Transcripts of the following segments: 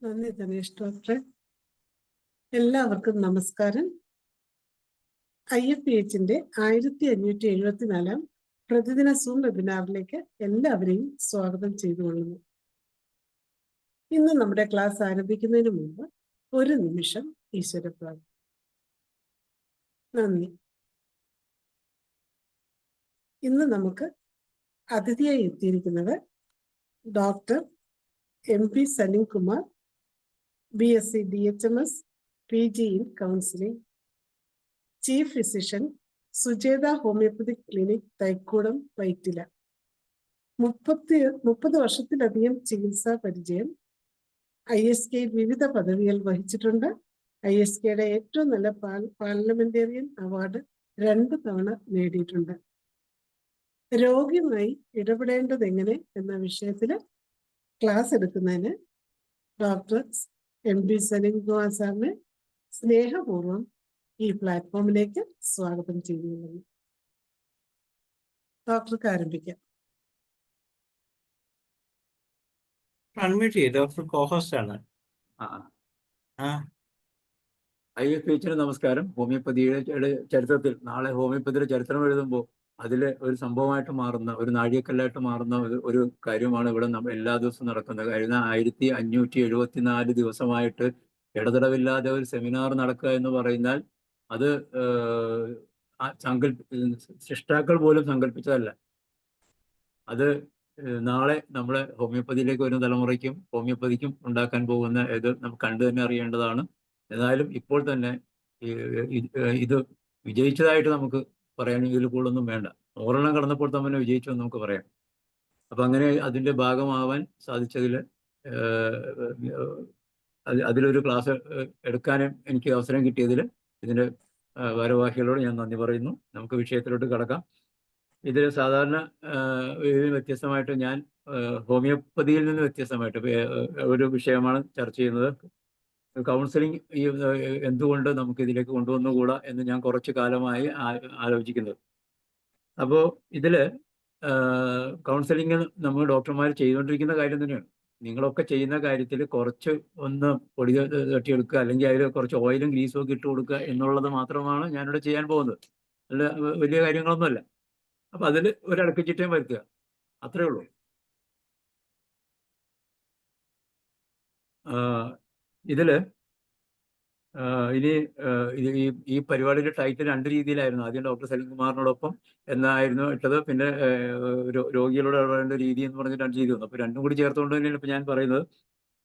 നന്ദി ധനേഷ് ഡോക്ടറെ. എല്ലാവർക്കും നമസ്കാരം. IFPHന്റെ 1574 പ്രതിദിന സൂം വെബിനാറിലേക്ക് എല്ലാവരെയും സ്വാഗതം ചെയ്തുകൊള്ളുന്നു. ഇന്ന് നമ്മുടെ ക്ലാസ് ആരംഭിക്കുന്നതിന് മുമ്പ് ഒരു നിമിഷം ഈശ്വരപ്രാർത്ഥന. നന്ദി. ഇന്ന് നമുക്ക് അതിഥിയായി എത്തിയിരിക്കുന്നത് doctor MP Salimkumar, BSc DHMS, PG in Counseling, chief physician, Sujetha homeopathic clinic, Thaikoodam, Vyttila. 30 വർഷത്തിലധികം ചികിത്സാ പരിചയം. ISK വിവിധ പദവികൾ വഹിച്ചിട്ടുണ്ട്. ISKയുടെ ഏറ്റവും നല്ല പാർലമെന്റേറിയൻ അവാർഡ് 2 തവണ നേടിയിട്ടുണ്ട്. രോഗിയുമായി ഇടപെടേണ്ടത് എങ്ങനെ എന്ന വിഷയത്തിൽ ക്ലാസ് എടുക്കുന്നതിന് ഡോക്ടർ MP സലിംകുമാർ സാറിനെ സ്നേഹപൂർവ്വം ഈ പ്ലാറ്റ്ഫോമിലേക്ക് സ്വാഗതം ചെയ്യുന്നു. ഡോക്ടർക്ക് ആരംഭിക്കാം. ഡോക്ടർ കോഹോസ്റ്റ് ആണ്. IFPHന് നമസ്കാരം. ഹോമിയോപ്പതിയുടെ ചരിത്രത്തിൽ നാളെ ഹോമിയോപ്പതിയുടെ ചരിത്രം എഴുതുമ്പോൾ അതിൽ ഒരു സംഭവമായിട്ട് മാറുന്ന, ഒരു നാഴികക്കല്ലായിട്ട് മാറുന്ന ഒരു കാര്യമാണ് ഇവിടെ എല്ലാ ദിവസവും നടക്കുന്നത്. കഴിഞ്ഞ 1574 ദിവസമായിട്ട് ഇടതടവില്ലാതെ ഒരു സെമിനാർ നടക്കുക എന്ന് പറയുന്നാൽ അത് സൃഷ്ടാക്കൾ പോലും സങ്കല്പിച്ചതല്ല. അത് നാളെ നമ്മളെ ഹോമിയോപ്പതിയിലേക്ക് വരുന്ന തലമുറയ്ക്കും ഹോമിയോപ്പതിക്കും ഉണ്ടാക്കാൻ പോകുന്ന ഇത് നമുക്ക് കണ്ടു തന്നെ അറിയേണ്ടതാണ്. എന്നാലും ഇപ്പോൾ തന്നെ ഇത് വിജയിച്ചതായിട്ട് നമുക്ക് പറയാൻ ഇതിൽ കൂടുതലൊന്നും വേണ്ട. 100 കടന്നപ്പോൾ തന്നെ വിജയിച്ചു എന്ന് നമുക്ക് പറയാം. അപ്പം അങ്ങനെ അതിൻ്റെ ഭാഗമാവാൻ സാധിച്ചതിൽ അതിലൊരു ക്ലാസ് എടുക്കാനും എനിക്ക് അവസരം കിട്ടിയതിൽ ഇതിൻ്റെ ഭാരവാഹികളോട് ഞാൻ നന്ദി പറയുന്നു. നമുക്ക് വിഷയത്തിലോട്ട് കടക്കാം. ഇതിൽ സാധാരണ ഇതിന് വ്യത്യസ്തമായിട്ട് ഞാൻ ഹോമിയോപ്പതിയിൽ നിന്ന് വ്യത്യസ്തമായിട്ട് ഒരു വിഷയമാണ് ചർച്ച ചെയ്യുന്നത്. കൗൺസിലിംഗ് എന്തുകൊണ്ട് നമുക്ക് ഇതിലേക്ക് കൊണ്ടുവന്നുകൂടാ എന്ന് ഞാൻ കുറച്ച് കാലമായി ആലോചിക്കുന്നത്. അപ്പോൾ ഇതിൽ കൗൺസിലിംഗ് നമ്മൾ ഡോക്ടർമാർ ചെയ്തുകൊണ്ടിരിക്കുന്ന കാര്യം തന്നെയാണ്. നിങ്ങളൊക്കെ ചെയ്യുന്ന കാര്യത്തിൽ കുറച്ച് ഒന്ന് പൊടി തട്ടിയെടുക്കുക, അല്ലെങ്കിൽ അതിൽ കുറച്ച് ഓയിലും ഗ്രീസും ഒക്കെ ഇട്ട് കൊടുക്കുക എന്നുള്ളത് മാത്രമാണ് ഞാനിവിടെ ചെയ്യാൻ പോകുന്നത്. അല്ല, വലിയ കാര്യങ്ങളൊന്നുമല്ല. അപ്പം അതിൽ ഒരടുപ്പിച്ചിട്ടേം വരുത്തുക, അത്രേ ഉള്ളൂ. ഇതിൽ ഇനി ഈ പരിപാടിയുടെ ടൈറ്റിൽ 2 രീതിയിലായിരുന്നു. ആദ്യം ഡോക്ടർ സലിംകുമാറിനോടൊപ്പം എന്നായിരുന്നു ഇട്ടത്. പിന്നെ രോഗികളോട് ഇടപെടേണ്ട രീതി എന്ന് പറഞ്ഞ് 2 രീതി വന്നു. അപ്പോൾ 2 കൂടി ചേർത്തുകൊണ്ട് തന്നെയാണ് ഇപ്പോൾ ഞാൻ പറയുന്നത്.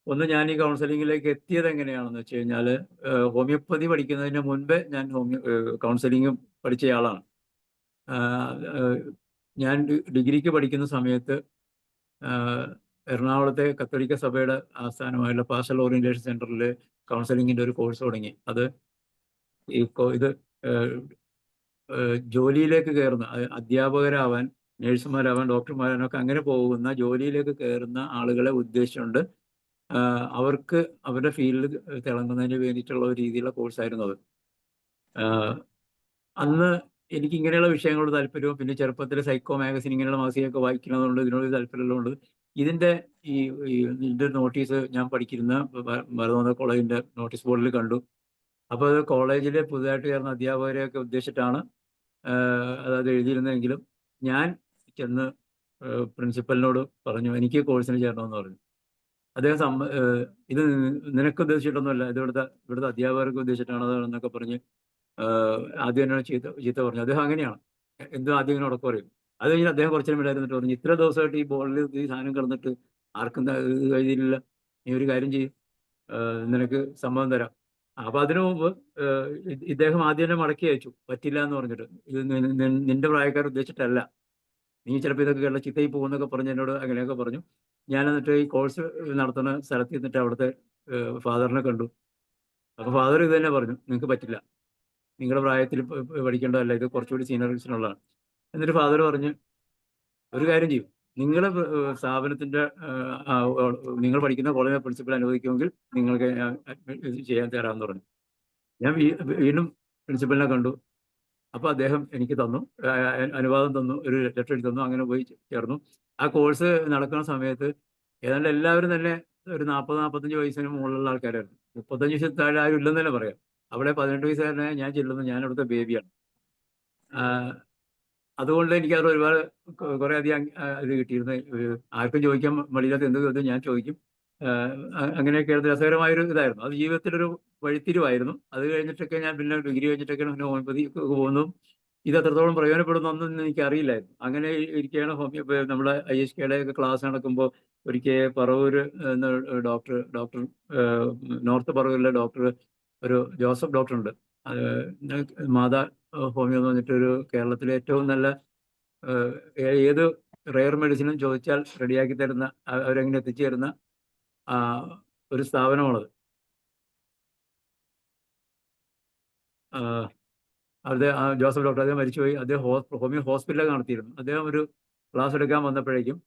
ഒന്ന്, ഞാൻ ഈ കൗൺസിലിങ്ങിലേക്ക് എത്തിയത് എങ്ങനെയാണെന്ന് വെച്ച് കഴിഞ്ഞാൽ, ഹോമിയോപ്പതി പഠിക്കുന്നതിന് മുൻപേ ഞാൻ കൗൺസിലിങ്ങും പഠിച്ചയാളാണ്. ഞാൻ ഡിഗ്രിക്ക് പഠിക്കുന്ന സമയത്ത് എറണാകുളത്തെ കത്തോലിക്ക സഭയുടെ ആസ്ഥാനമായുള്ള പാസ്റ്റൽ ഓറിയന്റേഷൻ സെന്ററിൽ കൗൺസിലിങ്ങിൻ്റെ ഒരു കോഴ്സ് തുടങ്ങി. അത് ഇത് ജോലിയിലേക്ക് കയറുന്ന, അധ്യാപകരാവാൻ, നഴ്സുമാരാവാൻ, ഡോക്ടർമാരാനൊക്കെ അങ്ങനെ പോകുന്ന ജോലിയിലേക്ക് കയറുന്ന ആളുകളെ ഉദ്ദേശിച്ചുകൊണ്ട് അവർക്ക് അവരുടെ ഫീൽഡ് തിളങ്ങുന്നതിന് വേണ്ടിയിട്ടുള്ള ഒരു രീതിയിലുള്ള കോഴ്സായിരുന്നു അത്. അന്ന് എനിക്ക് ഇങ്ങനെയുള്ള വിഷയങ്ങളോട് താല്പര്യവും, പിന്നെ ചെറുപ്പത്തിൽ സൈക്കോ മാഗസിൻ ഇങ്ങനെയുള്ള മാസികയൊക്കെ വായിക്കുന്നതുകൊണ്ട് ഇതിനോട് താല്പര്യമുള്ളതുകൊണ്ട് ഇതിൻ്റെ നോട്ടീസ് ഞാൻ പഠിക്കുന്ന മരുതോന്ന കോളേജിൻ്റെ നോട്ടീസ് ബോർഡിൽ കണ്ടു. അപ്പോൾ അത് കോളേജിലെ പുതുതായിട്ട് ചേർന്ന അധ്യാപകരെയൊക്കെ ഉദ്ദേശിച്ചിട്ടാണ് അത് എഴുതിയിരുന്നതെങ്കിലും ഞാൻ ചെന്ന് പ്രിൻസിപ്പലിനോട് പറഞ്ഞു എനിക്ക് കോഴ്സിന് ചേരണമെന്ന് പറഞ്ഞു. അദ്ദേഹം ഇത് നിനക്ക് ഉദ്ദേശിച്ചിട്ടൊന്നുമല്ല, ഇത് ഇവിടുത്തെ അധ്യാപകർക്ക് ഉദ്ദേശിച്ചിട്ടാണ് എന്നൊക്കെ പറഞ്ഞ് ആദ്യം എന്നോട് ചീത്ത പറഞ്ഞു. അദ്ദേഹം അങ്ങനെയാണ്, എന്തും ആദ്യം ഇങ്ങനെ ഉടക്കം പറയും. അത് കഴിഞ്ഞ് അദ്ദേഹം കുറച്ചേരം വിടായിരുന്നിട്ട് പറഞ്ഞു, ഇത്ര ദിവസമായിട്ട് ഈ ബോർഡിൽ ഈ സാധനം കിടന്നിട്ട് ആർക്കും കഴിഞ്ഞില്ല, നീ ഒരു കാര്യം ചെയ്യും, നിനക്ക് സമ്മതം തരാം. അപ്പം അതിനു മുമ്പ് ഇദ്ദേഹം ആദ്യം തന്നെ മടക്കി അയച്ചു, പറ്റില്ല എന്ന് പറഞ്ഞിട്ട്. ഇത് നിന്റെ പ്രായക്കാർ ഉദ്ദേശിച്ചിട്ടല്ല, നീ ചിലപ്പോൾ ഇതൊക്കെ കേരള ചിത്തയിൽ പോകുന്നൊക്കെ പറഞ്ഞ് എന്നോട് അങ്ങനെയൊക്കെ പറഞ്ഞു. ഞാൻ എന്നിട്ട് ഈ കോഴ്സ് നടത്തുന്ന സ്ഥലത്ത് നിന്നിട്ട് അവിടുത്തെ ഫാദറിനെ കണ്ടു. അപ്പോൾ ഫാദർ ഇത് തന്നെ പറഞ്ഞു, നിങ്ങൾക്ക് പറ്റില്ല, നിങ്ങളുടെ പ്രായത്തിൽ പഠിക്കേണ്ടതല്ല, ഇത് കുറച്ചുകൂടി സീനിയർസിനുള്ളതാണ്. എന്നിട്ട് ഫാദർ പറഞ്ഞ്, ഒരു കാര്യം ചെയ്യും, നിങ്ങളുടെ സ്ഥാപനത്തിൻ്റെ നിങ്ങൾ പഠിക്കുന്ന കോളേജിലെ പ്രിൻസിപ്പൽ അനുവദിക്കുമെങ്കിൽ നിങ്ങൾക്ക് ചെയ്യാൻ തരാമെന്ന് പറഞ്ഞു. ഞാൻ വീണ്ടും പ്രിൻസിപ്പലിനെ കണ്ടു. അപ്പോൾ അദ്ദേഹം എനിക്ക് തന്നു, അനുവാദം തന്നു, ഒരു ലെറ്റർ എഴുതി തന്നു. അങ്ങനെ പോയി ചേർന്നു. ആ കോഴ്സ് നടക്കുന്ന സമയത്ത് ഏതാണ്ട് എല്ലാവരും തന്നെ ഒരു 40-45 വയസ്സിന് മുകളിലുള്ള ആൾക്കാരായിരുന്നു. 35 വയസ്സിൽ താഴെ ആരും ഇല്ലെന്ന് തന്നെ പറയാം. അവിടെ 18 വയസ്സുകാരനെ ഞാൻ ചെല്ലുന്നു, ഞാൻ അവിടുത്തെ ബേബിയാണ്. അതുകൊണ്ട് എനിക്ക് അത് ഒരുപാട് കുറെ അധികം ഇത് കിട്ടിയിരുന്നു. ആർക്കും ചോദിക്കാൻ മടിയില്ലാത്ത എന്ത് ചോദ്യം ഞാൻ ചോദിക്കും. അങ്ങനെയൊക്കെ രസകരമായൊരു ഇതായിരുന്നു. അത് ജീവിതത്തിലൊരു വഴിത്തിരിവായിരുന്നു. അത് കഴിഞ്ഞിട്ടൊക്കെ ഞാൻ പിന്നെ ഡിഗ്രി കഴിഞ്ഞിട്ടൊക്കെ പിന്നെ ഹോമിയോപ്പതി പോകുന്നു. ഇത് എത്രത്തോളം പ്രയോജനപ്പെടുന്നൊന്നും എനിക്ക് അറിയില്ലായിരുന്നു. അങ്ങനെ ഇരിക്കുകയാണ് നമ്മുടെ IHKയുടെ ഒക്കെ ക്ലാസ് നടക്കുമ്പോൾ ഒരിക്കൽ പറവൂര് ഡോക്ടർ നോർത്ത് പറവൂരിലെ ഡോക്ടർ, ഒരു ജോസഫ് ഡോക്ടറുണ്ട്. മാതാ ഹോമിയോ എന്ന് പറഞ്ഞിട്ടൊരു കേരളത്തിലെ ഏറ്റവും നല്ല ഏത് റെയർ മെഡിസിനും ചോദിച്ചാൽ റെഡിയാക്കി തരുന്ന, അവരെങ്ങനെ എത്തിച്ചേരുന്ന ഒരു സ്ഥാപനമാണത്. ജോസഫ് ഡോക്ടർ അദ്ദേഹം മരിച്ചുപോയി. അദ്ദേഹം ഹോമിയോ ഹോസ്പിറ്റലൊക്കെ നടത്തിയിരുന്നു. അദ്ദേഹം ഒരു ക്ലാസ് എടുക്കാൻ വന്നപ്പോഴേക്കും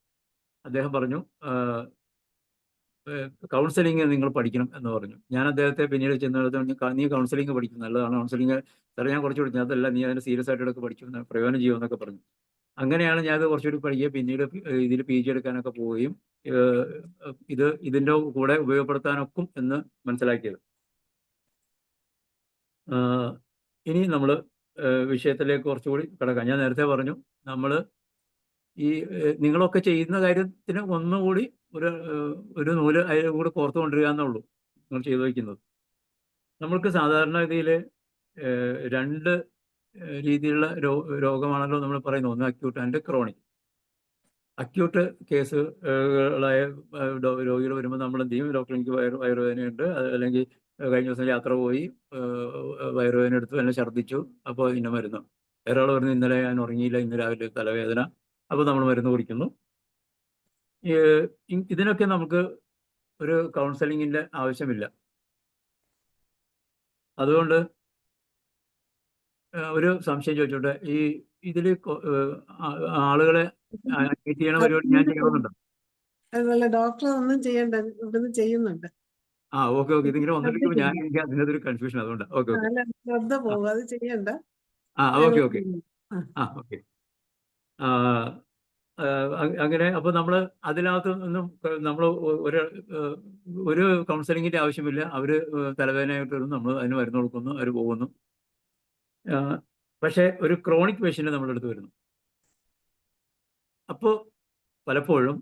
അദ്ദേഹം പറഞ്ഞു, കൗൺസിലിംഗ് നിങ്ങൾ പഠിക്കണം എന്ന് പറഞ്ഞു. ഞാൻ അദ്ദേഹത്തെ പിന്നീട് ചെന്ന് നീ കൗൺസിലിംഗ് പഠിക്കും, നല്ലതാണ് കൗൺസിലിംഗ് സാറേ, ഞാൻ കുറച്ച് പഠിച്ചു. അതല്ല, നീ അതിന് സീരിയസ് ആയിട്ടൊക്കെ പഠിച്ചു, പ്രയോജനം ചെയ്യുമെന്നൊക്കെ പറഞ്ഞു. അങ്ങനെയാണ് ഞാൻ കുറച്ചുകൂടി പഠിക്കുക. പിന്നീട് ഇതിൽ PG എടുക്കാനൊക്കെ പോവുകയും ഇതിൻ്റെ കൂടെ ഉപയോഗപ്പെടുത്താനൊക്കും എന്ന് മനസ്സിലാക്കിയത്. ഇനി നമ്മൾ വിഷയത്തിലേക്ക് കുറച്ചുകൂടി കിടക്കാം. ഞാൻ നേരത്തെ പറഞ്ഞു, നമ്മൾ ഈ നിങ്ങളൊക്കെ ചെയ്യുന്ന കാര്യത്തിന് ഒന്നുകൂടി ഒരു നൂല് അതിൽ കൂടി കോർത്ത് കൊണ്ടുവരിക എന്നുള്ളൂ നിങ്ങൾ ചെയ്തു വയ്ക്കുന്നത്. നമ്മൾക്ക് സാധാരണഗതിയിൽ 2 രീതിയിലുള്ള രോഗമാണല്ലോ നമ്മൾ പറയുന്നത്. ഒന്ന് അക്യൂട്ട് ആൻഡ് ക്രോണിക്. അക്യൂട്ട് കേസുകളായ രോഗികൾ വരുമ്പോൾ നമ്മൾ എന്ത് ചെയ്യും? ഡോക്ടർ, എനിക്ക് വയറുവേദനയുണ്ട്, അല്ലെങ്കിൽ കഴിഞ്ഞ ദിവസം യാത്ര പോയി വയറുവേദന എടുത്തു, എന്നെ ഛർദ്ദിച്ചു, അപ്പോൾ ഇന്ന മരുന്ന്. വേറെ ആൾ പറഞ്ഞു, ഇന്നലെ ഞാൻ ഉറങ്ങിയില്ല, ഇന്ന് രാവിലെ തലവേദന, അപ്പോൾ നമ്മൾ മരുന്ന് കുടിക്കുന്നു. ഇതിനൊക്കെ നമുക്ക് ഒരു കൗൺസിലിങ്ങിൻ്റെ ആവശ്യമില്ല. അതുകൊണ്ട് ഒരു സംശയം ചോദിച്ചോട്ടെ, ഇതിൽ ആളുകളെ അഡ്മിറ്റ് ചെയ്യണ പരിപാടി ഞാൻ ചെയ്യണമെന്നുണ്ടോ? അതുപോലെ ഡോക്ടർ ഒന്നും ചെയ്യണ്ട, ഇവിടുന്ന് ചെയ്യുന്നുണ്ട്. ഓക്കെ. ഇതിങ്ങനെ വന്നിട്ട് എനിക്ക് അതിനകത്തൊരു കൺഫ്യൂഷൻ, അതുകൊണ്ട് ഓക്കെ. ശ്രദ്ധ പോകും, അത് ചെയ്യണ്ട. ഓക്കെ. ആ. ഓക്കെ. അങ്ങനെ അപ്പോൾ നമ്മൾ അതിനകത്ത് നിന്നും നമ്മൾ ഒരു കൗൺസിലിങ്ങിന്റെ ആവശ്യമില്ല. അവർ തലവേദനയായിട്ട് വരുന്നു, നമ്മൾ അതിന് മരുന്ന് കൊടുക്കുന്നു, അവർ പോകുന്നു. പക്ഷേ ഒരു ക്രോണിക് പേഷ്യൻ്റ് നമ്മുടെ അടുത്ത് വരുന്നു. അപ്പോൾ പലപ്പോഴും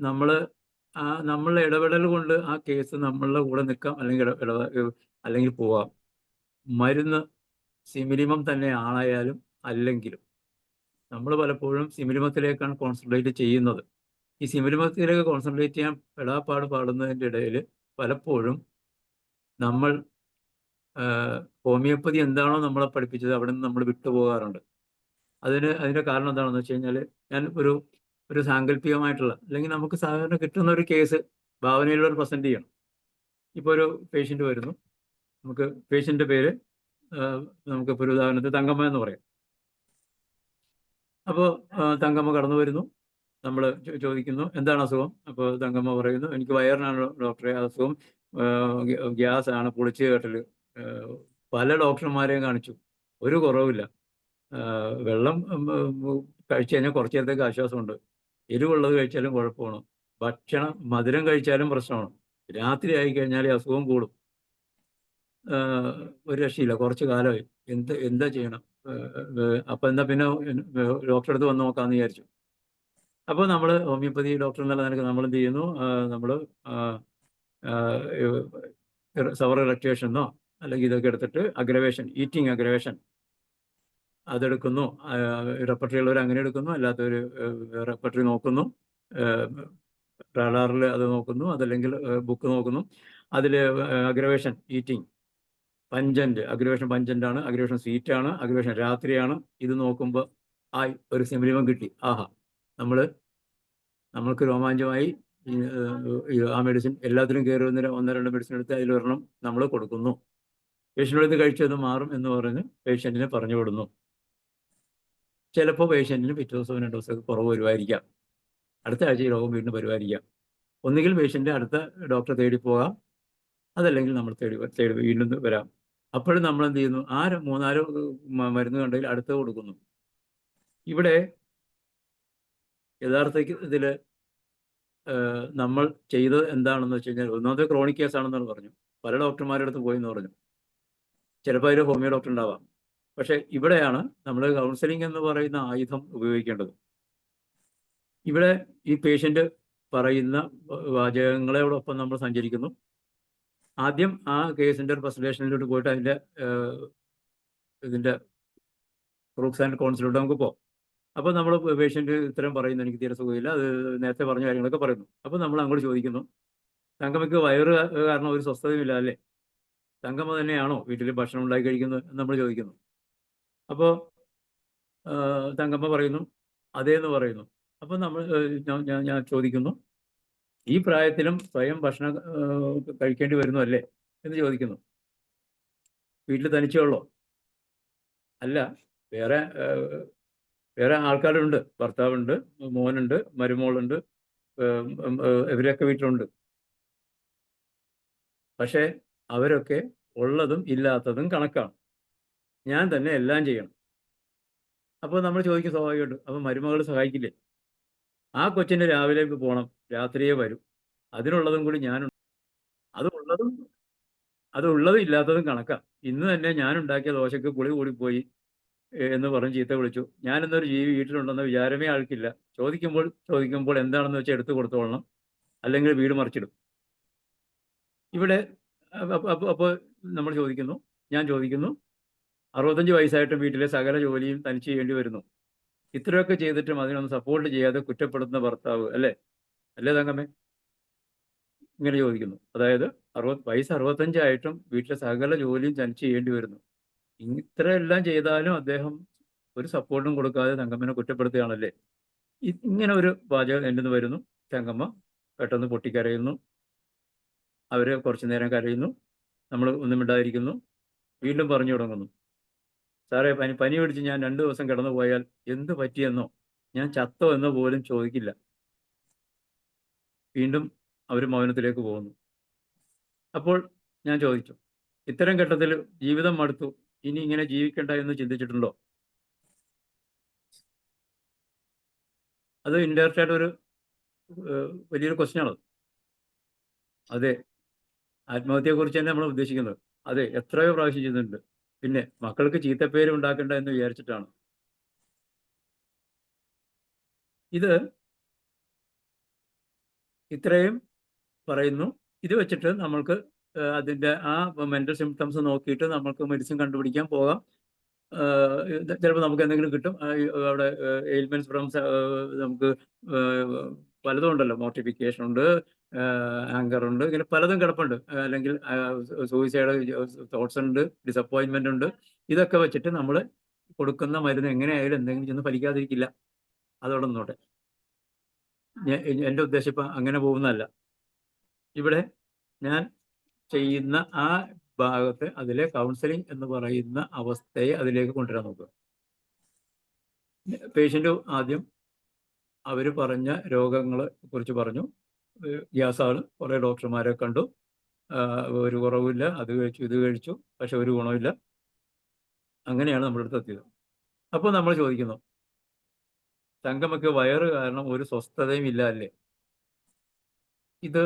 നമ്മളുടെ ഇടപെടൽ കൊണ്ട് ആ കേസ് നമ്മളുടെ കൂടെ നിൽക്കാം, അല്ലെങ്കിൽ പോവാം. മരുന്ന് സിമിലിമം തന്നെ ആണായാലും അല്ലെങ്കിലും നമ്മൾ പലപ്പോഴും സിമിലിമത്തിലേക്കാണ് കോൺസെൻട്രേറ്റ് ചെയ്യുന്നത്. ഈ സിമിലിമത്തിലേക്ക് കോൺസെൻട്രേറ്റ് ചെയ്യാൻ പാടുന്നതിൻ്റെ ഇടയിൽ പലപ്പോഴും നമ്മൾ ഹോമിയോപ്പതി എന്താണോ നമ്മളെ പഠിപ്പിച്ചത് അവിടെ നിന്ന് നമ്മൾ വിട്ടുപോകാറുണ്ട്. അതിൻ്റെ കാരണം എന്താണെന്ന് വെച്ച് കഴിഞ്ഞാൽ, ഞാൻ ഒരു സാങ്കല്പികമായിട്ടുള്ള, അല്ലെങ്കിൽ നമുക്ക് സാധാരണ കിട്ടുന്ന ഒരു കേസ് ഭാവനയിലൂടെ പ്രസൻറ്റ് ചെയ്യണം. ഇപ്പോൾ ഒരു പേഷ്യൻ്റ് വരുന്നു, നമുക്ക് പേഷ്യൻ്റെ പേര് നമുക്കിപ്പോൾ ഒരു ഉദാഹരണത്തിന് തങ്കമ്മ എന്ന് പറയാം. അപ്പോൾ തങ്കമ്മ കടന്നു വരുന്നു, നമ്മൾ ചോദിക്കുന്നു എന്താണ് അസുഖം. അപ്പോൾ തങ്കമ്മ പറയുന്നു, എനിക്ക് വയറിനാണ് ഡോക്ടറെ അസുഖം, ഗ്യാസ് ആണ്, പൊളിച്ച് കേട്ടൽ. പല ഡോക്ടർമാരെയും കാണിച്ചു, ഒരു കുറവില്ല. വെള്ളം കഴിച്ചു കഴിഞ്ഞാൽ കുറച്ച് നേരത്തേക്ക് ആശ്വാസമുണ്ട്, എരിവുള്ളത് കഴിച്ചാലും കുഴപ്പമാണ്, മധുരം കഴിച്ചാലും പ്രശ്നമാണ്, രാത്രി ആയിക്കഴിഞ്ഞാൽ അസുഖം കൂടും, ഒരു രക്ഷയില്ല, കുറച്ച് കാലമായി, എന്താ ചെയ്യണം? അപ്പം എന്താ പിന്നെ ഡോക്ടറെ അടുത്ത് വന്ന് നോക്കാമെന്ന് വിചാരിച്ചു. അപ്പോൾ നമ്മൾ ഹോമിയോപ്പതി ഡോക്ടർ എന്നുള്ള നിലക്ക് നമ്മൾ എന്ത് ചെയ്യുന്നു? നമ്മൾ സവർ ഇലക്ട്രേഷൻ എന്നോ അല്ലെങ്കിൽ ഇതൊക്കെ എടുത്തിട്ട് ഈറ്റിംഗ് അഗ്രവേഷൻ അതെടുക്കുന്നു. റെപ്പർട്ടറി ഉള്ളവർ അങ്ങനെ എടുക്കുന്നു, അല്ലാത്തവർ റെപ്പർട്ടറി നോക്കുന്നു, റാഡാറിൽ അത് നോക്കുന്നു, അതല്ലെങ്കിൽ ബുക്ക് നോക്കുന്നു. അതിൽ അഗ്രവേഷൻ ഈറ്റിംഗ് അഗ്രവേഷൻ പഞ്ചൻ്റാണ്, അഗ്രവേഷൻ സ്വീറ്റാണ്, അഗ്രവേഷൻ രാത്രിയാണ്. ഇത് നോക്കുമ്പോൾ ഒരു സിമിലിമം കിട്ടി, ആഹാ, നമ്മൾക്ക് രോമാഞ്ചമായി. ആ മെഡിസിൻ എല്ലാത്തിനും കയറി 1-2 മെഡിസിൻ എടുത്ത് അതിലൊരെണ്ണം നമ്മൾ കൊടുക്കുന്നു. പേഷ്യൻ്റ് കഴിച്ചത് മാറും എന്ന് പറഞ്ഞ് പേഷ്യൻറ്റിനെ പറഞ്ഞു വിടുന്നു. ചിലപ്പോൾ പേഷ്യൻറ്റിന് പിറ്റേ ദിവസവും 2 ദിവസമൊക്കെ കുറവ് വരുമായിരിക്കാം, അടുത്ത ആഴ്ച ഈ രോഗം വീണ്ടും വരുമായിരിക്കാം. ഒന്നുകിൽ പേഷ്യൻ്റ് അടുത്ത ഡോക്ടറെ തേടി പോകാം, അതല്ലെങ്കിൽ നമ്മൾ തേടി വീണ്ടും വരാം. അപ്പോഴും നമ്മൾ എന്ത് ചെയ്യുന്നു? 3-4 മരുന്ന് കണ്ടെങ്കിൽ അടുത്ത് കൊടുക്കുന്നു. ഇവിടെ യഥാർത്ഥത്തിൽ നമ്മൾ ചെയ്തത് എന്താണെന്ന് വെച്ച് കഴിഞ്ഞാൽ ഒന്നാമത്തെ ക്രോണിക് കേസാണെന്നാണ് പറഞ്ഞു. പല ഡോക്ടർമാരുടെ അടുത്ത് പോയി എന്ന് പറഞ്ഞു. ചിലപ്പോൾ അതിൽ ഹോമിയോ ഡോക്ടർ ഉണ്ടാവാം. പക്ഷെ ഇവിടെയാണ് നമ്മൾ കൗൺസിലിംഗ് എന്ന് പറയുന്ന ആയുധം ഉപയോഗിക്കേണ്ടത്. ഇവിടെ ഈ പേഷ്യൻ്റ് പറയുന്ന വാചകങ്ങളോടൊപ്പം നമ്മൾ സഞ്ചരിക്കുന്നു. ആദ്യം ആ കേസിൻ്റെ ഒരു പ്രസന്റേഷനിലോട്ട് പോയിട്ട് ഇതിൻ്റെ പ്രൂഫ്സ് ആൻഡ് കോൺസിലോട്ട് നമുക്ക് പോകാം. അപ്പോൾ നമ്മൾ പേഷ്യൻ്റ് ഇത്തരം പറയുന്നു, എനിക്ക് തീരെ സുഖമില്ല, അത് നേരത്തെ പറഞ്ഞ കാര്യങ്ങളൊക്കെ പറയുന്നു. അപ്പോൾ നമ്മൾ അങ്ങോട്ട് ചോദിക്കുന്നു, തങ്കമ്മയ്ക്ക് വയറ് കാരണം ഒരു സ്വസ്ഥതയുമില്ല അല്ലേ? തങ്കമ്മ തന്നെയാണോ വീട്ടിൽ ഭക്ഷണം ഉണ്ടാക്കി കഴിക്കുന്നത് എന്ന് നമ്മൾ ചോദിക്കുന്നു. അപ്പോൾ തങ്കമ്മ പറയുന്നു അതേ എന്ന് പറയുന്നു. അപ്പോൾ നമ്മൾ ഞാൻ ചോദിക്കുന്നു, ഈ പ്രായത്തിലും സ്വയം ഭക്ഷണം കഴിക്കേണ്ടി വരുന്നു അല്ലേ എന്ന് ചോദിക്കുന്നു. വീട്ടിൽ തനിച്ചേ ഉള്ളോ? അല്ല, വേറെ ആൾക്കാരുണ്ട്, ഭർത്താവുണ്ട്, മോനുണ്ട്, മരുമോളുണ്ട്, ഇവരൊക്കെ വീട്ടിലുണ്ട്. പക്ഷേ അവരൊക്കെ ഉള്ളതും ഇല്ലാത്തതും കണക്കാണ്. ഞാൻ തന്നെ എല്ലാം ചെയ്യണം. അപ്പോൾ നമ്മൾ ചോദിക്കും സ്വാഭാവികമായിട്ടും, അപ്പോൾ മരുമകൾ സഹായിക്കില്ലേ? ആ കൊച്ചിന് രാവിലെ പോകണം, രാത്രിയേ വരും, അതിനുള്ളതും കൂടി ഞാനുണ്ട്. അതുള്ളതും ഇല്ലാത്തതും കണക്കാ. ഇന്ന് തന്നെ ഞാനുണ്ടാക്കിയ ദോശയ്ക്ക് പുളി കൂടിപ്പോയി എന്ന് പറഞ്ഞ് ചീത്ത വിളിച്ചു. ഞാനെന്നൊരു ജീവി വീട്ടിലുണ്ടെന്ന വിചാരമേ ആൾക്കില്ല. ചോദിക്കുമ്പോൾ എന്താണെന്ന് വെച്ചാൽ എടുത്തു കൊടുത്തോളണം, അല്ലെങ്കിൽ വീട് മറിച്ചിടും. ഇവിടെ അപ്പോൾ നമ്മൾ ചോദിക്കുന്നു, ഞാൻ ചോദിക്കുന്നു, 65 വയസ്സായിട്ടും വീട്ടിലെ സകല ജോലിയും തനിച്ച് ചെയ്യേണ്ടി വരുന്നു. ഇത്രയൊക്കെ ചെയ്തിട്ടും അതിനൊന്നും സപ്പോർട്ട് ചെയ്യാതെ കുറ്റപ്പെടുത്തുന്ന ഭർത്താവ് അല്ലേ തങ്കമ്മേ? ഇങ്ങനെ ചോദിക്കുന്നു. അതായത് വയസ്സ് 65 ആയിട്ടും വീട്ടിലെ സകല ജോലിയും തനിച്ച് ചെയ്യേണ്ടി വരുന്നു. ഇത്രയെല്ലാം ചെയ്താലും അദ്ദേഹം ഒരു സപ്പോർട്ടും കൊടുക്കാതെ തങ്കമ്മനെ കുറ്റപ്പെടുത്തുകയാണല്ലേ? ഇങ്ങനെ ഒരു വാചകം എൻ്റെ നിന്ന് വരുന്നു. തങ്കമ്മ പെട്ടെന്ന് പൊട്ടിക്കരയുന്നു. അവർ കുറച്ചു നേരം കരയുന്നു. നമ്മൾ ഒന്നും മിണ്ടാതിരിക്കുന്നു. വീണ്ടും പറഞ്ഞു തുടങ്ങുന്നു, സാറേ പനി പിടിച്ച് ഞാൻ 2 ദിവസം കിടന്നു പോയാൽ എന്ത് പറ്റിയെന്നോ ഞാൻ ചത്തോ എന്നോ പോലും ചോദിക്കില്ല. വീണ്ടും അവർ മൗനത്തിലേക്ക് പോകുന്നു. അപ്പോൾ ഞാൻ ചോദിച്ചു, ഇത്തരം ഘട്ടത്തിൽ ജീവിതം മടുത്തു, ഇനി ഇങ്ങനെ ജീവിക്കണ്ട എന്ന് ചിന്തിച്ചിട്ടുണ്ടോ? അത് ഇൻഡയറക്റ്റ് ആയിട്ടൊരു വലിയൊരു ക്വസ്റ്റ്യനാണത്. അതെ, ആത്മഹത്യയെക്കുറിച്ച് തന്നെ നമ്മൾ ഉദ്ദേശിക്കുന്നത്. അതെ, എത്രയോ പ്രാവശ്യം ചെയ്തിട്ടുണ്ട്. പിന്നെ മക്കൾക്ക് ചീത്തപ്പേര് ഉണ്ടാക്കണ്ട എന്ന് വിചാരിച്ചിട്ടാണ്. ഇത് ഇത്രയും പറയുന്നു. ഇത് വെച്ചിട്ട് നമ്മൾക്ക് അതിൻ്റെ ആ മെൻ്റൽ സിംറ്റംസ് നോക്കിയിട്ട് നമ്മൾക്ക് മെഡിസിൻ കണ്ടുപിടിക്കാൻ പോകാം. ചിലപ്പോൾ നമുക്ക് എന്തെങ്കിലും കിട്ടും. അവിടെ എയിൽമെൻറ്റ്സ് ഫ്രം നമുക്ക് പലതും ഉണ്ടല്ലോ, മോർട്ടിഫിക്കേഷൻ ഉണ്ട്, ആങ്കർ ഉണ്ട്, ഇങ്ങനെ പലതും കിടപ്പുണ്ട്. അല്ലെങ്കിൽ സൂയിസൈഡ് തോട്ട്സ് ഉണ്ട്, ഡിസപ്പോയിൻമെൻ്റ് ഉണ്ട്. ഇതൊക്കെ വെച്ചിട്ട് നമ്മൾ കൊടുക്കുന്ന മരുന്ന് എങ്ങനെയായാലും എന്തെങ്കിലും ചെന്ന് ഫലിക്കാതിരിക്കില്ല. അതോടെ നിന്നോട്ടെ. എൻ്റെ ഉദ്ദേശം ഇപ്പം അങ്ങനെ പോകുന്നതല്ല. ഇവിടെ ഞാൻ ചെയ്യുന്ന ആ ഭാഗത്ത് അതിലെ കൗൺസിലിംഗ് എന്ന് പറയുന്ന അവസ്ഥയെ അതിലേക്ക് കൊണ്ടുവരാൻ നോക്കുക. പേഷ്യൻ്റ് ആദ്യം അവർ പറഞ്ഞ രോഗങ്ങളെ കുറിച്ച് പറഞ്ഞു. ഗ്യാസാണ്, കുറേ ഡോക്ടർമാരെ കണ്ടു, ഒരു കുറവില്ല, അത് കഴിച്ചു ഇത് കഴിച്ചു, പക്ഷെ ഒരു ഗുണമില്ല. അങ്ങനെയാണ് നമ്മുടെ അടുത്ത് എത്തിയത്. അപ്പോൾ നമ്മൾ ചോദിക്കുന്നു, തങ്കമ്മയ്ക്ക് വയറ് കാരണം ഒരു സ്വസ്ഥതയും ഇല്ല അല്ലേ? ഇത്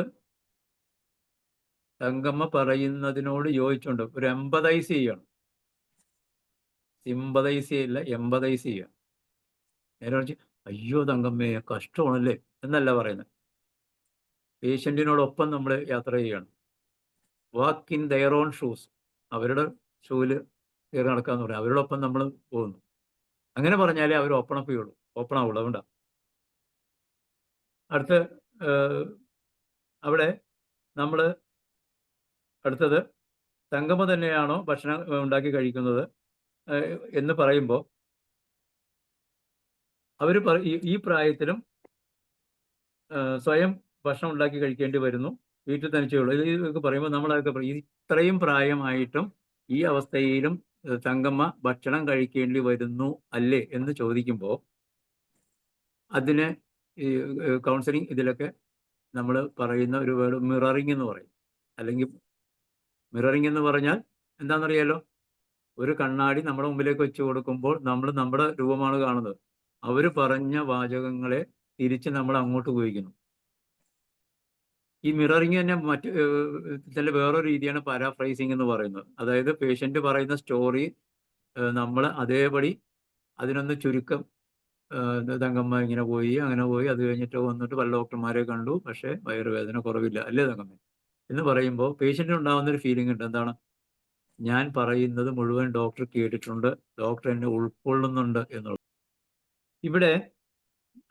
തങ്കമ്മ പറയുന്നതിനോട് യോജിച്ചുകൊണ്ട് ഒരു എമ്പതൈസ് ചെയ്യണം. സിമ്പതൈസ് ചെയ്യില്ല, എമ്പതൈസ് ചെയ്യുക. നേരെ വെച്ച് അയ്യോ തങ്കമ്മേ കഷ്ടമാണല്ലേ എന്നല്ല പറയുന്നത്. പേഷ്യൻറ്റിനോടൊപ്പം നമ്മൾ യാത്ര ചെയ്യണം. Walk in their own shoes. അവരുടെ ഷൂവിൽ കയറി നടക്കാന്ന് പറയാം. അവരോടൊപ്പം നമ്മൾ പോകുന്നു. അങ്ങനെ പറഞ്ഞാലേ അവർ ഓപ്പൺ അപ്പ് ചെയ്യുള്ളൂ. ഓപ്പൺ ആവുള്ളൂ. അതുകൊണ്ടാണ് അവിടെ നമ്മൾ അടുത്തത് തങ്കമ്മ തന്നെയാണോ ഭക്ഷണം ഉണ്ടാക്കി കഴിക്കുന്നത് എന്ന് പറയുമ്പോൾ അവർ ഈ പ്രായത്തിലും സ്വയം ഭക്ഷണം ഉണ്ടാക്കി കഴിക്കേണ്ടി വരുന്നു, വീട്ടിൽ തനിച്ചേ ഉള്ളൂ. ഇതൊക്കെ പറയുമ്പോൾ നമ്മളതൊക്കെ പറയും, ഇത്രയും പ്രായമായിട്ടും ഈ അവസ്ഥയിലും തങ്കമ്മ ഭക്ഷണം കഴിക്കേണ്ടി വരുന്നു അല്ലേ എന്ന് ചോദിക്കുമ്പോൾ അതിന് ഈ കൗൺസിലിംഗ് ഇതിലൊക്കെ നമ്മൾ പറയുന്ന ഒരു വേർഡ് മിററിംഗ് എന്ന് പറയും. അല്ലെങ്കിൽ മിററിംഗ് എന്ന് പറഞ്ഞാൽ എന്താണെന്നറിയാലോ? ഒരു കണ്ണാടി നമ്മുടെ മുമ്പിലേക്ക് വെച്ച് കൊടുക്കുമ്പോൾ നമ്മൾ നമ്മുടെ രൂപമാണ് കാണുന്നത്. അവർ പറഞ്ഞ വാചകങ്ങളെ തിരിച്ച് നമ്മൾ അങ്ങോട്ട് ഉപയോഗിക്കുന്നു. ഈ മിററിംഗ് തന്നെ മറ്റ് ഇതിന്റെ വേറൊരു രീതിയാണ് പാരാഫ്രൈസിങ് എന്ന് പറയുന്നത്. അതായത് പേഷ്യന്റ് പറയുന്ന സ്റ്റോറി നമ്മൾ അതേപടി അതിനൊന്ന് ചുരുക്കം തങ്കമ്മ ഇങ്ങനെ പോയി അങ്ങനെ പോയി അത് കഴിഞ്ഞിട്ട് വന്നിട്ട് പല ഡോക്ടർമാരെ കണ്ടു, പക്ഷേ വയറുവേദന കുറവില്ല അല്ലേ തങ്കമ്മ എന്ന് പറയുമ്പോൾ പേഷ്യന്റിന് ഉണ്ടാകുന്ന ഒരു ഫീലിംഗ് ഉണ്ട്. എന്താണ്? ഞാൻ പറയുന്നത് മുഴുവൻ ഡോക്ടർ കേട്ടിട്ടുണ്ട്, ഡോക്ടർ എന്നെ ഉൾക്കൊള്ളുന്നുണ്ട് എന്നുള്ളത്. ഇവിടെ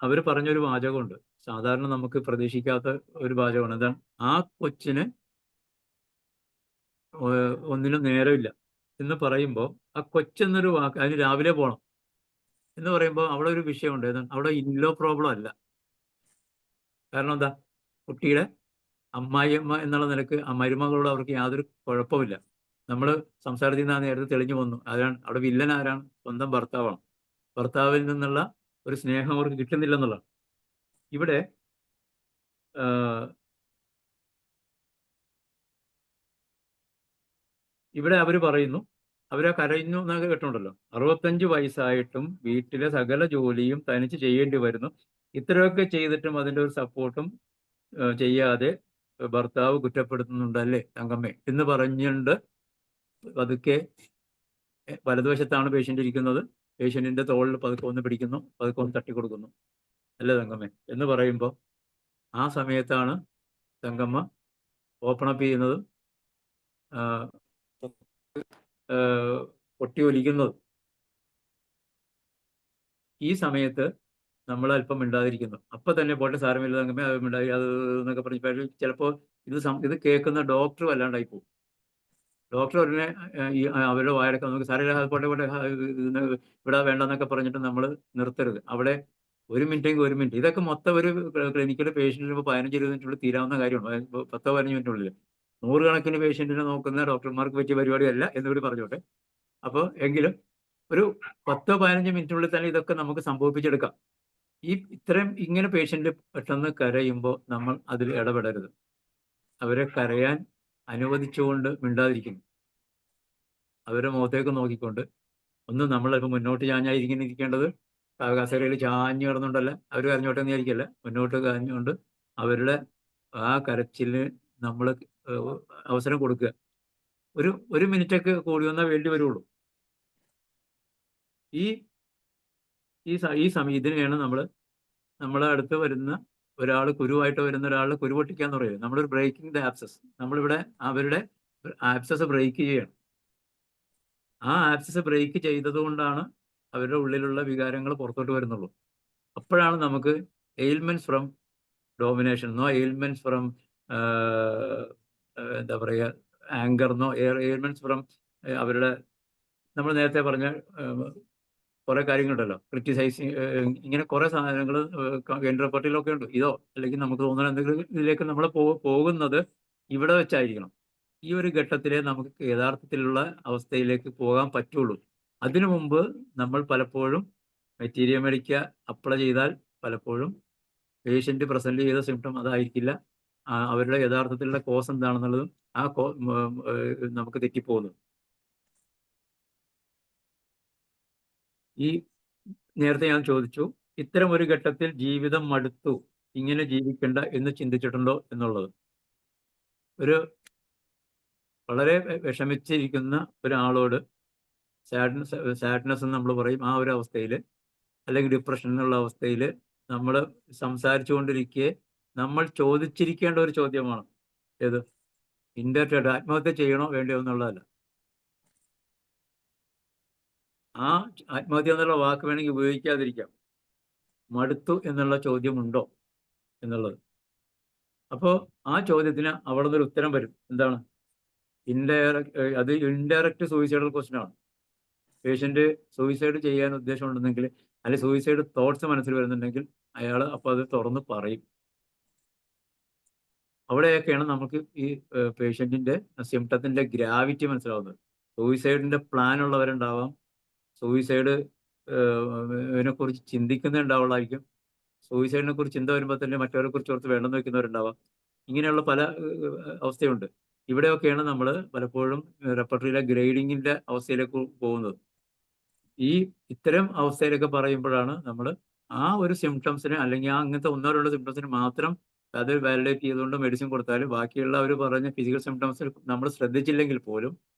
അവർ പറഞ്ഞൊരു വാചകമുണ്ട്, സാധാരണ നമുക്ക് പ്രതീക്ഷിക്കാത്ത ഒരു വാചകമാണ്. എന്താണ്? ആ കൊച്ചിന് ഒന്നിനും നേരമില്ല എന്ന് പറയുമ്പോൾ ആ കൊച്ചെന്നൊരു വാക്ക്, അതിന് രാവിലെ പോകണം എന്ന് പറയുമ്പോൾ അവിടെ ഒരു വിഷയമുണ്ട്. ഏതാണ്? അവിടെ ഇൻലോ പ്രോബ്ലം അല്ല. കാരണം എന്താ? കുട്ടിയുടെ അമ്മായിയമ്മ എന്നുള്ള നിലക്ക് ആ മരുമകളോട് അവർക്ക് യാതൊരു കുഴപ്പമില്ല. നമ്മൾ സംസാരത്തിൽ നിന്ന് നേരത്തെ തെളിഞ്ഞു വന്നു. അതാണ് അവിടെ വില്ലൻ ആരാണ്? സ്വന്തം ഭർത്താവാണ്. ഭർത്താവിൽ നിന്നുള്ള ഒരു സ്നേഹം അവർക്ക് കിട്ടുന്നില്ലെന്നുള്ളതാണ്. ഇവിടെ ഇവിടെ അവർ പറയുന്നു, അവരെ കരയുന്നു എന്നൊക്കെ കേട്ടിട്ടുണ്ടല്ലോ. 65 വയസ്സായിട്ടും വീട്ടിലെ സകല ജോലിയും തനിച്ച് ചെയ്യേണ്ടി വരുന്നു. ഇത്രയൊക്കെ ചെയ്തിട്ടും അതിൻ്റെ ഒരു സപ്പോർട്ടും ചെയ്യാതെ ഭർത്താവ് കുറ്റപ്പെടുത്തുന്നുണ്ടല്ലേ തങ്കമ്മേ എന്ന് പറഞ്ഞുകൊണ്ട് പതുക്കെ വലതുവശത്താണ് പേഷ്യന്റ് ഇരിക്കുന്നത്. പേഷ്യന്റിന്റെ തോളിൽ പതുക്കെ ഒന്ന് പിടിക്കുന്നു, പതുക്കെ ഒന്ന് തട്ടിക്കൊടുക്കുന്നു. അല്ലേ തങ്കമ്മേ എന്ന് പറയുമ്പോൾ ആ സമയത്താണ് തങ്കമ്മ ഓപ്പൺ അപ്പ് ചെയ്യുന്നത്, പൊട്ടി ഒലിക്കുന്നത്. ഈ സമയത്ത് നമ്മൾ അല്പം മിണ്ടാതിരിക്കുന്നു. അപ്പൊ തന്നെ പോട്ടെ സാരമില്ല തങ്കമ്മേ, അത് മിണ്ടായി അത് എന്നൊക്കെ പറഞ്ഞ് ചിലപ്പോൾ ഇത് കേൾക്കുന്ന ഡോക്ടർ വല്ലാണ്ടായി പോകും. ഡോക്ടർ ഉടനെ ഈ അവരുടെ വായടക്കം നമുക്ക് സാരമില്ല, അത് പോട്ടെ പോട്ടെ, ഇവിടെ വേണ്ടെന്നൊക്കെ പറഞ്ഞിട്ട് നമ്മൾ നിർത്തരുത്. അവിടെ 1 മിനിറ്റെങ്കിൽ 1 മിനിറ്റ്. ഇതൊക്കെ മൊത്തം ഒരു ക്ലിനിക്കിൽ പേഷ്യന്റിന് ഇപ്പോൾ 15-20 മിനിറ്റുള്ളിൽ തീരാവുന്ന കാര്യമാണ്. 10-15 മിനിറ്റിനുള്ളിൽ 100 കണക്കിന് പേഷ്യന്റിനെ നോക്കുന്ന ഡോക്ടർമാർക്ക് പറ്റിയ പരിപാടിയല്ല എന്നുകൂടി പറഞ്ഞോട്ടെ. അപ്പോൾ എങ്കിലും ഒരു 10-15 മിനിറ്റിനുള്ളിൽ തന്നെ ഇതൊക്കെ നമുക്ക് സംഭവിപ്പിച്ചെടുക്കാം. ഇത്രയും ഇങ്ങനെ പേഷ്യന്റ് പെട്ടെന്ന് കരയുമ്പോൾ നമ്മൾ അതിൽ ഇടപെടരുത്. അവരെ കരയാൻ അനുവദിച്ചുകൊണ്ട് മിണ്ടാതിരിക്കുന്നു. അവരുടെ മുഖത്തേക്ക് നോക്കിക്കൊണ്ട് ഒന്ന് നമ്മളപ്പോൾ മുന്നോട്ട് ഇരിക്കേണ്ടത്. കസേരയിൽ ചാഞ്ഞു കിടന്നുകൊണ്ടല്ല, അവർ കരഞ്ഞോട്ടെ എന്ന് വിചാരിക്കല്ല, മുന്നോട്ട് കരഞ്ഞുകൊണ്ട് അവരുടെ ആ കരച്ചിലിന് നമ്മൾ അവസരം കൊടുക്കുക. ഒരു മിനിറ്റൊക്കെ കൂടി വന്നാൽ വേണ്ടി വരുള്ളൂ. ഈ സമയം ഇതിനെയാണ് നമ്മളെ അടുത്ത് വരുന്ന ഒരാൾ കുരുവായിട്ട് വരുന്ന ഒരാൾ കുരു പൊട്ടിക്കാന്ന് പറയുന്നത്. നമ്മളൊരു ബ്രേക്കിംഗ് ദ ആപ്സസ്. നമ്മളിവിടെ അവരുടെ ആപ്സസ് ബ്രേക്ക് ചെയ്യണം. ആ ആപ്സസ് ബ്രേക്ക് ചെയ്തത് കൊണ്ടാണ് അവരുടെ ഉള്ളിലുള്ള വികാരങ്ങൾ പുറത്തോട്ട് വരുന്നുള്ളൂ. അപ്പോഴാണ് നമുക്ക് എയിൽമെന്റ്സ് ഫ്രം ഡോമിനേഷൻ എന്നോ എയിൽമെന്റ്സ് ഫ്രം എന്താ പറയുക ആങ്കർ എന്നോ എയിൽമെന്റ്സ് ഫ്രം അവരുടെ നമ്മൾ നേരത്തെ പറഞ്ഞ കുറെ കാര്യങ്ങളുണ്ടല്ലോ, ക്രിറ്റിസൈസിങ്, ഇങ്ങനെ കുറെ സാധനങ്ങൾ റിപ്പോർട്ടിലൊക്കെ ഉണ്ട്. ഇതോ അല്ലെങ്കിൽ നമുക്ക് തോന്നുന്ന എന്തെങ്കിലും ഇതിലേക്ക് നമ്മൾ പോകുന്നത് ഇവിടെ വെച്ചായിരിക്കണം. ഈ ഒരു ഘട്ടത്തിലേ നമുക്ക് യഥാർത്ഥത്തിലുള്ള അവസ്ഥയിലേക്ക് പോകാൻ പറ്റുള്ളൂ. അതിനു മുമ്പ് നമ്മൾ പലപ്പോഴും മെറ്റീരിയൽ മേടിക്കുക അപ്ലൈ ചെയ്താൽ പലപ്പോഴും പേഷ്യന്റ് പ്രസന്റ് ചെയ്ത സിംറ്റം അതായിരിക്കില്ല. അവരുടെ യഥാർത്ഥത്തിലുള്ള കോസ് എന്താണെന്നുള്ളതും നമുക്ക് തെറ്റിപ്പോകുന്നു. ഈ നേരത്തെ ഞാൻ ചോദിച്ചു, ഇത്തരം ഒരു ഘട്ടത്തിൽ ജീവിതം മടുത്തു, ഇങ്ങനെ ജീവിക്കണ്ട എന്ന് ചിന്തിച്ചിട്ടുണ്ടോ എന്നുള്ളത്. ഒരു വളരെ വിഷമിച്ചിരിക്കുന്ന ഒരാളോട് സാഡ്നെസ് എന്ന് നമ്മൾ പറയും, ആ ഒരു അവസ്ഥയിൽ അല്ലെങ്കിൽ ഡിപ്രഷൻ എന്നുള്ള അവസ്ഥയിൽ നമ്മൾ സംസാരിച്ചു കൊണ്ടിരിക്കെ നമ്മൾ ചോദിച്ചിരിക്കേണ്ട ഒരു ചോദ്യമാണ് ഏത്? ഇൻഡയറക്റ്റ് ആത്മഹത്യ ചെയ്യണോ വേണ്ടയോ എന്നുള്ളതല്ല. ആ ആത്മഹത്യ എന്നുള്ള വാക്ക് വേണമെങ്കിൽ ഉപയോഗിക്കാതിരിക്കാം. മടുത്തു എന്നുള്ള ചോദ്യമുണ്ടോ എന്നുള്ളത്. അപ്പോൾ ആ ചോദ്യത്തിന് അവിടെ നിന്നൊരു ഉത്തരം വരും. എന്താണ്? അത് ഇൻഡയറക്റ്റ് സൂയിസൈഡൽ ക്വസ്റ്റ്യൻ ആണ്. പേഷ്യന്റ് സൂയിസൈഡ് ചെയ്യാൻ ഉദ്ദേശമുണ്ടെങ്കിൽ അല്ലെങ്കിൽ സൂയിസൈഡ് തോട്ട്സ് മനസ്സിൽ വരുന്നുണ്ടെങ്കിൽ അയാൾ അപ്പോൾ അത് തുറന്ന് പറയും. അവിടെയൊക്കെയാണ് നമുക്ക് ഈ പേഷ്യന്റിന്റെ സിംറ്റത്തിന്റെ ഗ്രാവിറ്റി മനസ്സിലാവുന്നത്. സൂയിസൈഡിന്റെ പ്ലാൻ ഉള്ളവരുണ്ടാവാം, സൂയിസൈഡ് കുറിച്ച് ചിന്തിക്കുന്നുണ്ടാവുള്ളായിരിക്കും, സൂയിസൈഡിനെ കുറിച്ച് ചിന്ത വരുമ്പോൾ തന്നെ മറ്റവരെ കുറിച്ച് ഓർത്ത് വേണ്ടെന്ന് വെക്കുന്നവരുണ്ടാവാം. ഇങ്ങനെയുള്ള പല അവസ്ഥയുണ്ട്. ഇവിടെയൊക്കെയാണ് നമ്മൾ പലപ്പോഴും റെപ്പർട്ടറിയിലെ ഗ്രേഡിങ്ങിന്റെ അവസ്ഥയിലേക്ക് പോകുന്നത്. ഇത്തരം അവസ്ഥയിലൊക്കെ പറയുമ്പോഴാണ് നമ്മൾ ആ ഒരു സിംറ്റംസിന് അല്ലെങ്കിൽ അങ്ങനത്തെ 1-2 സിംറ്റംസിന് മാത്രം അത് വാലിഡേറ്റ് ചെയ്തുകൊണ്ട് മെഡിസിൻ കൊടുത്താലും ബാക്കിയുള്ള അവർ പറഞ്ഞ ഫിസിക്കൽ സിംറ്റംസ് നമ്മൾ ശ്രദ്ധിച്ചില്ലെങ്കിൽ പോലും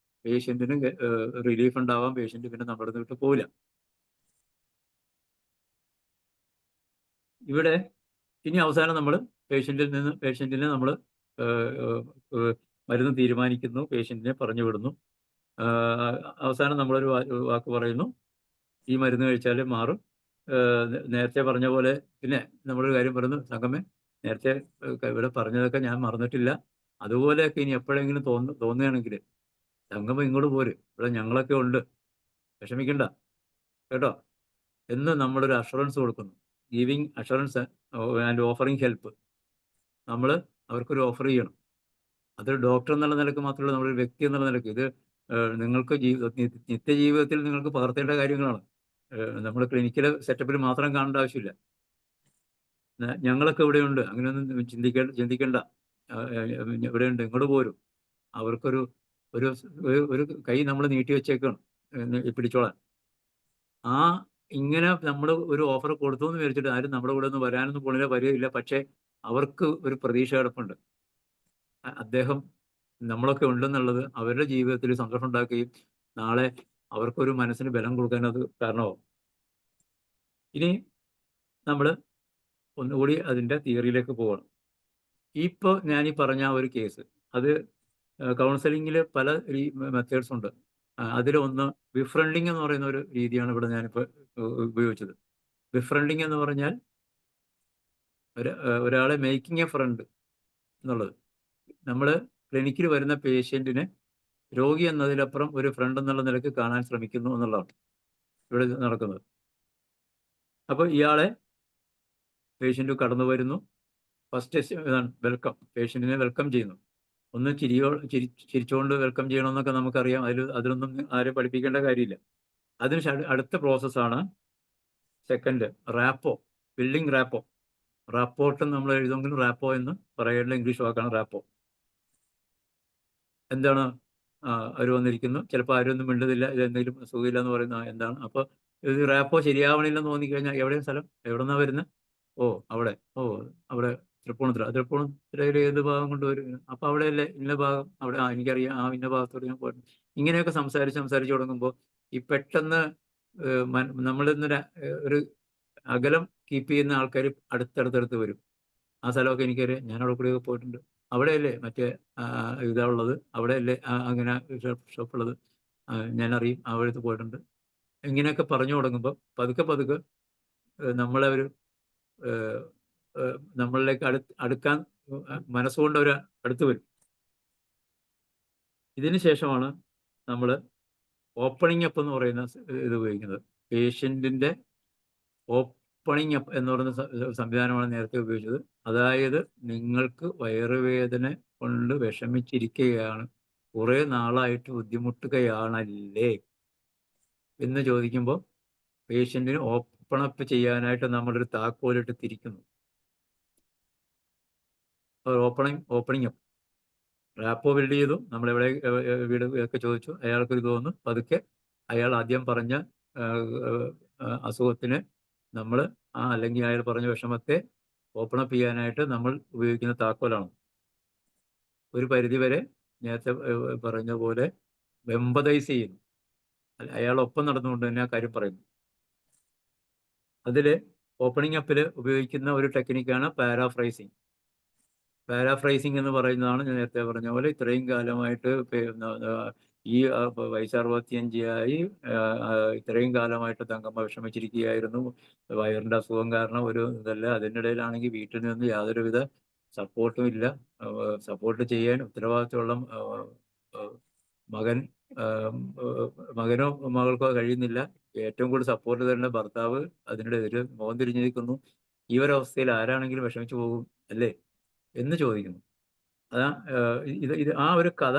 പേഷ്യന്റിന് റിലീഫ് ഉണ്ടാവാം, പേഷ്യന്റ് പിന്നെ നമ്മുടെ അടുത്ത് വിട്ട് പോവില്ല. ഇവിടെ ഇനി അവസാനം നമ്മൾ പേഷ്യന്റിനെ നമ്മൾ മരുന്ന് തീരുമാനിക്കുന്നു, പേഷ്യന്റിനെ പറഞ്ഞു വിടുന്നു. അവസാനം നമ്മളൊരു വാക്ക് പറയുന്നു, ഈ മരുന്ന് കഴിച്ചാൽ മാറും. നേരത്തെ പറഞ്ഞ പോലെ പിന്നെ നമ്മളൊരു കാര്യം പറയുന്നു, സംഗമേ നേരത്തെ ഇവിടെ പറഞ്ഞതൊക്കെ ഞാൻ മറന്നിട്ടില്ല, അതുപോലെയൊക്കെ ഇനി എപ്പോഴെങ്കിലും തോന്നുകയാണെങ്കിൽ സംഗമം ഇങ്ങോട്ട് പോര്, ഇവിടെ ഞങ്ങളൊക്കെ ഉണ്ട്, വിഷമിക്കണ്ട കേട്ടോ എന്ന് നമ്മളൊരു അഷുറൻസ് കൊടുക്കുന്നു. Giving assurance and offering help. നമ്മൾ അവർക്കൊരു ഓഫർ ചെയ്യണം. അതൊരു ഡോക്ടർ എന്നുള്ള നിലക്ക് മാത്രമല്ല, നമ്മളൊരു വ്യക്തി എന്നുള്ള നിലക്ക് ഇത് നിങ്ങൾക്ക് നിത്യജീവിതത്തിൽ നിങ്ങൾക്ക് പകർത്തേണ്ട കാര്യങ്ങളാണ്. നമ്മൾ ക്ലിനിക്കൽ സെറ്റപ്പിൽ മാത്രം കാണേണ്ട ആവശ്യമില്ല. ഞങ്ങളൊക്കെ ഇവിടെയുണ്ട്, അങ്ങനെയൊന്നും ചിന്തിക്കേണ്ട. ഇവിടെയുണ്ട്, ഇങ്ങോട്ട് പോരും. അവർക്കൊരു ഒരു ഒരു കൈ നമ്മൾ നീട്ടി വെച്ചേക്കാണ് പിടിച്ചോളാൻ. ഇങ്ങനെ നമ്മൾ ഒരു ഓഫർ കൊടുത്തു എന്ന് വിചാരിച്ചിട്ട് ആരും നമ്മുടെ കൂടെ ഒന്ന് വരാനൊന്നും പോണില്ല, വരികയില്ല. പക്ഷേ അവർക്ക് ഒരു പ്രതീക്ഷ കിടപ്പുണ്ട്. അദ്ദേഹം നമ്മളൊക്കെ ഉണ്ടെന്നുള്ളത് അവരുടെ ജീവിതത്തിൽ സന്തോഷം ഉണ്ടാക്കുകയും നാളെ അവർക്കൊരു മനസ്സിന് ബലം കൊടുക്കാൻ അത് കാരണമാവും. ഇനി നമ്മൾ ഒന്നുകൂടി അതിൻ്റെ തിയറിയിലേക്ക് പോകണം. ഇപ്പോൾ ഞാനീ പറഞ്ഞ ഒരു കേസ്, അത് കൗൺസിലിങ്ങിൽ പല മെത്തേഡ്സ് ഉണ്ട്. അതിലൊന്ന് ബിഫ്രണ്ടിങ് എന്ന് പറയുന്ന ഒരു രീതിയാണ് ഇവിടെ ഞാനിപ്പോൾ ഉപയോഗിച്ചത്. ബിഫ്രണ്ടിങ് എന്ന് പറഞ്ഞാൽ ഒരാളെ മേക്കിംഗ് എ ഫ്രണ്ട് എന്നുള്ളത്. നമ്മൾ ക്ലിനിക്കിൽ വരുന്ന പേഷ്യൻറ്റിനെ രോഗി എന്നതിലപ്പുറം ഒരു ഫ്രണ്ട് എന്നുള്ള നിലയ്ക്ക് കാണാൻ ശ്രമിക്കുന്നു എന്നുള്ളതാണ് ഇവിടെ നടക്കുന്നത്. അപ്പോൾ ഇയാളെ പേഷ്യൻ്റ് കടന്നു വരുന്നു, ഫസ്റ്റ് വെൽക്കം, പേഷ്യൻറ്റിനെ വെൽക്കം ചെയ്യുന്നു. ഒന്ന് ചിരിച്ചുകൊണ്ട് വെൽക്കം ചെയ്യണമെന്നൊക്കെ നമുക്കറിയാം, അതിലൊന്നും ആരും പഠിപ്പിക്കേണ്ട കാര്യമില്ല. അതിന് അടുത്ത പ്രോസസ്സാണ് second, rapport, building rapport. Rapport നമ്മൾ എഴുതുമെങ്കിലും റാപ്പോ എന്ന് പറയേണ്ട ഇംഗ്ലീഷ് വാക്കാണ് റാപ്പോ. എന്താണ്? അവർ വന്നിരിക്കുന്നു, ചിലപ്പോൾ ആരും ഒന്നും മിണ്ടുന്നില്ല, ഇതെന്തെങ്കിലും സുഖമില്ല എന്ന് പറയുന്ന എന്താണ്. അപ്പോൾ ഇത് റാപ്പോ ശരിയാവണില്ലെന്ന് തോന്നിക്കഴിഞ്ഞാൽ എവിടെയും സ്ഥലം, എവിടെ നിന്നാണ് വരുന്നത്? അവിടെ തൃപ്പൂണിത്തുറയിൽ ഏത് ഭാഗം കൊണ്ടുവരും? അപ്പോൾ അവിടെയല്ലേ ഇന്ന ഭാഗം, അവിടെ എനിക്കറിയാം, ഇന്ന ഭാഗത്തോട് ഞാൻ പോയിട്ടുണ്ട്. ഇങ്ങനെയൊക്കെ സംസാരിച്ച് തുടങ്ങുമ്പോൾ ഈ പെട്ടെന്ന് നമ്മളിന്നൊരു ഒരു അകലം കീപ്പ് ചെയ്യുന്ന ആൾക്കാർ അടുത്തടുത്ത് വരും. ആ സ്ഥലമൊക്കെ എനിക്കറിയാം, ഞാൻ അവിടെ കൂടെയൊക്കെ പോയിട്ടുണ്ട്. അവിടെയല്ലേ മറ്റേ ഇതാ ഉള്ളത്, അവിടെയല്ലേ അങ്ങനെ ഷോപ്പുള്ളത്, ഞാനറിയും, അവിടുത്തെ പോയിട്ടുണ്ട്. ഇങ്ങനെയൊക്കെ പറഞ്ഞു തുടങ്ങുമ്പോൾ പതുക്കെ നമ്മളെ ഒരു നമ്മളിലേക്ക് അടുക്കാൻ മനസ്സുകൊണ്ട് അവർ അടുത്ത് വരും. ഇതിന് ശേഷമാണ് നമ്മൾ ഓപ്പണിംഗ് അപ്പ് എന്ന് പറയുന്ന ഇത് ഉപയോഗിക്കുന്നത്. പേഷ്യൻറ്റിൻ്റെ ഓപ്പണിംഗ് അപ്പ് എന്ന് പറയുന്ന സംവിധാനമാണ് നേരത്തെ ഉപയോഗിച്ചത്. അതായത് നിങ്ങൾക്ക് വയറുവേദന കൊണ്ട് വിഷമിച്ചിരിക്കുകയാണ്, കുറേ നാളായിട്ട് ബുദ്ധിമുട്ടുകയാണല്ലേ എന്ന് ചോദിക്കുമ്പോൾ പേഷ്യൻറ്റിന് ഓപ്പൺ അപ്പ് ചെയ്യാനായിട്ട് നമ്മളൊരു താക്കോലിട്ട് തിരിക്കുന്നു. Opening up. റാപ്പോ ബിൽഡ് ചെയ്തു, നമ്മളെവിടെ വീട് ഒക്കെ ചോദിച്ചു, അയാൾക്കൊരു തോന്നുന്നു. പതുക്കെ അയാൾ ആദ്യം പറഞ്ഞ അസുഖത്തിന് നമ്മൾ അല്ലെങ്കിൽ അയാൾ പറഞ്ഞ വിഷമത്തെ ഓപ്പൺ അപ്പ് ചെയ്യാനായിട്ട് നമ്മൾ ഉപയോഗിക്കുന്ന താക്കോലാണ്. ഒരു പരിധിവരെ നേരത്തെ പറഞ്ഞ പോലെ എംപതൈസ് ചെയ്യുന്നു, അയാളൊപ്പം നടന്നുകൊണ്ട് തന്നെ ആ കാര്യം പറയുന്നു. അതിൽ ഓപ്പണിംഗ് അപ്പിൽ ഉപയോഗിക്കുന്ന ഒരു ടെക്നിക്കാണ് പാരാഫ്രൈസിങ്. പാരാഫ്രൈസിങ് എന്ന് പറയുന്നതാണ് ഞാൻ നേരത്തെ പറഞ്ഞ പോലെ ഇത്രയും കാലമായിട്ട് ഈ വയസ്സ് 65 ഇത്രയും കാലമായിട്ട് തങ്കമ്മ വിഷമിച്ചിരിക്കുകയായിരുന്നു, വയറിൻ്റെ അസുഖം കാരണം ഒരു ഇതല്ല. അതിനിടയിലാണെങ്കിൽ വീട്ടിൽ നിന്ന് യാതൊരുവിധ സപ്പോർട്ടും ഇല്ല. സപ്പോർട്ട് ചെയ്യാൻ ഉത്തരവാദിത്തമുള്ള മകനോ മകൾക്കോ കഴിയുന്നില്ല. ഏറ്റവും കൂടുതൽ സപ്പോർട്ട് തരേണ്ട ഭർത്താവ് അതിനിടെ മുഖം തിരിഞ്ഞു നിൽക്കുന്നു. ഈ ഒരവസ്ഥയിൽ ആരാണെങ്കിലും വിഷമിച്ചു പോകും അല്ലേ എന്ന് ചോദിക്കുന്നു. ഇത് ആ ഒരു കഥ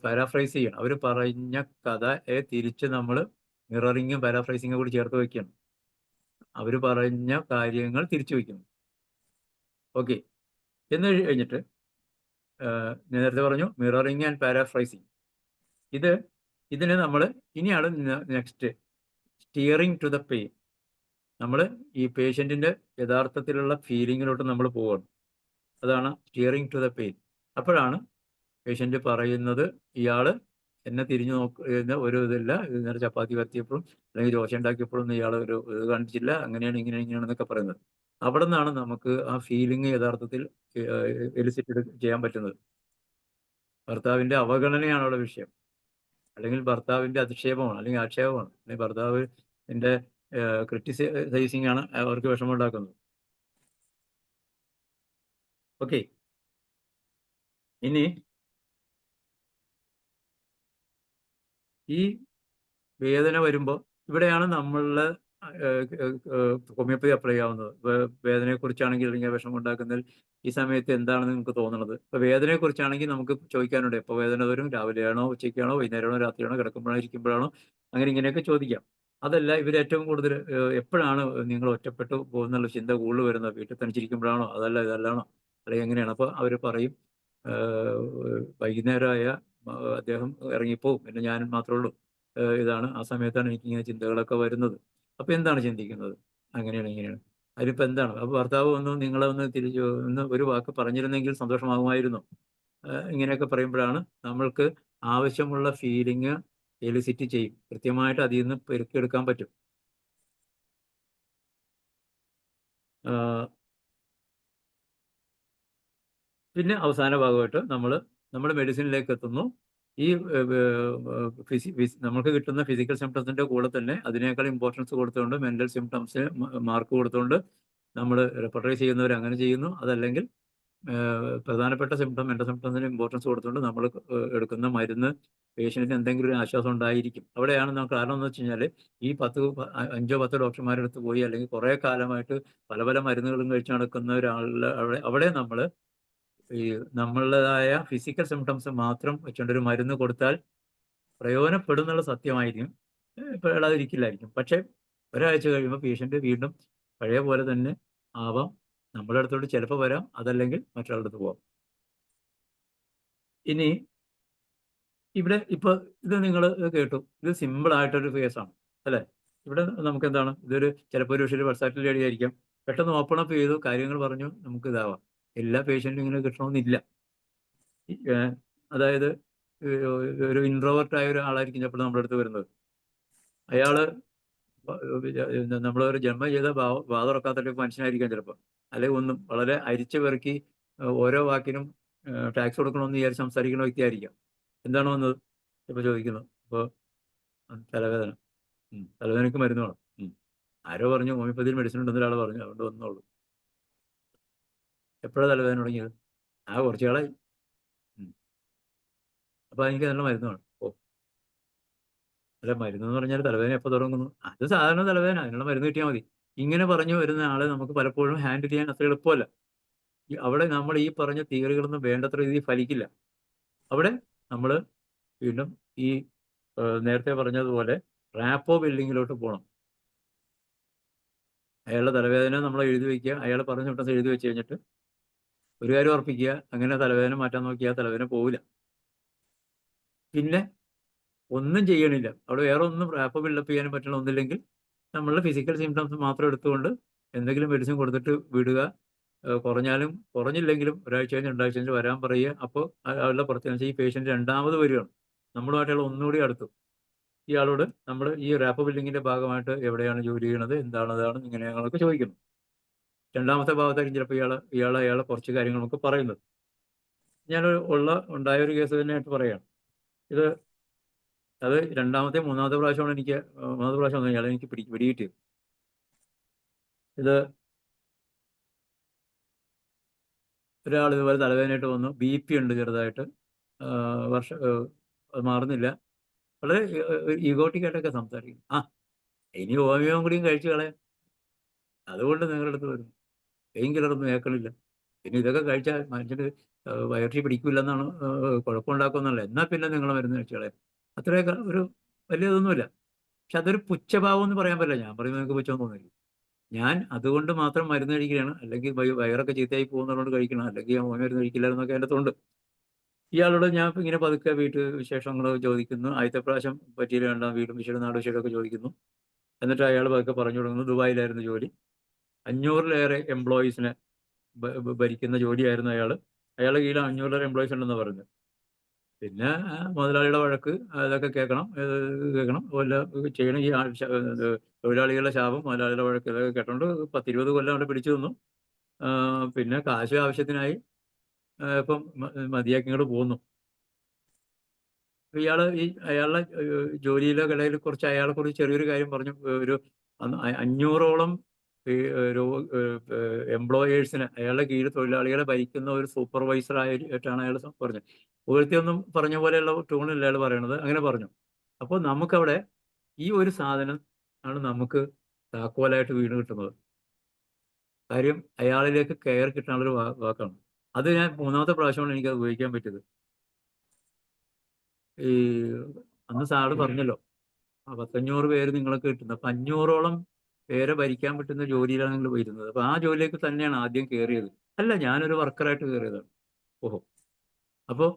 പാരാഫ്രൈസ് ചെയ്യണം. അവർ പറഞ്ഞ കഥയെ തിരിച്ച് നമ്മൾ മിററിങ്ങും പാരാഫ്രൈസിങ്ങും കൂടി ചേർത്ത് വയ്ക്കണം. അവർ പറഞ്ഞ കാര്യങ്ങൾ തിരിച്ചു വയ്ക്കുന്നു. ഓക്കെ, എന്ന് കഴിഞ്ഞിട്ട് നേരത്തെ പറഞ്ഞു മിററിങ് ആൻഡ് പാരാഫ്രൈസിങ്. ഇതിന് നമ്മൾ ഇനിയാണ് next steering to the pain. നമ്മൾ ഈ പേഷ്യൻറ്റിൻ്റെ യഥാർത്ഥത്തിലുള്ള ഫീലിങ്ങിലോട്ട് നമ്മൾ പോവുകയാണ്. അതാണ് സ്റ്റിയറിംഗ് ടു ദ പെയിൻ. അപ്പോഴാണ് പേഷ്യൻ്റ് പറയുന്നത്, ഇയാൾ എന്നെ തിരിഞ്ഞു നോക്കുന്ന ഒരു ഇതില്ല, ഇന്നലെ ചപ്പാത്തി പരത്തിയപ്പോഴും അല്ലെങ്കിൽ ദോശ ഉണ്ടാക്കിയപ്പോഴും ഇയാൾ ഒരു ഇത് കാണിച്ചില്ല, അങ്ങനെയാണ് ഇങ്ങനെയാണെന്നൊക്കെ പറയുന്നത്. അവിടെ നിന്നാണ് നമുക്ക് ആ ഫീലിംഗ് യഥാർത്ഥത്തിൽ എലിസിറ്റ് ചെയ്യാൻ പറ്റുന്നത്. ഭർത്താവിൻ്റെ അവഗണനയാണ് അവിടെ വിഷയം, അല്ലെങ്കിൽ ഭർത്താവിൻ്റെ അധിക്ഷേപമാണ്, അല്ലെങ്കിൽ ആക്ഷേപമാണ്, അല്ലെങ്കിൽ ഭർത്താവിൻ്റെ ക്രിറ്റിസൈസിങ് ആണ് അവർക്ക് വിഷമമുണ്ടാക്കുന്നത്. ഓക്കെ, ഇനി ഈ വേദന വരുമ്പോൾ ഇവിടെയാണ് നമ്മളുടെ ഹോമിയോപ്പതി അപ്ലൈ ചെയ്യാവുന്നത്. വേദനയെക്കുറിച്ചാണെങ്കിൽ, അല്ലെങ്കിൽ വിഷമം ഉണ്ടാക്കുന്നതിൽ ഈ സമയത്ത് എന്താണെന്ന് നിങ്ങൾക്ക് തോന്നുന്നത്. ഇപ്പോൾ വേദനയെക്കുറിച്ചാണെങ്കിൽ നമുക്ക് ചോദിക്കാനുണ്ട്, എപ്പോൾ വേദന വരും, രാവിലെയാണോ, ഉച്ചയ്ക്കാണോ, വൈകുന്നേരമാണോ, രാത്രിയാണോ, കിടക്കുമ്പോഴാണോ, ഇരിക്കുമ്പോഴാണോ, അങ്ങനെ ഇങ്ങനെയൊക്കെ ചോദിക്കാം. അതല്ല, ഇവർ ഏറ്റവും കൂടുതൽ എപ്പോഴാണ് നിങ്ങൾ ഒറ്റപ്പെട്ടു പോകുന്നുള്ള ചിന്ത കൂടുതൽ വരുന്നത്? വീട്ടിൽ തനിച്ചിരിക്കുമ്പോഴാണോ, അതല്ല ഇതല്ലാണോ, അല്ലെങ്കിൽ എങ്ങനെയാണ്? അപ്പോൾ അവർ പറയും, വൈകുന്നേരമായ അദ്ദേഹം ഇറങ്ങിപ്പോവും, പിന്നെ ഞാൻ മാത്രമേ ഉള്ളൂ. ഇതാണ് ആ സമയത്താണ് എനിക്കിങ്ങനെ ചിന്തകളൊക്കെ വരുന്നത്. അപ്പോൾ എന്താണ് ചിന്തിക്കുന്നത്? അങ്ങനെയാണ് ഇങ്ങനെയാണ്. അതിലിപ്പോൾ എന്താണ്? അപ്പോൾ ഭർത്താവ് നിങ്ങളെ തിരിച്ച് ഒരു വാക്ക് പറഞ്ഞിരുന്നെങ്കിൽ സന്തോഷമാകുമായിരുന്നു. ഇങ്ങനെയൊക്കെ പറയുമ്പോഴാണ് നമ്മൾക്ക് ആവശ്യമുള്ള ഫീലിംഗ് എലിസിറ്റ് ചെയ്യും. കൃത്യമായിട്ട് അതിൽ നിന്ന് പെറുക്കിയെടുക്കാൻ പറ്റും. പിന്നെ അവസാന ഭാഗമായിട്ട് നമ്മൾ മെഡിസിനിലേക്ക് എത്തുന്നു. ഈ നമുക്ക് കിട്ടുന്ന ഫിസിക്കൽ സിംപ്റ്റംസിന്റെ കൂടെ തന്നെ അതിനേക്കാൾ ഇമ്പോർട്ടൻസ് കൊടുത്തുകൊണ്ട് മെന്റൽ സിംപ്റ്റംസ് മാർക്ക് കൊടുത്തുകൊണ്ട് നമ്മൾ റെപ്പർട്ടൈസ് ചെയ്യുന്നവർ അങ്ങനെ ചെയ്യുന്നു. അതല്ലെങ്കിൽ പ്രധാനപ്പെട്ട മെന്റൽ സിംപ്റ്റംസിന് ഇമ്പോർട്ടൻസ് കൊടുത്തുകൊണ്ട് നമ്മൾ എടുക്കുന്ന മരുന്ന് പേഷ്യന്റിന് എന്തെങ്കിലും ഒരു ആശ്വാസം ഉണ്ടായിരിക്കും. അവിടെയാണ് നമുക്ക് കാരണം എന്ന് വെച്ച് കഴിഞ്ഞാൽ, ഈ 5-10 ഡോക്ടർമാരുടെ അടുത്ത് പോയി, അല്ലെങ്കിൽ കുറേ കാലമായിട്ട് പല പല മരുന്നുകളും കഴിച്ച് നടക്കുന്ന ഒരാളുടെ അവിടെ നമ്മൾ ഈ നമ്മളുടേതായ ഫിസിക്കൽ സിംപ്റ്റംസ് മാത്രം വെച്ചുകൊണ്ട് ഒരു മരുന്ന് കൊടുത്താൽ പ്രയോജനപ്പെടും എന്നുള്ള സത്യമായിരിക്കും, പെടാതിരിക്കില്ലായിരിക്കും. പക്ഷേ ഒരാഴ്ച കഴിയുമ്പോൾ പേഷ്യൻ്റ് വീണ്ടും പഴയ പോലെ തന്നെ ആവാം. നമ്മുടെ അടുത്തോട്ട് ചിലപ്പോൾ വരാം, അതല്ലെങ്കിൽ മറ്റൊരാളുടെ അടുത്ത് പോവാം. ഇനി ഇവിടെ ഇപ്പോൾ ഇത് നിങ്ങൾ കേട്ടു, ഇത് സിമ്പിളായിട്ടൊരു കേസാണ് അല്ലേ? ഇവിടെ നമുക്ക് എന്താണ്, ഇതൊരു ചിലപ്പോൾ ഒരു വെർസാറ്റിൽ ആയിരിക്കാം, പെട്ടെന്ന് ഓപ്പൺ അപ്പ് ചെയ്തു, കാര്യങ്ങൾ പറഞ്ഞു, നമുക്ക് ഇതാവാം. എല്ലാ പേഷ്യൻറ്റും ഇങ്ങനെ കിട്ടണമെന്നില്ല. അതായത് ഒരു ഇൻട്രോവേർട്ടായ ഒരാളായിരിക്കും ചിലപ്പോൾ നമ്മുടെ അടുത്ത് വരുന്നത്. അയാൾ നമ്മളൊരു ജന്മം ചെയ്ത വാ തുറക്കാത്തൊരു മനുഷ്യനായിരിക്കാം ചിലപ്പോൾ. അല്ലെങ്കിൽ ഒന്നും വളരെ അരിച്ചു പെറുക്കി ഓരോ വാക്കിനും ടാക്സ് കൊടുക്കണമെന്ന് വിചാരിച്ച് സംസാരിക്കുന്ന വ്യക്തിയായിരിക്കാം. എന്താണ് വന്നത് ഇപ്പോൾ ചോദിക്കുന്നത്? ഇപ്പോൾ തലവേദന, തലവേദനയ്ക്ക് മരുന്ന് വേണം. ആരോ പറഞ്ഞു ഹോമിയോപ്പതിയിൽ മെഡിസിൻ ഉണ്ടെന്ന് ഒരാൾ പറഞ്ഞു, അതുകൊണ്ട് വന്നോളൂ. എപ്പോഴാണ് തലവേദന തുടങ്ങിയത്? കുറച്ച് നാളായി. അപ്പോൾ എനിക്ക് നല്ല മരുന്ന് വേണം. അല്ല, മരുന്നെന്ന് പറഞ്ഞാൽ തലവേദന എപ്പോൾ തുടങ്ങുന്നു? അത് സാധാരണ തലവേദന, അതിനുള്ള മരുന്ന് കിട്ടിയാൽ മതി. ഇങ്ങനെ പറഞ്ഞു വരുന്ന ആളെ നമുക്ക് പലപ്പോഴും ഹാൻഡിൽ ചെയ്യാൻ അത്ര എളുപ്പമല്ല. അവിടെ നമ്മൾ ഈ പറഞ്ഞ തിയറികളൊന്നും വേണ്ടത്ര രീതിയിൽ ഫലിക്കില്ല. അവിടെ നമ്മൾ വീണ്ടും ഈ നേരത്തെ പറഞ്ഞതുപോലെ റാപ്പോ ബിൽഡിങ്ങിലോട്ട് പോകണം. അയാളുടെ തലവേദന നമ്മൾ എഴുതി വയ്ക്കുക, അയാൾ പറഞ്ഞ സിംപ്റ്റംസ് എഴുതി വെച്ച് കഴിഞ്ഞിട്ട് ഒരു കാര്യം ഉറപ്പിക്കുക, അങ്ങനെ തലവേദന മാറ്റാൻ നോക്കിയാൽ തലവേദന പോവില്ല. പിന്നെ ഒന്നും ചെയ്യണില്ല, അവിടെ വേറെ ഒന്നും റാപ്പോ ബിൽഡപ്പ് ചെയ്യാനും പറ്റണം. ഒന്നില്ലെങ്കിൽ നമ്മളുടെ ഫിസിക്കൽ സിംപ്റ്റംസ് മാത്രം എടുത്തുകൊണ്ട് എന്തെങ്കിലും മെഡിസിൻ കൊടുത്തിട്ട് വിടുക. കുറഞ്ഞാലും കുറഞ്ഞില്ലെങ്കിലും ഒരാഴ്ച കഴിഞ്ഞ് 2 ആഴ്ച കഴിഞ്ഞ് വരാൻ പറയുക. അപ്പോൾ അയാളുടെ പ്രത്യേകിച്ച് ഈ പേഷ്യൻ്റ് രണ്ടാമത് വരികയാണ്, നമ്മളുമായിട്ടുള്ള ഒന്നുകൂടി അടുത്തു. ഇയാളോട് നമ്മൾ ഈ റാപ്പോ ബിൽഡിങ്ങിൻ്റെ ഭാഗമായിട്ട് എവിടെയാണ് ജോലി ചെയ്യണത്, അതാണ് ഇങ്ങനെ ഞങ്ങളൊക്കെ ചോദിക്കുന്നു. രണ്ടാമത്തെ ഭാഗത്തായിരിക്കും ചിലപ്പോൾ അയാളെ കുറച്ച് കാര്യങ്ങളൊക്കെ പറയുന്നത്. ഞാൻ ഉണ്ടായ ഒരു കേസ് തന്നെയായിട്ട് പറയുകയാണ്. അത് മൂന്നാമത്തെ പ്രാവശ്യമാണ് മൂന്നാമത്തെ പ്രാവശ്യം ഇയാളെ എനിക്ക് പിടികിട്ടിയത്. ഇത് ഒരാൾ ഇതുപോലെ തലവേദനയായിട്ട് വന്നു, BP ഉണ്ട് ചെറുതായിട്ട്, അത് മാറുന്നില്ല, വളരെ ഈഗോട്ടിക്കായിട്ടൊക്കെ സംസാരിക്കും. ഇനി ഹോമിയോയും കൂടിയും കഴിച്ചു കളയാം, അതുകൊണ്ട് നിങ്ങളുടെ അടുത്ത് വരുന്നു. പെയിൻ കില്ലറൊന്നും ഏക്കണില്ല, പിന്നെ ഇതൊക്കെ കഴിച്ചാൽ മനുഷ്യന് വയറ്റി പിടിക്കില്ലെന്നാണ്, കുഴപ്പമുണ്ടാക്കുമെന്നല്ല, എന്നാൽ പിന്നെ നിങ്ങൾ മരുന്ന് കഴിച്ചു കളയാം. അത്രയൊക്കെ ഒരു വലിയ ഇതൊന്നുമില്ല. പക്ഷെ അതൊരു പുച്ഛഭാവം എന്ന് പറയാൻ പറ്റില്ല. ഞാൻ പറയുമ്പോൾ നിങ്ങൾക്ക് പുച്ഛം തോന്നില്ല. ഞാൻ അതുകൊണ്ട് മാത്രം മരുന്ന് കഴിക്കുകയാണ്, അല്ലെങ്കിൽ വയറൊക്കെ ചീത്തയായി പോകുന്നതുകൊണ്ട് കഴിക്കണം, അല്ലെങ്കിൽ ഞാൻ മരുന്ന് കഴിക്കില്ലായിരുന്നൊക്കെ എൻ്റെ തൊണ്ട്. ഇയാളോട് ഞാൻ ഇങ്ങനെ പതുക്കെ വീട്ടു വിശേഷങ്ങൾ ചോദിക്കുന്നു. ആദ്യത്തെ പ്രാവശ്യം പറ്റിയില്ല, വീടും വിശേഷം നാട് വിശേഷമൊക്കെ ചോദിക്കുന്നു. എന്നിട്ട് അയാൾ പതുക്കെ പറഞ്ഞു തുടങ്ങുന്നു. ദുബായിലായിരുന്നു ജോലി, 500-ലേറെ എംപ്ലോയീസിനെ ഭരിക്കുന്ന ജോലിയായിരുന്നു അയാള്. അയാളുടെ കീഴിൽ 500 എംപ്ലോയീസ് ഉണ്ടെന്ന് പറഞ്ഞു. പിന്നെ മുതലാളിയുടെ വഴക്ക് അതൊക്കെ കേൾക്കണം. വല്ല ചെയ്യണം. ഈ തൊഴിലാളികളുടെ ശാപം, മുതലാളിയുടെ വഴക്ക് ഇതൊക്കെ കേട്ടോണ്ട് 10-20 കൊല്ലം അവിടെ പിടിച്ചു നിന്നു. പിന്നെ കാശ് ആവശ്യത്തിനായി ഇപ്പം മതിയാക്കി ഇങ്ങോട്ട് പോന്നു. ഇയാള് അയാളുടെ ജോലിയിലെ ഇടയിൽ കുറച്ച് അയാളെക്കുറിച്ച് ചെറിയൊരു കാര്യം പറഞ്ഞു. ഒരു 500ഓളം എംപ്ലോയേഴ്സിന് അയാളുടെ കീഴിൽ തൊഴിലാളികളെ ഭരിക്കുന്ന ഒരു സൂപ്പർവൈസർ ആയിട്ടാണ് അയാൾ പറഞ്ഞത്. പുകഴ്ത്തിയൊന്നും പറഞ്ഞ പോലെയുള്ള ടൂണില്ല അയാൾ പറയണത്. അങ്ങനെ പറഞ്ഞു. അപ്പോൾ നമുക്കവിടെ ഈ ഒരു സാധനം ആണ് നമുക്ക് താക്കോലായിട്ട് വീണ് കിട്ടുന്നത്. കാര്യം അയാളിലേക്ക് കെയർ കിട്ടാനുള്ളൊരു വാക്കാണ്. അത് ഞാൻ 3ാമത്തെ പ്രാവശ്യമാണ് എനിക്കത് ഉപയോഗിക്കാൻ പറ്റിയത്. ഈ അന്ന് സാറ് പറഞ്ഞല്ലോ, 500 പേര് നിങ്ങൾക്ക് കിട്ടുന്നത്. അപ്പൊ 500ഓളം പേരെ ഭരിക്കാൻ പറ്റുന്ന ജോലിയിലാണ് നിങ്ങൾ വരുന്നത്. അപ്പൊ ആ ജോലിയിലേക്ക് തന്നെയാണ് ആദ്യം കയറിയത്. അല്ല, ഞാനൊരു വർക്കറായിട്ട് കയറിയതാണ്. ഓഹോ. അപ്പോൾ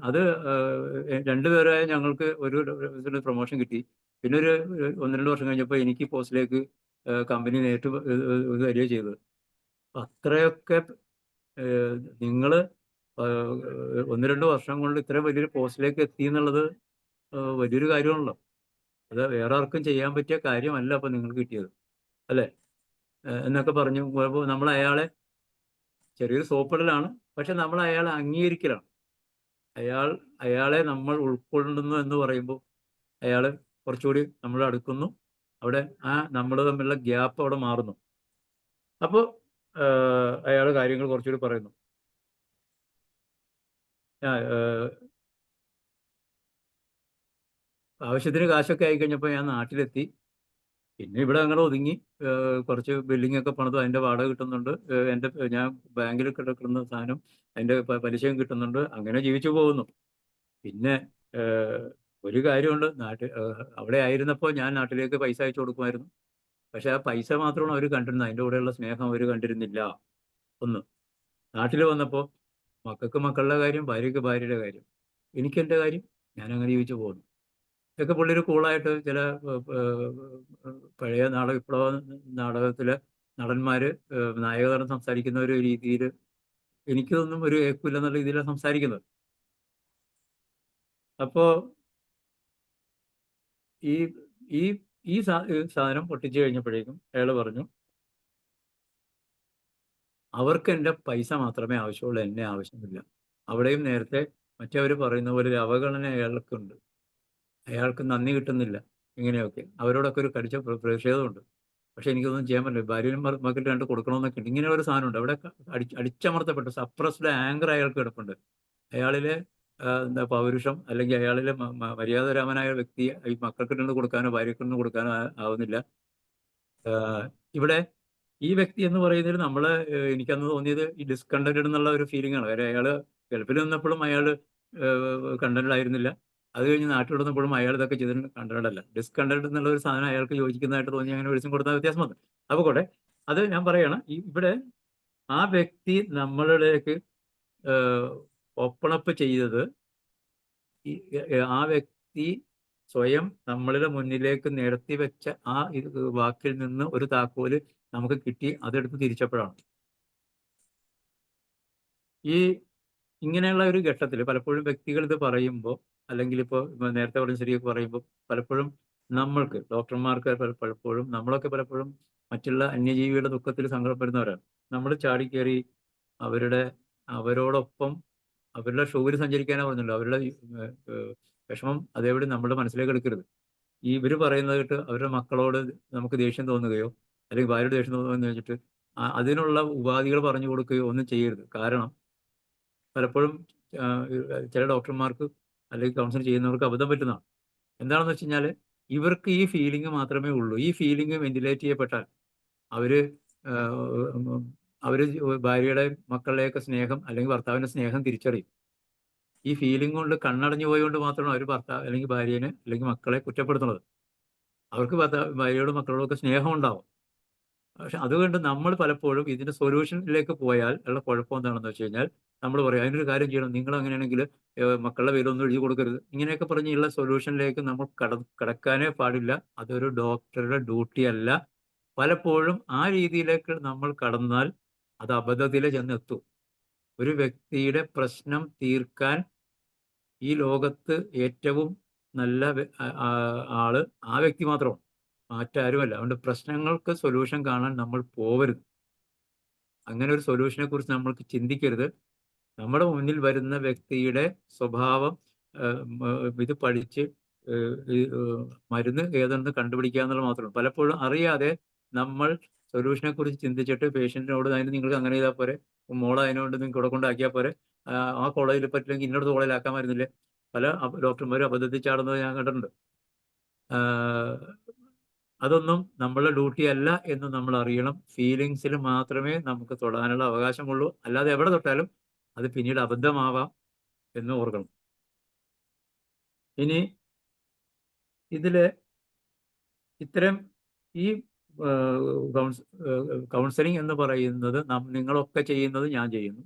അത് 2 പേരായ ഞങ്ങൾക്ക് ഒരു പ്രൊമോഷൻ കിട്ടി. പിന്നെ ഒരു 1-2 വർഷം കഴിഞ്ഞപ്പോൾ എനിക്ക് പോസ്റ്റിലേക്ക് കമ്പനി നേരിട്ട് വരിക ചെയ്തത്. അത്രയൊക്കെ നിങ്ങൾ 1-2 വർഷം കൊണ്ട് ഇത്രയും വലിയൊരു പോസ്റ്റിലേക്ക് എത്തി എന്നുള്ളത് വലിയൊരു കാര്യമാണല്ലോ. അത് വേറെ ആർക്കും ചെയ്യാൻ പറ്റിയ കാര്യമല്ല അപ്പൊ നിങ്ങൾക്ക് കിട്ടിയത്, അല്ലേ? എന്നൊക്കെ പറഞ്ഞു. നമ്മൾ അയാളെ ചെറിയൊരു സോപ്പിടലാണ്, പക്ഷെ നമ്മൾ അയാളെ അംഗീകരിക്കലാണ്. അയാളെ നമ്മൾ ഉൾക്കൊള്ളുന്നു എന്ന് പറയുമ്പോൾ അയാൾ കുറച്ചുകൂടി നമ്മൾ അടുക്കുന്നു. അവിടെ നമ്മൾ തമ്മിലുള്ള ഗ്യാപ്പ് അവിടെ മാറുന്നു. അപ്പോൾ അയാൾ കാര്യങ്ങൾ കുറച്ചുകൂടി പറയുന്നു. ആവശ്യത്തിന് കാശൊക്കെ ആയിക്കഴിഞ്ഞപ്പോൾ ഞാൻ നാട്ടിലെത്തി. പിന്നെ ഇവിടെ അങ്ങനെ ഒതുങ്ങി. കുറച്ച് ബിൽഡിംഗ് ഒക്കെ പണിതു, അതിന്റെ വാടക കിട്ടുന്നുണ്ട്. ഞാൻ ബാങ്കിൽ കിടക്കുന്ന സാധനം അതിന്റെ പലിശയും കിട്ടുന്നുണ്ട്. അങ്ങനെ ജീവിച്ചു പോകുന്നു. പിന്നെ ഒരു കാര്യമുണ്ട്, അവിടെ ആയിരുന്നപ്പോൾ ഞാൻ നാട്ടിലേക്ക് പൈസ അയച്ചു കൊടുക്കുമായിരുന്നു. പക്ഷെ ആ പൈസ മാത്രമാണ് അവർ കണ്ടിരുന്നത്, അതിൻ്റെ കൂടെയുള്ള സ്നേഹം അവർ കണ്ടിരുന്നില്ല. ഒന്ന്. നാട്ടിൽ വന്നപ്പോൾ മക്കൾക്ക് മക്കളുടെ കാര്യം, ഭാര്യയ്ക്ക് ഭാര്യയുടെ കാര്യം, എനിക്ക് എൻ്റെ കാര്യം, ഞാൻ അങ്ങനെ ജീവിച്ചു പോകുന്നു. ഇതൊക്കെ പുള്ളി ഒരു കൂളായിട്ട് ചില പഴയ വിപ്ലവ നാടകത്തിലെ നടന്മാര് നായകതരം സംസാരിക്കുന്ന ഒരു രീതിയിൽ എനിക്കൊന്നും ഒരു ഏക്കില്ലെന്നുള്ള രീതിയിലാണ് സംസാരിക്കുന്നത്. അപ്പോ ഈ ഈ ഈ സാധനം പൊട്ടിച്ചു കഴിഞ്ഞപ്പോഴേക്കും അയാൾ പറഞ്ഞു, അവർക്ക് എൻ്റെ പൈസ മാത്രമേ ആവശ്യമുള്ളൂ, എന്നെ ആവശ്യമില്ല. അവിടെയും നേരത്തെ മറ്റവർ പറയുന്ന പോലെ ഒരു അവഗണന അയാൾക്കുണ്ട്. അയാൾക്ക് നന്ദി കിട്ടുന്നില്ല. ഇങ്ങനെയൊക്കെ അവരോടൊക്കെ ഒരു കടിച്ച പ്രതിഷേധമുണ്ട്. പക്ഷെ എനിക്കൊന്നും ചെയ്യാൻ പറ്റില്ല. ഭാര്യനും മക്കൾ 2 കൊടുക്കണമെന്നൊക്കെ ഉണ്ട്. ഇങ്ങനെ ഒരു സാധനമുണ്ട് അവിടെ. അടിച്ചമർത്തപ്പെട്ട സപ്രസ്ഡ് ആങ്കർ അയാൾക്ക് കിടപ്പുണ്ട്. അയാളിലെ പൗരുഷം, അല്ലെങ്കിൽ അയാളിലെ മര്യാദരാമനായ വ്യക്തി ഈ മക്കൾക്ക് 2 കൊടുക്കാനോ ഭാര്യക്ക് 2 കൊടുക്കാനോ ആവുന്നില്ല. ഇവിടെ ഈ വ്യക്തി എന്ന് പറയുന്നതിൽ നമ്മള് എനിക്കന്ന് തോന്നിയത് ഈ ഡിസ്കണ്ടന്റഡ് എന്നുള്ള ഒരു ഫീലിംഗ് ആണ്. കാര്യം അയാള് ഗൾഫിൽ നിന്നപ്പോഴും അയാൾ കണ്ടന്റഡ് ആയിരുന്നില്ല. അത് കഴിഞ്ഞ് നാട്ടിൽ വന്നപ്പോഴും അയാൾ ഇതൊക്കെ ചെയ്തിട്ട് കണ്ടന്റഡ് അല്ല. ഡിസ്കണ്ടന്റഡ് എന്നുള്ള ഒരു സാധനം അയാൾക്ക് യോജിക്കുന്നതായിട്ട് തോന്നി. അങ്ങനെ വിളിച്ചും കൊടുത്ത വ്യത്യാസം വന്നു. അപ്പൊ കൂടെ അത് ഞാൻ പറയാണ്, ഇവിടെ ആ വ്യക്തി നമ്മളിലേക്ക് ഓപ്പൺ അപ്പ് ചെയ്തത്, ആ വ്യക്തി സ്വയം നമ്മളുടെ മുന്നിലേക്ക് നിരത്തി വെച്ച ആ വാക്കിൽ നിന്ന് ഒരു താക്കോല് നമുക്ക് കിട്ടി, അതെടുത്ത് തിരിച്ചപ്പോഴാണ്. ഈ ഇങ്ങനെയുള്ള ഒരു ഘട്ടത്തിൽ പലപ്പോഴും വ്യക്തികൾ ഇത് പറയുമ്പോൾ, അല്ലെങ്കിൽ ഇപ്പോൾ നേരത്തെ പറഞ്ഞ ശരിയൊക്കെ പറയുമ്പോൾ, പലപ്പോഴും നമ്മൾക്ക് ഡോക്ടർമാർക്ക് പലപ്പോഴും നമ്മളൊക്കെ പലപ്പോഴും മറ്റുള്ള അന്യജീവിയുടെ ദുഃഖത്തിൽ സങ്കടപ്പെടുന്നവരാണ്. നമ്മൾ ചാടിക്കേറി അവരോടൊപ്പം അവരുടെ ഷൂവിൽ സഞ്ചരിക്കാനാ പറഞ്ഞല്ലോ. അവരുടെ വിഷമം അതേപടി നമ്മുടെ മനസ്സിലേക്ക് എടുക്കരുത്. ഇവർ പറയുന്നത് കേട്ട് അവരുടെ മക്കളോട് നമുക്ക് ദേഷ്യം തോന്നുകയോ അല്ലെങ്കിൽ ഭാര്യയോട് ദേഷ്യം തോന്നുകയോ എന്ന് വെച്ചിട്ട് അതിനുള്ള ഉപാധികൾ പറഞ്ഞു കൊടുക്കുകയോ ഒന്നും ചെയ്യരുത്. കാരണം പലപ്പോഴും ചില ഡോക്ടർമാർക്ക് അല്ലെങ്കിൽ കൗൺസിൽ ചെയ്യുന്നവർക്ക് അബദ്ധം പറ്റുന്നതാണ്. എന്താണെന്ന് വെച്ച് കഴിഞ്ഞാൽ ഇവർക്ക് ഈ ഫീലിംഗ് മാത്രമേ ഉള്ളൂ. ഈ ഫീലിംഗ് വെന്റിലേറ്റ് ചെയ്യപ്പെട്ടാൽ അവര് ഭാര്യയുടെ മക്കളുടെയൊക്കെ സ്നേഹം അല്ലെങ്കിൽ ഭർത്താവിന്റെ സ്നേഹം തിരിച്ചറിയും. ഈ ഫീലിംഗ് കൊണ്ട് കണ്ണടഞ്ഞു പോയതുകൊണ്ട് മാത്രമാണ് അവർ ഭർത്താവ് അല്ലെങ്കിൽ ഭാര്യനെ അല്ലെങ്കിൽ മക്കളെ കുറ്റപ്പെടുത്തുന്നത്. അവർക്ക് ഭാര്യയോടും മക്കളോടും ഒക്കെ സ്നേഹം ഉണ്ടാവും. പക്ഷെ അതുകൊണ്ട് നമ്മൾ പലപ്പോഴും ഇതിന്റെ സൊല്യൂഷനിലേക്ക് പോയാൽ ഉള്ള കുഴപ്പം എന്താണെന്ന് വെച്ച് കഴിഞ്ഞാൽ നമ്മൾ പറയും, അതിനൊരു കാര്യം ചെയ്യണം, നിങ്ങൾ അങ്ങനെയാണെങ്കിൽ മക്കളുടെ പേരൊന്നും എഴുതി കൊടുക്കരുത്, ഇങ്ങനെയൊക്കെ പറഞ്ഞുള്ള സൊല്യൂഷനിലേക്ക് നമ്മൾ കടക്കാനേ പാടില്ല. അതൊരു ഡോക്ടറുടെ ഡ്യൂട്ടി അല്ല. പലപ്പോഴും ആ രീതിയിലേക്ക് നമ്മൾ കടന്നാൽ അത് അബദ്ധത്തിലേ ചെന്നെത്തൂ. ഒരു വ്യക്തിയുടെ പ്രശ്നം തീർക്കാൻ ഈ ലോകത്ത് ഏറ്റവും നല്ല ആള് ആ വ്യക്തി മാത്രമാണ്, മറ്റാരുമല്ല. അതുകൊണ്ട് പ്രശ്നങ്ങൾക്ക് സൊല്യൂഷൻ കാണാൻ നമ്മൾ പോവരുത്. അങ്ങനെ ഒരു സൊല്യൂഷനെ കുറിച്ച് നമ്മൾക്ക് ചിന്തിക്കരുത്. നമ്മുടെ മുന്നിൽ വരുന്ന വ്യക്തിയുടെ സ്വഭാവം ഇത് പഠിച്ച് മരുന്ന് ഏതെന്ന് കണ്ടുപിടിക്കുക എന്നുള്ളത് മാത്രമാണ്. പലപ്പോഴും അറിയാതെ നമ്മൾ സൊല്യൂഷനെ കുറിച്ച് ചിന്തിച്ചിട്ട് പേഷ്യന്റിനോട് അതിന് നിങ്ങൾക്ക് അങ്ങനെ ചെയ്താൽ പോരെ, മോളെ അതിനോട് നിങ്ങൾക്ക് ഇവിടെ കൊണ്ടാക്കിയാൽ പോരെ, ആ കോളേജിൽ പറ്റില്ലെങ്കിൽ ഇന്നടത്ത് കോളേജിലാക്കാമായിരുന്നില്ലേ. പല ഡോക്ടർമാരും അബദ്ധത്തിൽ ചാടുന്നത് ഞാൻ കണ്ടിട്ടുണ്ട്. അതൊന്നും നമ്മളുടെ ഡ്യൂട്ടി അല്ല എന്ന് നമ്മൾ അറിയണം. ഫീലിങ്സിൽ മാത്രമേ നമുക്ക് തൊടാനുള്ള അവകാശമുള്ളൂ. അല്ലാതെ എവിടെ തൊട്ടാലും അത് പിന്നീട് അബദ്ധമാവാം എന്ന് ഓർക്കണം. ഇനി ഇതില് ഇത്തരം ഈ കൗൺസിലിംഗ് എന്ന് പറയുന്നത് നിങ്ങളൊക്കെ ചെയ്യുന്നത് ഞാൻ ചെയ്യുന്നു,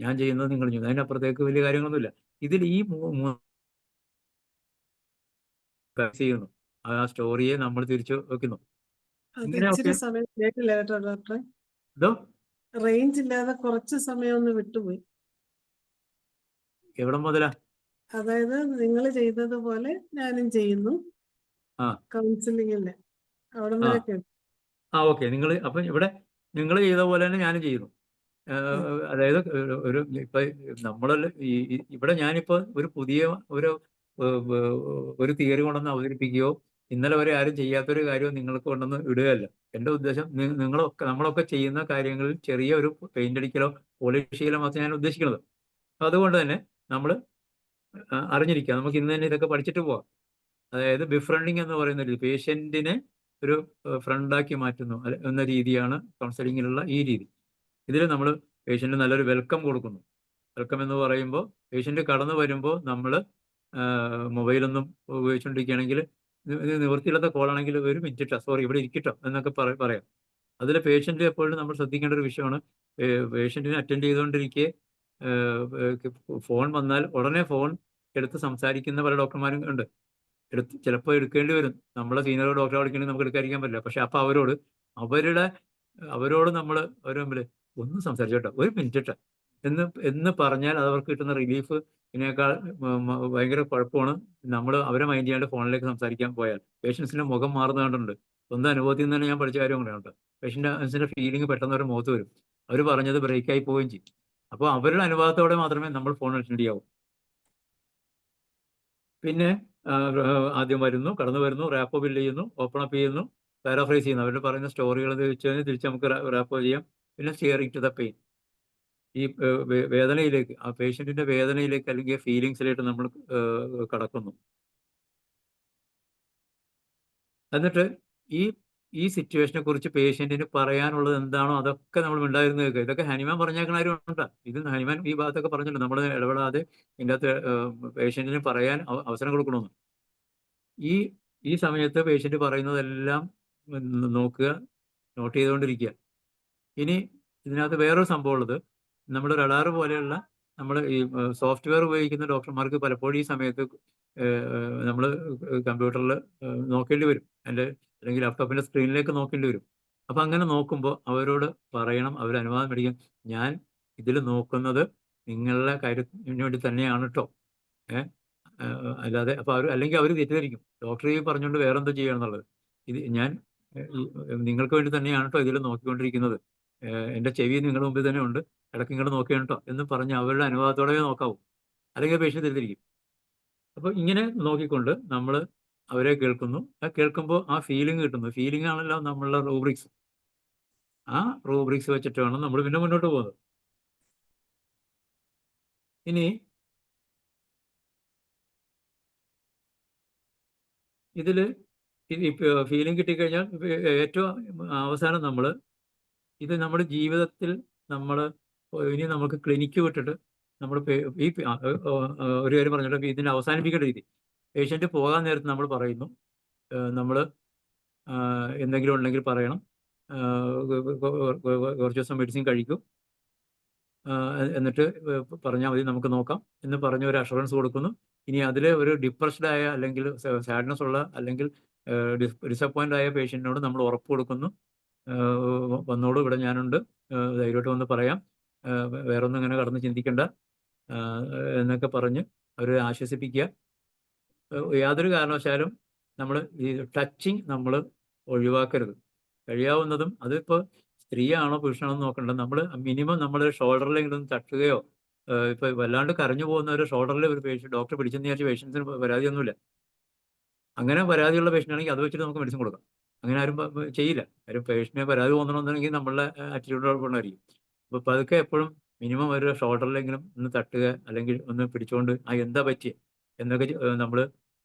ഞാൻ ചെയ്യുന്നത് നിങ്ങൾ ചെയ്യുന്നു. അതിനപ്പുറത്തേക്ക് വലിയ കാര്യങ്ങളൊന്നുമില്ല. ഇതിൽ ഈ ചെയ്യുന്നു, ആ സ്റ്റോറിയെ നമ്മൾ തിരിച്ചു വെക്കുന്നു. അത് ഇങ്ങനെയൊക്കെ ഇച്ചിരി സമയം കേട്ടില്ല കേട്ടോ ഡോക്ടറെ. ഇതോ റേഞ്ച് ഇല്ലാതെ കുറച്ച് സമയം ഒന്ന് വിട്ടുപോയി. എവിടെ മുതലാ? അതായത് നിങ്ങൾ ചെയ്തതുപോലെ ഞാനും ചെയ്യുന്നു ആ കൗൺസിലിംഗില്, അവിടെ ആ വരെ കേട്ടു. ഓക്കെ. അപ്പം ഇവിടെ നിങ്ങൾ ചെയ്ത പോലെ തന്നെ ഞാനും ചെയ്യുന്നു. അതായത് ഒരു ഇപ്പൊ നമ്മളല്ല ഇവിടെ ഞാനിപ്പോ ഒരു പുതിയ ഒരു ഒരു തിയറി കൊണ്ടൊന്ന് അവതരിപ്പിക്കുകയോ ഇന്നലെ വരെ ആരും ചെയ്യാത്തൊരു കാര്യവും നിങ്ങൾക്ക് കൊണ്ടൊന്ന് ഇടുകയല്ല. എൻ്റെ ഉദ്ദേശം നമ്മളൊക്കെ ചെയ്യുന്ന കാര്യങ്ങളിൽ ചെറിയ ഒരു പെയിന്റ് അടിക്കലോ പോളിഷ് ചെയ്യലോ മാത്രമേ ഞാൻ ഉദ്ദേശിക്കുന്നത്. അതുകൊണ്ട് തന്നെ നമ്മൾ അറിഞ്ഞിരിക്കുക, നമുക്ക് ഇന്ന് തന്നെ ഇതൊക്കെ പഠിച്ചിട്ട് പോവാം. അതായത് ബിഫ്രണ്ടിങ് എന്ന് പറയുന്ന രീതി, പേഷ്യന്റിനെ ഒരു ഫ്രണ്ടാക്കി മാറ്റുന്നു എന്ന രീതിയാണ് കൗൺസിലിങ്ങിലുള്ള ഈ രീതി. ഇതിൽ നമ്മൾ പേഷ്യന്റ് നല്ലൊരു വെൽക്കം കൊടുക്കുന്നു. വെൽക്കം എന്ന് പറയുമ്പോൾ പേഷ്യന്റ് കടന്നു വരുമ്പോൾ നമ്മൾ മൊബൈലൊന്നും ഉപയോഗിച്ചുകൊണ്ടിരിക്കുകയാണെങ്കിൽ, ഇത് നിവൃത്തിയില്ലാത്ത കോളാണെങ്കിൽ ഒരു മിനിറ്റ് സോറി ഇവിടെ ഇരിക്കട്ടോ എന്നൊക്കെ പറയാം. അതിൽ പേഷ്യന്റ് എപ്പോഴും നമ്മൾ ശ്രദ്ധിക്കേണ്ട ഒരു വിഷയമാണ്, പേഷ്യന്റിനെ അറ്റൻഡ് ചെയ്തുകൊണ്ടിരിക്കെ ഫോൺ വന്നാൽ ഉടനെ ഫോൺ എടുത്ത് സംസാരിക്കുന്ന പല ഡോക്ടർമാരും ഉണ്ട്. ചിലപ്പോൾ എടുക്കേണ്ടി വരും. നമ്മളെ സീനിയർ ഡോക്ടറെ വിളിക്കണമെങ്കിൽ നമുക്ക് എടുക്കാതിരിക്കാൻ പറ്റില്ല. പക്ഷെ അപ്പൊ അവരോട് നമ്മൾ അവരുടെ മുമ്പിൽ ഒന്ന് സംസാരിച്ചു കേട്ടോ, ഒരു മിനിറ്റ് കേട്ടോ എന്ന് പറഞ്ഞാൽ അത് അവർക്ക് കിട്ടുന്ന റിലീഫ് ഇതിനേക്കാൾ ഭയങ്കര കുഴപ്പമാണ്. നമ്മൾ അവരെ മൈൻഡ് ചെയ്യാണ്ട് ഫോണിലേക്ക് സംസാരിക്കാൻ പോയാൽ പേഷ്യൻസിന്റെ മുഖം മാറുന്ന കണ്ടുണ്ട്. സ്വന്തം അനുഭവത്തിൽ നിന്ന് തന്നെ ഞാൻ പഠിച്ച കാര്യം കൂടെയാണ് കേട്ടോ. പേഷ്യൻസിന്റെ ഫീലിംഗ് പെട്ടെന്ന് ഒരു മുഖത്ത് വരും. അവർ പറഞ്ഞത് ബ്രേക്കായി പോവുകയും ചെയ്യും. അപ്പോൾ അവരുടെ അനുഭവത്തോടെ മാത്രമേ നമ്മൾ ഫോൺ അറ്റൻഡ് ചെയ്യാവൂ. പിന്നെ ആദ്യം കടന്നു വരുന്നു, റാപ്പോ ബിൽഡ് ചെയ്യുന്നു, ഓപ്പൺ അപ്പ് ചെയ്യുന്നു, പാരാഫ്രൈസ് ചെയ്യുന്നു. അവരുടെ പറയുന്ന സ്റ്റോറികൾ വെച്ച് കഴിഞ്ഞാൽ തിരിച്ച് നമുക്ക് റാപ്പോ ചെയ്യാം. പിന്നെ ഷിയറിംഗ് ടു ദ പെയിൻ, ഈ വേദനയിലേക്ക്, ആ പേഷ്യന്റിന്റെ വേദനയിലേക്ക് അല്ലെങ്കിൽ ഫീലിങ്സിലേക്ക് നമ്മൾ കടക്കുന്നു. എന്നിട്ട് ഈ സിറ്റുവേഷനെ കുറിച്ച് പേഷ്യന്റിന് പറയാനുള്ളത് എന്താണോ അതൊക്കെ നമ്മൾ ഉണ്ടായിരുന്നു കേൾക്കുക. ഇതൊക്കെ ഹനുമാൻ പറഞ്ഞേക്കണ ആരും ഉണ്ടാ. ഇത് ഹനുമാൻ ഈ ഭാഗത്തൊക്കെ പറഞ്ഞിട്ടുണ്ട്, നമ്മൾ ഇടപെടാതെ ഇതിൻ്റെ അകത്ത് പേഷ്യന്റിന് പറയാൻ അവസരം കൊടുക്കണമെന്ന്. ഈ സമയത്ത് പേഷ്യന്റ് പറയുന്നതെല്ലാം നോക്കുക, നോട്ട് ചെയ്തുകൊണ്ടിരിക്കുക. ഇനി ഇതിനകത്ത് വേറൊരു സംഭവം ഉള്ളത്, നമ്മുടെ റഡാർ പോലെയുള്ള നമ്മൾ ഈ സോഫ്റ്റ്വെയർ ഉപയോഗിക്കുന്ന ഡോക്ടർമാർക്ക് പലപ്പോഴും ഈ സമയത്ത് നമ്മൾ കമ്പ്യൂട്ടറിൽ നോക്കേണ്ടി വരും, അല്ലെങ്കിൽ ലാപ്ടോപ്പിന്റെ സ്ക്രീനിലേക്ക് നോക്കേണ്ടി വരും. അപ്പൊ അങ്ങനെ നോക്കുമ്പോൾ അവരോട് പറയണം, അവർ അനുവാദം മേടിക്കും, ഞാൻ ഇതിൽ നോക്കുന്നത് നിങ്ങളുടെ കാര്യത്തിന് വേണ്ടി തന്നെയാണ് കേട്ടോ. അല്ലാതെ അപ്പൊ അല്ലെങ്കിൽ അവർ തെറ്റിദ്ധരിക്കും, ഡോക്ടർ ഈ പറഞ്ഞുകൊണ്ട് വേറെന്തോ ചെയ്യണം എന്നുള്ളത്. ഇത് ഞാൻ നിങ്ങൾക്ക് വേണ്ടി തന്നെയാണ് കേട്ടോ ഇതിൽ നോക്കിക്കൊണ്ടിരിക്കുന്നത്, എൻ്റെ ചെവി നിങ്ങളുടെ മുമ്പിൽ തന്നെ ഉണ്ട്, ഇടയ്ക്ക് ഇങ്ങോട്ട് നോക്കിയാണ് കേട്ടോ എന്ന് പറഞ്ഞ് അവരുടെ അനുവാദത്തോടെ നോക്കാവൂ, അല്ലെങ്കിൽ പേഷ്യന്റ് തെറ്റിദ്ധരിക്കും. അപ്പൊ ഇങ്ങനെ നോക്കിക്കൊണ്ട് നമ്മൾ അവരെ കേൾക്കുന്നു. കേൾക്കുമ്പോൾ ആ ഫീലിംഗ് കിട്ടുന്നു. ഫീലിംഗ് ആണല്ലോ നമ്മളുടെ റൂബ്രിക്സ്. ആ റൂബ്രിക്സ് വെച്ചിട്ട് വേണം നമ്മൾ പിന്നെ മുന്നോട്ട് പോകുന്നത്. ഇനി ഇതില് ഫീലിംഗ് കിട്ടിക്കഴിഞ്ഞാൽ ഏറ്റവും അവസാനം ഇത് നമ്മുടെ ജീവിതത്തിൽ ഇനി നമുക്ക് ക്ലിനിക്ക് വിട്ടിട്ട് നമ്മൾ ഒരു കാര്യം പറഞ്ഞിട്ട് ഇതിനെ അവസാനിപ്പിക്കേണ്ട രീതി, പേഷ്യന്റ് പോകാൻ നേരത്ത് നമ്മൾ പറയുന്നു, നമ്മൾ എന്തെങ്കിലും ഉണ്ടെങ്കിൽ പറയണം, കുറച്ച് ദിവസം മെഡിസിൻ കഴിക്കും, എന്നിട്ട് പറഞ്ഞാൽ മതി നമുക്ക് നോക്കാം എന്ന് പറഞ്ഞ് ഒരു അഷുറൻസ് കൊടുക്കുന്നു. ഇനി അതിൽ ഒരു ഡിപ്രസ്ഡ് ആയ അല്ലെങ്കിൽ സാഡ്നെസ് ഉള്ള അല്ലെങ്കിൽ ഡിസപ്പോയിന്റ് ആയ പേഷ്യന്റിനോട് നമ്മൾ ഉറപ്പ് കൊടുക്കുന്നു, വന്നോളൂ ഇവിടെ ഞാനുണ്ട്, ധൈര്യമായിട്ട് വന്ന് പറയാം, വേറെ ഒന്നും ഇങ്ങനെ കടന്ന് ചിന്തിക്കണ്ട എന്നൊക്കെ പറഞ്ഞ് അവരെ ആശ്വസിപ്പിക്കുക. യാതൊരു കാരണവശാലും നമ്മൾ ഈ ടച്ചിങ് നമ്മൾ ഒഴിവാക്കരുത്. കഴിയാവുന്നതും അതിപ്പോൾ സ്ത്രീയാണോ പുരുഷനാണോ നോക്കണ്ട, നമ്മൾ മിനിമം നമ്മൾ ഷോൾഡറിലെങ്കിലും തട്ടുകയോ, ഇപ്പൊ വല്ലാണ്ട് കരഞ്ഞു പോകുന്ന ഒരു ഷോൾഡറിൽ ഒരു പേഷ്യൻ്റ് ഡോക്ടർ പിടിച്ചെന്ന് വിചാരിച്ച് പേഷ്യൻസിന് പരാതിയൊന്നുമില്ല. അങ്ങനെ പരാതിയുള്ള പേഷ്യൻ്റ് ആണെങ്കിൽ അത് വെച്ചിട്ട് നമുക്ക് മെഡിസിൻ കൊടുക്കാം. അങ്ങനെ ആരും ചെയ്യില്ല. കാര്യം പേഷ്യന്റിന് പരാതി തോന്നണമെന്നുണ്ടെങ്കിൽ നമ്മളുടെ ആറ്റിറ്റ്യൂഡ് കുഴപ്പമുണ്ടായിരിക്കും. അപ്പോൾ പതുക്കെ എപ്പോഴും മിനിമം ഒരു ഷോൾഡറിലെങ്കിലും ഒന്ന് തട്ടുക, അല്ലെങ്കിൽ ഒന്ന് പിടിച്ചുകൊണ്ട് എന്താ പറ്റിയ എന്നൊക്കെ നമ്മൾ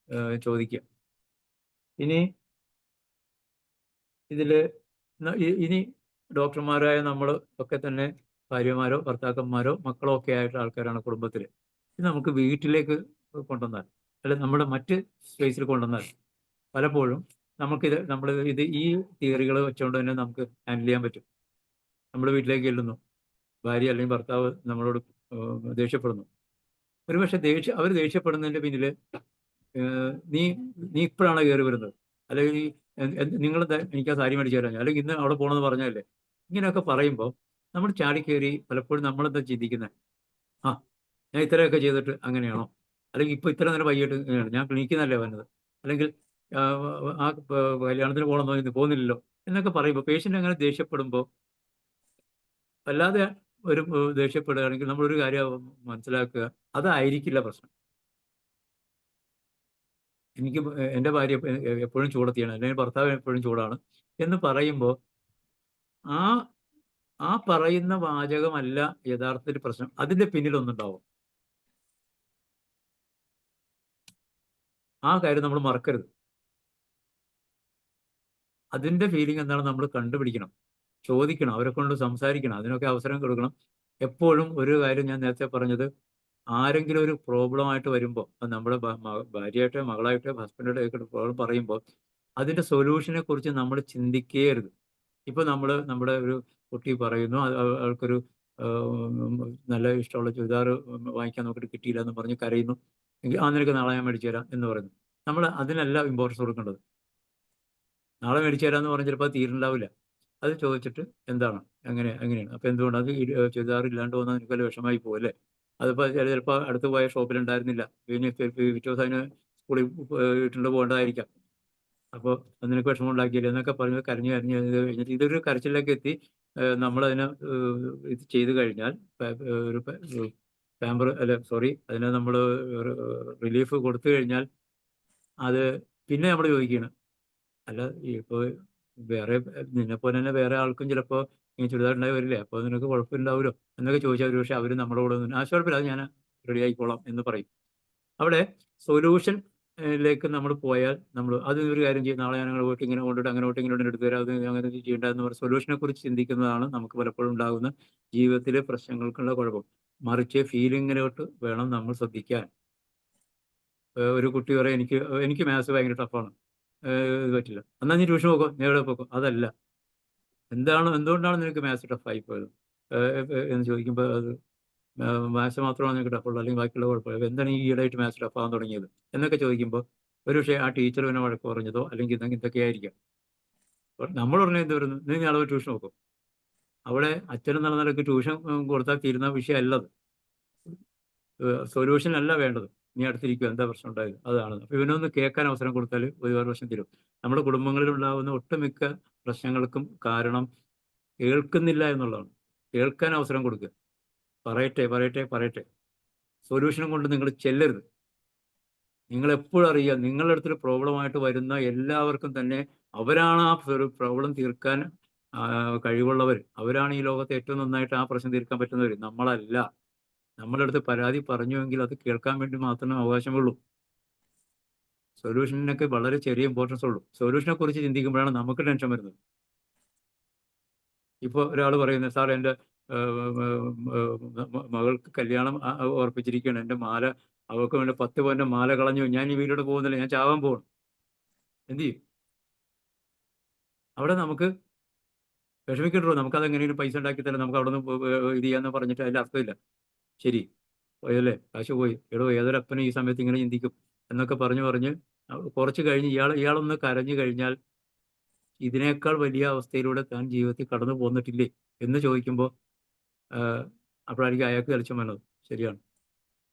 ചോദിക്കുക. ഇനി ഇതിൽ ഇനി ഡോക്ടർമാരായ നമ്മൾ ഒക്കെ തന്നെ ഭാര്യമാരോ ഭർത്താക്കന്മാരോ മക്കളോ ഒക്കെ ആയിട്ടുള്ള ആൾക്കാരാണ് കുടുംബത്തിൽ. ഇത് നമുക്ക് വീട്ടിലേക്ക് കൊണ്ടുവന്നാൽ, അല്ല നമ്മുടെ മറ്റ് സ്പേസിൽ കൊണ്ടുവന്നാൽ പലപ്പോഴും നമ്മൾ ഈ തിയറികൾ വെച്ചുകൊണ്ട് തന്നെ നമുക്ക് ഹാൻഡിൽ ചെയ്യാൻ പറ്റും. നമ്മൾ വീട്ടിലേക്ക് ചെല്ലുന്നു, ഭാര്യ അല്ലെങ്കിൽ ഭർത്താവ് നമ്മളോട് ദേഷ്യപ്പെടുന്നു. ഒരുപക്ഷെ അവർ ദേഷ്യപ്പെടുന്നതിൻ്റെ പിന്നിൽ നീ ഇപ്പോഴാണ് കയറി വരുന്നത്, അല്ലെങ്കിൽ നിങ്ങൾ എനിക്ക് ആ സാരി മേടിച്ചു തരാം, അല്ലെങ്കിൽ ഇന്ന് അവിടെ പോകണമെന്ന് പറഞ്ഞല്ലേ, ഇങ്ങനെയൊക്കെ പറയുമ്പോൾ നമ്മൾ ചാടിക്കയറി പലപ്പോഴും നമ്മളെന്താ ചിന്തിക്കുന്നത്, ഞാൻ ഇത്രയൊക്കെ ചെയ്തിട്ട് അങ്ങനെയാണോ, അല്ലെങ്കിൽ ഇപ്പോൾ ഇത്ര നേരം വൈകിട്ട് ഇങ്ങനെയാണ്, ഞാൻ ക്ലിനിക്കിൽ നിന്നല്ലേ വന്നത്, അല്ലെങ്കിൽ ആ കല്യാണത്തിന് പോകണമെന്നോ ഇന്ന് പോകുന്നില്ലല്ലോ എന്നൊക്കെ പറയുമ്പോൾ പേഷ്യൻ്റ് അങ്ങനെ ദേഷ്യപ്പെടുമ്പോൾ, അല്ലാതെ ഒരു ദേഷ്യപ്പെടുകയാണെങ്കിൽ നമ്മളൊരു കാര്യം മനസ്സിലാക്കുക, അതായിരിക്കില്ല പ്രശ്നം. എനിക്ക് എൻ്റെ ഭാര്യ എപ്പോഴും ചൂടത്തിയാണ്, അല്ലെങ്കിൽ ഭർത്താവ് എപ്പോഴും ചൂടാണ് എന്ന് പറയുമ്പോൾ ആ പറയുന്ന വാചകമല്ല യഥാർത്ഥത്തിൽ പ്രശ്നം, അതിൻ്റെ പിന്നിലൊന്നുണ്ടാവും. ആ കാര്യം നമ്മൾ മറക്കരുത്. അതിൻ്റെ ഫീലിംഗ് എന്താണ് നമ്മൾ കണ്ടുപിടിക്കണം, ചോദിക്കണം, അവരെ കൊണ്ട് സംസാരിക്കണം, അതിനൊക്കെ അവസരം കൊടുക്കണം. എപ്പോഴും ഒരു കാര്യം ഞാൻ നേരത്തെ പറഞ്ഞത്, ആരെങ്കിലും ഒരു പ്രോബ്ലമായിട്ട് വരുമ്പോൾ, അത് നമ്മുടെ ഭാര്യയായിട്ട് മകളായിട്ട് ഹസ്ബൻഡായിട്ട് പ്രോബ്ലം പറയുമ്പോൾ അതിൻ്റെ സൊല്യൂഷനെ കുറിച്ച് നമ്മൾ ചിന്തിക്കുകയരുത്. ഇപ്പോൾ നമ്മുടെ ഒരു കുട്ടി പറയുന്നു, അവൾക്കൊരു നല്ല ഇഷ്ടമുള്ള ചുരിദാർ വാങ്ങിക്കാൻ നോക്കിയിട്ട് കിട്ടിയില്ല എന്ന് പറഞ്ഞ് കരയുന്നു, എങ്കിൽ നിനക്ക് നാളെ ഞാൻ മേടിച്ചു തരാം എന്ന് പറയുന്നു. നമ്മൾ അതിനല്ല ഇമ്പോർട്ടൻസ് കൊടുക്കേണ്ടത്. നാളെ മേടിച്ചു തരാമെന്ന് പറഞ്ഞാൽ ചിലപ്പോൾ തീരുണ്ടാവില്ല. അത് ചോദിച്ചിട്ട് എന്താണ്, എങ്ങനെയാണ്, അപ്പോൾ എന്തുകൊണ്ട് അത് ചുരിദാർ ഇല്ലാണ്ട് വന്നാൽ നിനക്ക് വല്ല വിഷമായി പോകും അല്ലേ, അതിപ്പോൾ ചിലപ്പോൾ അടുത്ത് പോയ ഷോപ്പിലുണ്ടായിരുന്നില്ല, പിന്നെ പിറ്റേ ദിവസം അതിന് സ്കൂളിൽ ഇട്ടുകൊണ്ട് പോകേണ്ടതായിരിക്കാം, അപ്പോൾ നിനക്ക് വിഷമം ഉണ്ടാക്കിയില്ല എന്നൊക്കെ പറഞ്ഞ് കരഞ്ഞ് കഴിഞ്ഞിട്ട് ഇതൊരു കരച്ചിലേക്ക് എത്തി. നമ്മളതിനെ ഇത് ചെയ്ത് കഴിഞ്ഞാൽ ഒരു അതിനെ നമ്മൾ റിലീഫ് കൊടുത്തു കഴിഞ്ഞാൽ അത് പിന്നെ നമ്മൾ ചോദിക്കുകയാണ്, അല്ല ഇപ്പോൾ വേറെ നിന്നെപ്പോലെ തന്നെ വേറെ ആൾക്കും ചിലപ്പോൾ ഇങ്ങനെ ചുരിദാർ ഉണ്ടായി വരില്ലേ, അപ്പോൾ നിനക്ക് കുഴപ്പമില്ലാവുമല്ലോ എന്നൊക്കെ ചോദിച്ചാൽ ഒരു പക്ഷേ അവർ നമ്മളോട് ആശ്വാസമില്ല, അത് ഞാൻ റെഡി ആയിക്കോളാം എന്ന് പറയും. അവിടെ സൊല്യൂഷനിലേക്ക് നമ്മൾ പോയാൽ അത് ഒരു കാര്യം ചെയ്യും, നാളെ ഞാൻ പോയിട്ട് ഇങ്ങനെ കൊണ്ടിട്ട് അങ്ങനെ പോയിട്ട് ഇങ്ങനെ എടുത്തു തരാം, അത് അങ്ങനെ ചെയ്യേണ്ട എന്ന് പറഞ്ഞ സൊല്യൂഷനെ കുറിച്ച് ചിന്തിക്കുന്നതാണ് നമുക്ക് പലപ്പോഴും ഉണ്ടാകുന്ന ജീവിതത്തിലെ പ്രശ്നങ്ങൾക്കുള്ള കുഴപ്പം. മറിച്ച് ഫീലിങ്ങിലോട്ട് വേണം നമ്മൾ ശ്രദ്ധിക്കാൻ. ഒരു കുട്ടി പറയും, എനിക്ക് മാത്സ് ഭയങ്കര ടഫാണ്, ഇത് പറ്റില്ല, എന്നാൽ നീ ട്യൂഷൻ പോക്കോ, നീ എവിടെ പോക്കോ, അതല്ല, എന്തുകൊണ്ടാണ് നിനക്ക് മാത്സ് ടഫായി പോയത് എന്ന് ചോദിക്കുമ്പോൾ അത് മാത്സ് മാത്രമാണ് നിനക്ക് ടഫുള്ളൂ, അല്ലെങ്കിൽ ബാക്കിയുള്ള കുഴപ്പമില്ല, എന്താണ് ഈ ഈടായിട്ട് മാത്സ് ടഫാകാൻ തുടങ്ങിയത് എന്നൊക്കെ ചോദിക്കുമ്പോൾ ഒരു പക്ഷേ ആ ടീച്ചർ പിന്നെ വഴക്ക് പറഞ്ഞതോ അല്ലെങ്കിൽ ഇതൊക്കെ ആയിരിക്കാം. നമ്മൾ പറഞ്ഞാൽ എന്ത് വരുന്നു, നീ നാളെ ട്യൂഷൻ നോക്കും, അവിടെ അച്ഛനെന്നുള്ള നിലയ്ക്ക് ട്യൂഷൻ കൊടുത്താൽ തീരുന്ന വിഷയമല്ലത്, സൊല്യൂഷൻ അല്ല വേണ്ടത്. നീ അടുത്തിരിക്കുക, എന്താ പ്രശ്നം ഉണ്ടായത്, അതാണ്. അപ്പോൾ ഇവനൊന്ന് കേൾക്കാൻ അവസരം കൊടുത്താൽ ഒരുപാട് പ്രശ്നം തീരും. നമ്മുടെ കുടുംബങ്ങളിൽ ഉണ്ടാകുന്ന ഒട്ടുമിക്ക പ്രശ്നങ്ങൾക്കും കാരണം കേൾക്കുന്നില്ല എന്നുള്ളതാണ്. കേൾക്കാൻ അവസരം കൊടുക്കുക, പറയട്ടെ. സൊല്യൂഷനും കൊണ്ട് നിങ്ങൾ ചെല്ലരുത്. നിങ്ങൾ എപ്പോഴും അറിയുക, നിങ്ങളുടെ അടുത്തൊരു പ്രോബ്ലമായിട്ട് വരുന്ന എല്ലാവർക്കും തന്നെ അവരാണ് ആ പ്രോബ്ലം തീർക്കാൻ കഴിവുള്ളവർ, അവരാണ് ഈ ലോകത്ത് ഏറ്റവും നന്നായിട്ട് ആ പ്രശ്നം തീർക്കാൻ പറ്റുന്നവർ, നമ്മളല്ല. നമ്മുടെ അടുത്ത് പരാതി പറഞ്ഞുവെങ്കിൽ അത് കേൾക്കാൻ വേണ്ടി മാത്രമേ അവകാശമുള്ളൂ. സൊല്യൂഷനൊക്കെ വളരെ ചെറിയ ഇമ്പോർട്ടൻസ് ഉള്ളൂ. സൊല്യൂഷനെ കുറിച്ച് ചിന്തിക്കുമ്പോഴാണ് നമുക്ക് ടെൻഷൻ വരുന്നത്. ഇപ്പോൾ ഒരാൾ പറയുന്നത്, സാർ എൻ്റെ മകൾക്ക് കല്യാണം ഉറപ്പിച്ചിരിക്കുകയാണ്, എൻ്റെ മാല അവൾക്ക് വേണ്ട 10 പവൻ്റെ മാല കളഞ്ഞു, ഞാൻ ഈ വീട്ടിലോട്ട് പോകുന്നില്ല, ഞാൻ ചാവാൻ പോകണം, എന്ത് ചെയ്യും? അവിടെ നമുക്ക് വിഷമിക്കണ്ടോ, നമുക്കത് എങ്ങനെയും പൈസ ഉണ്ടാക്കി തരാം, നമുക്ക് അവിടെ നിന്ന് ഇത് ചെയ്യാന്ന് പറഞ്ഞിട്ട് അതിൽ അർത്ഥമില്ല. ശരി പോയല്ലേ, കാശ് പോയി, ഏതൊരപ്പനും ഈ സമയത്ത് ഇങ്ങനെ ചിന്തിക്കും എന്നൊക്കെ പറഞ്ഞ് കുറച്ച് കഴിഞ്ഞ് ഇയാളൊന്ന് കരഞ്ഞു കഴിഞ്ഞാൽ ഇതിനേക്കാൾ വലിയ അവസ്ഥയിലൂടെ താൻ ജീവിതത്തിൽ കടന്നു പോന്നിട്ടില്ലേ എന്ന് ചോദിക്കുമ്പോൾ അപ്പോഴായിരിക്കും അയാൾക്ക് തെളിച്ചം വന്നത്. ശരിയാണ്,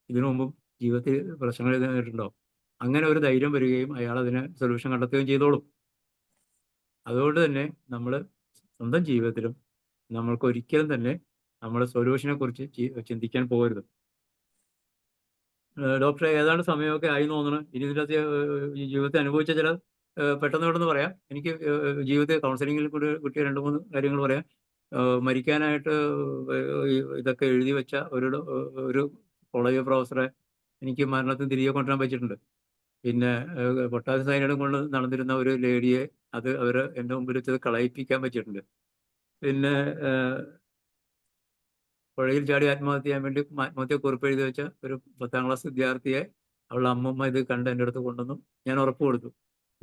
ഇതിനു മുമ്പും ജീവിതത്തിൽ പ്രശ്നങ്ങൾ നേരിട്ടുണ്ടാവും. അങ്ങനെ ഒരു ധൈര്യം വരികയും അയാൾ അതിന് സൊല്യൂഷൻ കണ്ടെത്തുകയും ചെയ്തോളും. അതുകൊണ്ട് തന്നെ നമ്മൾ സ്വന്തം ജീവിതത്തിലും നമ്മൾക്ക് ഒരിക്കലും തന്നെ നമ്മുടെ സൊല്യൂഷനെ കുറിച്ച് ചിന്തിക്കാൻ പോകരുത്. ഡോക്ടറെ, ഏതാണ്ട് സമയമൊക്കെ ആയി തോന്നുന്നു. ഇനി ഇതിനകത്ത് ഈ ജീവിതത്തിൽ അനുഭവിച്ച ചില പെട്ടെന്ന് പെട്ടെന്ന് പറയാം. എനിക്ക് ജീവിതത്തിൽ കൗൺസിലിങ്ങിൽ കൂടി കിട്ടിയ 2-3 കാര്യങ്ങൾ പറയാം. മരിക്കാനായിട്ട് ഇതൊക്കെ എഴുതി വെച്ച ഒരു കോളേജ് പ്രൊഫസറെ എനിക്ക് മരണത്തിന് തിരികെ കൊണ്ടുവരാൻ പറ്റിയിട്ടുണ്ട്. പിന്നെ പൊട്ടാസ്യം സയനൈഡ് കൊണ്ട് നടന്നിരുന്ന ഒരു ലേഡിയെ അവർ എൻ്റെ മുമ്പിൽ വെച്ചത് കളയിപ്പിക്കാൻ പറ്റിയിട്ടുണ്ട്. പിന്നെ പുഴയിൽ ചാടി ആത്മഹത്യ ചെയ്യാൻ വേണ്ടി ആത്മഹത്യക്കുറിപ്പ് എഴുതി വെച്ച ഒരു 10ാം ക്ലാസ് വിദ്യാർത്ഥിയെ അവളുടെ അമ്മമ്മ ഇത് കണ്ട് എൻ്റെ അടുത്ത് കൊണ്ടുവന്നു. ഞാൻ ഉറപ്പ് കൊടുത്തു,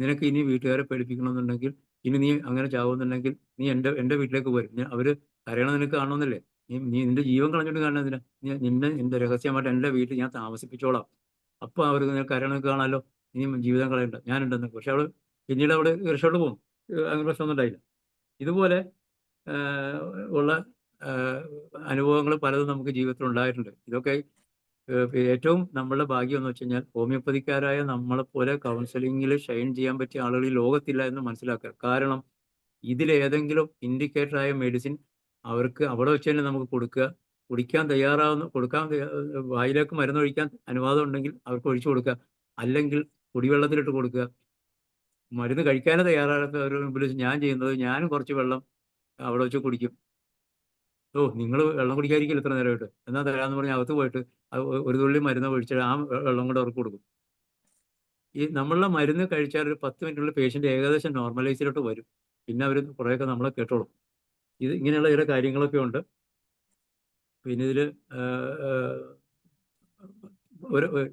നിനക്ക് ഇനി വീട്ടുകാരെ പേടിപ്പിക്കണമെന്നുണ്ടെങ്കിൽ, ഇനി നീ അങ്ങനെ ചാവുന്നുണ്ടെങ്കിൽ നീ എൻ്റെ വീട്ടിലേക്ക് പോരും. അവർ കരയണം നിനക്ക് കാണണമെന്നില്ലേ? നീ നിന്റെ ജീവൻ കളഞ്ഞിട്ട് കാണുന്നതിനാ? നിന്റെ രഹസ്യമായിട്ട് എൻ്റെ വീട്ടിൽ ഞാൻ താമസിപ്പിച്ചോളാം. അപ്പോൾ അവർ നിനക്ക് കരയണം നിനക്ക് കാണാമല്ലോ, ഇനി ജീവിതം കളയണ്ട, ഞാനുണ്ടെന്ന്. പക്ഷെ അവൾ പിന്നീട് അവിടെ രക്ഷോട്ട് പോകും. അങ്ങനെ പ്രശ്നമൊന്നും ഉണ്ടായില്ല. ഇതുപോലെ ഉള്ള അനുഭവങ്ങൾ പലതും നമുക്ക് ജീവിതത്തിൽ ഉണ്ടായിട്ടുണ്ട്. ഇതൊക്കെ ഏറ്റവും നമ്മളുടെ ഭാഗ്യം എന്ന് വെച്ച് കഴിഞ്ഞാൽ ഹോമിയോപ്പതിക്കാരായ നമ്മളെപ്പോലെ കൗൺസിലിങ്ങിൽ ഷൈൻ ചെയ്യാൻ പറ്റിയ ആളുകൾ ഈ ലോകത്തില്ല എന്ന് മനസ്സിലാക്കുക. കാരണം ഇതിലേതെങ്കിലും ഇൻഡിക്കേറ്ററായ മെഡിസിൻ അവർക്ക് അവിടെ വെച്ച് തന്നെ നമുക്ക് കുടിക്കാൻ വായിലേക്ക് മരുന്നൊഴിക്കാൻ അനുവാദം ഉണ്ടെങ്കിൽ അവർക്ക് ഒഴിച്ചു കൊടുക്കുക, അല്ലെങ്കിൽ കുടിവെള്ളത്തിലിട്ട് കൊടുക്കുക. മരുന്ന് കഴിക്കാനേ തയ്യാറാകാത്തവരുടെ മുമ്പിൽ ഞാൻ ചെയ്യുന്നത്, ഞാനും കുറച്ച് വെള്ളം അവിടെ വെച്ച് കുടിക്കും. നിങ്ങൾ വെള്ളം കുടിക്കാതിരിക്കില്ല ഇത്ര നേരമായിട്ട്, എന്നാൽ തരാമെന്ന് പറഞ്ഞ് അകത്ത് പോയിട്ട് ഒരു തുള്ളി മരുന്ന് ഒഴിച്ചിട്ട് ആ വെള്ളം കൂടെ അവർക്ക് കൊടുക്കും. ഈ നമ്മളുടെ മരുന്ന് കഴിച്ചാൽ ഒരു 10 മിനിറ്റുള്ളിൽ പേഷ്യൻ്റ് ഏകദേശം നോർമലൈസിലോട്ട് വരും. പിന്നെ അവർ കുറേയൊക്കെ നമ്മളെ കേട്ടോളും. ഇങ്ങനെയുള്ള ചില കാര്യങ്ങളൊക്കെ ഉണ്ട്. പിന്നെ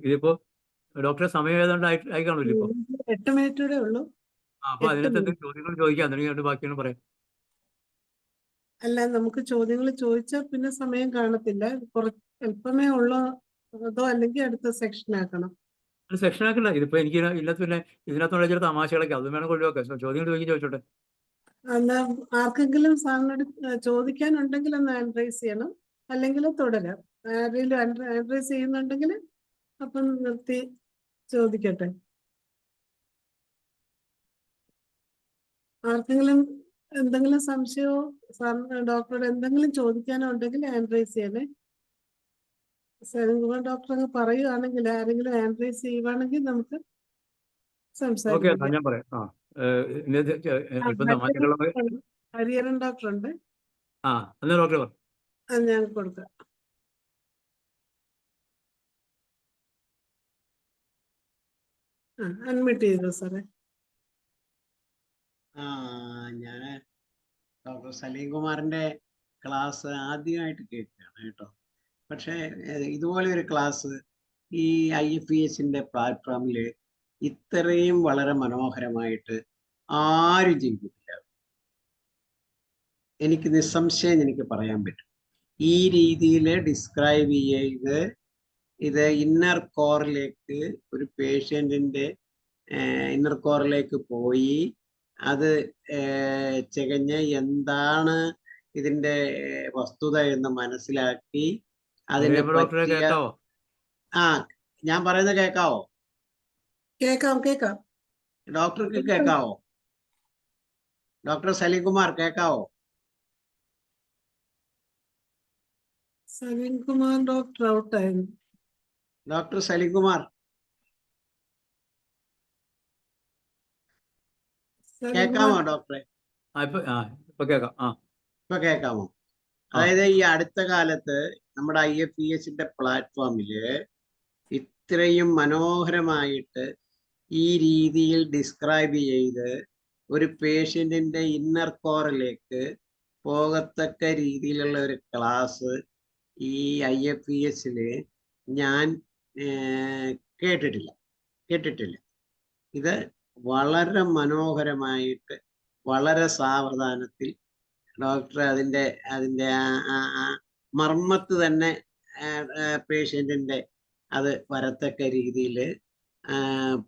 ഇതിപ്പോൾ ഡോക്ടറെ സമയം ഏതാണ്ട് ആയി കാണില്ല ഇപ്പോൾ? 8 മിനിറ്റൂടെ ഉള്ളൂ. അപ്പോൾ അതിനകത്ത് എന്തെങ്കിലും ചോദ്യങ്ങൾ ചോദിക്കാം, എന്നിട്ട് ബാക്കിയാണ് പറയാം. അല്ല, നമുക്ക് ചോദ്യങ്ങൾ ചോദിച്ചാൽ പിന്നെ സമയം കാണത്തില്ല. അല്പമേ ഉള്ളോ അതോ അല്ലെങ്കിൽ അടുത്ത സെക്ഷൻ ആക്കണം? ഒരു സെക്ഷൻ ആക്കണ്ട. ഇതിപ്പോ എനിക്ക് ഇല്ലാത്ത പിന്നെ ഇതിനകത്തുള്ള ചില തമാശകളൊക്കെ അതും വേണം ഒഴിവാക്കാം. ചോദ്യങ്ങൾ ചോദിച്ചോട്ടെ. എന്നാ ആർക്കെങ്കിലും സാറിനോട് ചോദിക്കാനുണ്ടെങ്കിൽ ഒന്ന് ഹാൻഡ് റൈസ് ചെയ്യണം, അല്ലെങ്കിൽ തുടരാം. ആരെങ്കിലും ഹാൻഡ് റൈസ് ചെയ്യുന്നുണ്ടെങ്കിൽ അപ്പം നിർത്തി ചോദിക്കട്ടെ. ആർക്കെങ്കിലും എന്തെങ്കിലും സംശയമോ സാറിന് ഡോക്ടറോട് എന്തെങ്കിലും ചോദിക്കാനോ ഉണ്ടെങ്കിൽ ഹാൻഡ് റൈസ് ചെയ്യണേ. സലീംകുമാർ ഡോക്ടർ അങ്ങ് പറയുകയാണെങ്കിൽ, ആരെങ്കിലും ഹാൻഡ് റൈസ് ചെയ്യുവാണെങ്കിൽ നമുക്ക് സംസാരിക്കാം. ഞാൻ പറയാം. ഹരിഹരൻ ഡോക്ടർ ഉണ്ട്. എന്നാ ഡോക്ടർ പറ. ഞാൻ കൊടുക്കാം. അഡ്മിറ്റ് ചെയ്തോ സാറേ. ഞാൻ ഡോക്ടർ സലീംകുമാറിന്റെ ക്ലാസ് ആദ്യമായിട്ട് കേൾക്കുകയാണ് കേട്ടോ. പക്ഷേ ഇതുപോലെ ഒരു ക്ലാസ് ഈ IFEHന്റെ പ്ലാറ്റ്ഫോമിൽ ഇത്രയും വളരെ മനോഹരമായിട്ട് ആരും ചെയ്തിട്ടില്ല. എനിക്ക് നിസ്സംശയം എനിക്ക് പറയാൻ പറ്റും. ഈ രീതിയിൽ ഡിസ്ക്രൈബ് ചെയ്ത് ഇത് ഇന്നർ കോറിലേക്ക്, ഒരു പേഷ്യൻറ്റിൻ്റെ ഇന്നർ കോറിലേക്ക് പോയി അത് ചികഞ്ഞ് എന്താണ് ഇതിൻ്റെ വസ്തുത എന്ന് മനസ്സിലാക്കി അതിനെ പറ്റിയ ഞാൻ പറയുന്നത് കേൾക്കാവോ? കേൾക്കാം. ഡോക്ടർക്ക് കേൾക്കാവോ? ഡോക്ടർ സലീംകുമാർ കേൾക്കാവോ? സലീംകുമാർ ഡോക്ടർ ഔട്ടായിരുന്നു. ഡോക്ടർ സലീംകുമാർ കേൾക്കാമോ ഡോക്ടറെ? ഇപ്പൊ കേൾക്കാമോ? അതായത് ഈ അടുത്ത കാലത്ത് നമ്മുടെ IFEHന്റെ പ്ലാറ്റ്ഫോമില് ഇത്രയും മനോഹരമായിട്ട് ഈ രീതിയിൽ ഡിസ്ക്രൈബ് ചെയ്ത് ഒരു പേഷ്യൻറ്റിൻ്റെ ഇന്നർ കോറിലേക്ക് പോകത്തക്ക രീതിയിലുള്ള ഒരു ക്ലാസ് ഈ IFEHൽ ഞാൻ കേട്ടിട്ടില്ല. ഇത് വളരെ മനോഹരമായിട്ട് വളരെ സാവധാനത്തിൽ ഡോക്ടർ അതിൻ്റെ മർമ്മത്ത് തന്നെ പേഷ്യൻറ്റിൻ്റെ അത് വരത്തക്ക രീതിയിൽ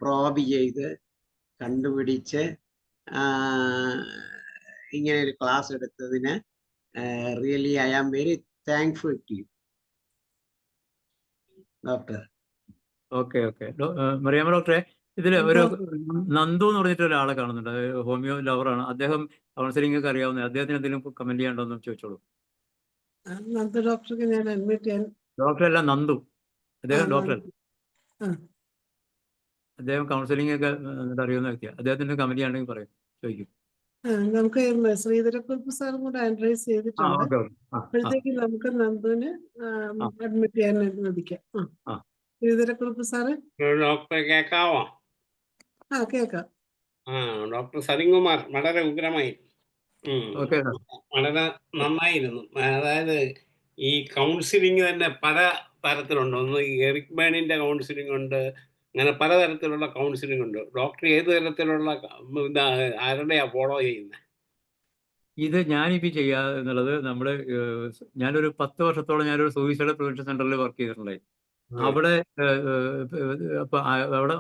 പ്രോബ് ചെയ്ത് കണ്ടുപിടിച്ച് ഇങ്ങനെ ഒരു ക്ലാസ് എടുത്തതിന് really I am very thankful to you doctor. Okay okay. Mariyamma ഡോക്ടറെ, ഇതിൽ ഒരു നന്ദു എന്ന് പറഞ്ഞിട്ട് ഒരാളെ കാണുന്നുണ്ട്, ഹോമിയോ ലവറാണ് അദ്ദേഹം. കൗൺസിലിംഗ് ഒക്കെ അറിയാവുന്ന അദ്ദേഹത്തിന് എന്തെങ്കിലും കമന്റ് ചെയ്യാണ്ടോന്ന് ചോദിച്ചോളൂ. നന്ദു ഡോക്ടർക്ക് ഞാൻ അഡ്മിറ്റ് ചെയ്യാൻ. ഡോക്ടറല്ല, നന്ദു. അദ്ദേഹം ഡോക്ടറല്ല, ആ, അദ്ദേഹം കൗൺസിലിംഗ് ഒക്കെ അറിയുന്ന വ്യക്തിയാണ്. അദ്ദേഹത്തിന്റെ കമന്റ് ചെയ്യാണ്ടെങ്കിൽ പറയും, ചോദിക്കും. നമുക്ക് ശ്രീധരക്കുറുപ്പ് സാറും കൂടെ അഡ്രൈസ് ആ ചെയ്തിട്ടുണ്ട്. Okay okay. അപ്പോഴത്തേക്ക് നമുക്ക് നന്ദുവിനെ അഡ്മിറ്റ് ചെയ്യാൻ അനുവദിക്കാം. ആ. ശ്രീധരക്കുറുപ്പ് സാറ്. ഡോക്ടറെ കേൾക്കാവോ? കേക്കാം. ഡോക്ടർ സലിംകുമാർ വളരെ ഉഗ്രമായി, ഓക്കെ. വളരെ നന്നായിരുന്നു. അതായത് ഈ കൗൺസിലിംഗ് തന്നെ പല തരത്തിലുണ്ട്. ഒന്ന് എറിക് ബേണിന്റെ കൗൺസിലിംഗ് ഉണ്ട്, അങ്ങനെ പലതരത്തിലുള്ള കൗൺസിലിംഗ് ഉണ്ട്. ഡോക്ടർ ഏത് തരത്തിലുള്ള ആരുടെയാ ഫോളോ ചെയ്യുന്നത്? ഇത് ഞാനിപ്പോൾ ചെയ്യുക എന്നുള്ളത് ഞാനൊരു 10 വർഷത്തോളം ഞാനൊരു സൂയിസൈഡ് പ്രിവെൻഷൻ സെന്ററിൽ വർക്ക് ചെയ്തിട്ടുണ്ടായി. അവിടെ